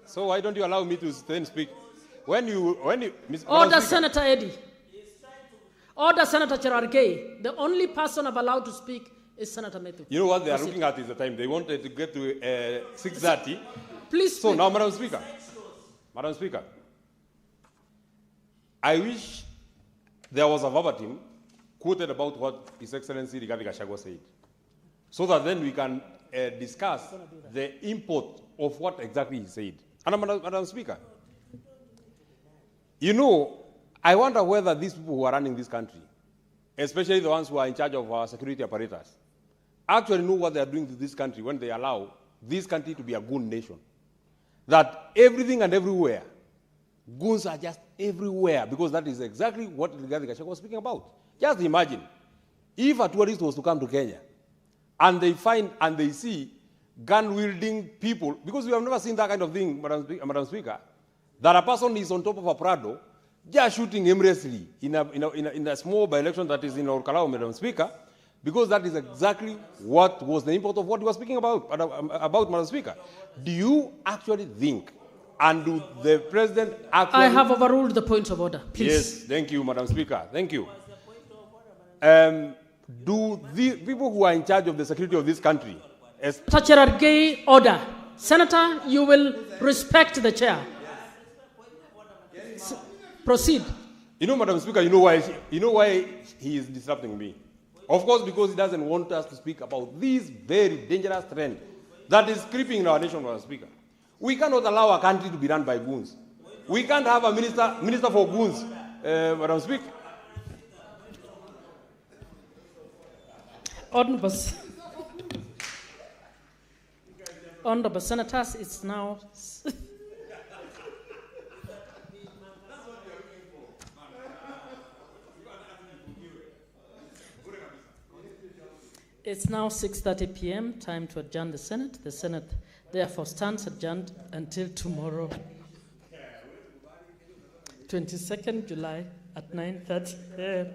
so why don't you allow me to then speak? When you Order, Senator Eddie. Order, Senator Cherargei. The only person I've allowed to speak is Senator Matthew. You know what they are looking at is the time. They wanted to get to 6:30. Please So now, Madam Speaker, I wish there was a verbatim quoted about what His Excellency Rigathi Gachagua said, so that then we can discuss the import of what exactly he said. And Madam Speaker, you know, I wonder whether these people who are running this country, especially the ones who are in charge of our security apparatus, actually know what they are doing to this country when they allow this country to be a goon nation. That everything and everywhere, goons are just everywhere, because that is exactly what Rigathi Gachagua was speaking about. Just imagine, if a tourist was to come to Kenya, and they find and they see gun-wielding people, because we have never seen that kind of thing, Madam Speaker, that a person is on top of a Prado, just shooting aimlessly in a small by-election that is in Orkalau, Madam Speaker, because that is exactly what was the import of what we were speaking about, Madam Speaker. Do you actually think, and do the President actually... I have overruled the point of order, please. Yes, thank you, Madam Speaker. Thank you. Do the people who are in charge of the security of this country... Cherargei, order. Senator, you will respect the chair. Proceed. You know, Madam Speaker, you know why he is disrupting me? Of course, because he doesn't want us to speak about this very dangerous trend that is creeping in our nation, Madam Speaker. We cannot allow our country to be run by goons. We can't have a minister for goons, Madam Speaker. Honorable Senators, it's now... It's now 6:30 p.m., time to adjourn the Senate. The Senate therefore stands adjourned until tomorrow, 22nd July at 9:30 a.m.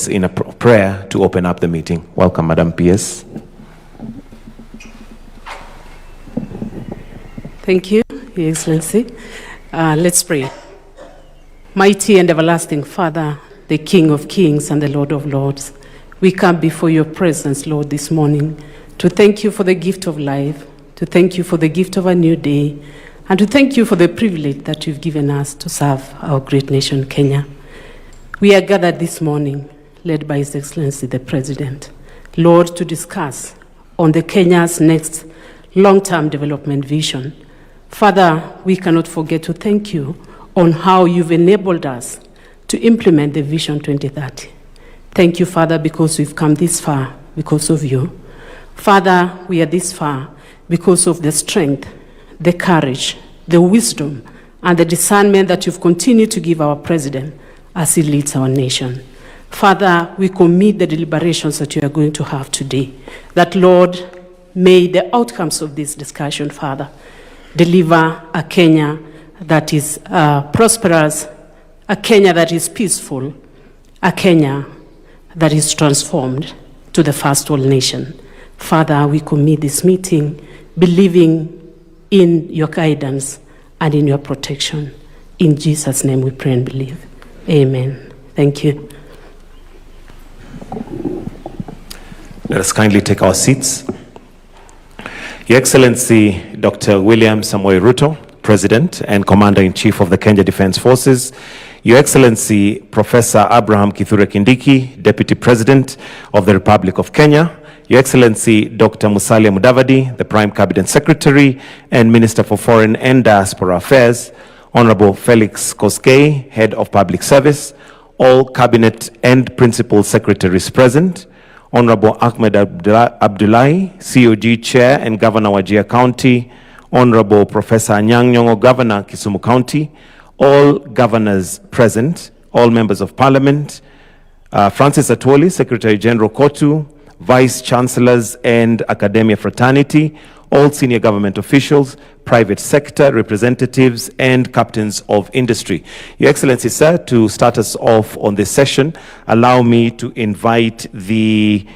In a prayer to open up the meeting. Welcome, Madam PS. Thank you, Your Excellency. Let's pray. Mighty and everlasting Father, the King of Kings and the Lord of Lords, we come before your presence, Lord, this morning to thank you for the gift of life, to thank you for the gift of a new day, and to thank you for the privilege that you've given us to serve our great nation, Kenya. We are gathered this morning, led by His Excellency the President, Lord, to discuss on the Kenya's next long-term development vision. Father, we cannot forget to thank you on how you've enabled us to implement the Vision 2030. Thank you, Father, because we've come this far because of you. Father, we are this far because of the strength, the courage, the wisdom, and the discernment that you've continued to give our President as he leads our nation. Father, we commit the deliberations that you are going to have today. That, Lord, may the outcomes of this discussion, Father, deliver a Kenya that is prosperous, a Kenya that is peaceful, a Kenya that is transformed to the first world nation. Father, we commit this meeting believing in your guidance and in your protection. In Jesus' name we pray and believe. Amen. Thank you. Let us kindly take our seats. Your Excellency, Dr. William Samoei Ruto, President and Commander-in-Chief of the Kenya Defense Forces, Your Excellency, Professor Abraham Kithure Kindiki, Deputy President of the Republic of Kenya, Your Excellency, Dr. Musalia Mudavadi, the Prime Cabinet Secretary and Minister for Foreign and Diaspora Affairs, Honorable Felix Koskei, Head of Public Service, all Cabinet and Principal Secretaries present, Honorable Ahmed Abdullahi, COG Chair and Governor Wajir County, Honorable Professor Anyang' Nyong'o, Governor Kisumu County, all governors present, all members of Parliament, Francis Atwoli, Secretary General Kotu, Vice Chancellors and Academia Fraternity, all senior government officials, private sector representatives, and captains of industry. Your Excellency, sir, to start us off on this session, allow me to invite invite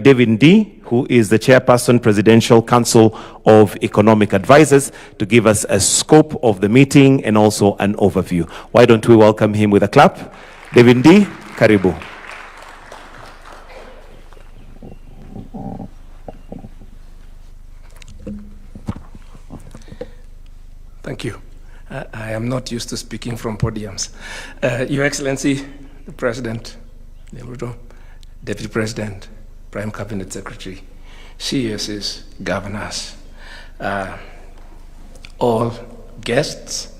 David Ndii, who is the Chairperson, Presidential Council of Economic Advisors, to give us a scope of the meeting and also an overview. Why don't we welcome him with a clap? David Ndii, karibu. Thank you. I am not used to speaking from podiums. Your Excellency, the President, Deputy President, Prime Cabinet Secretary, CSs, governors, all guests,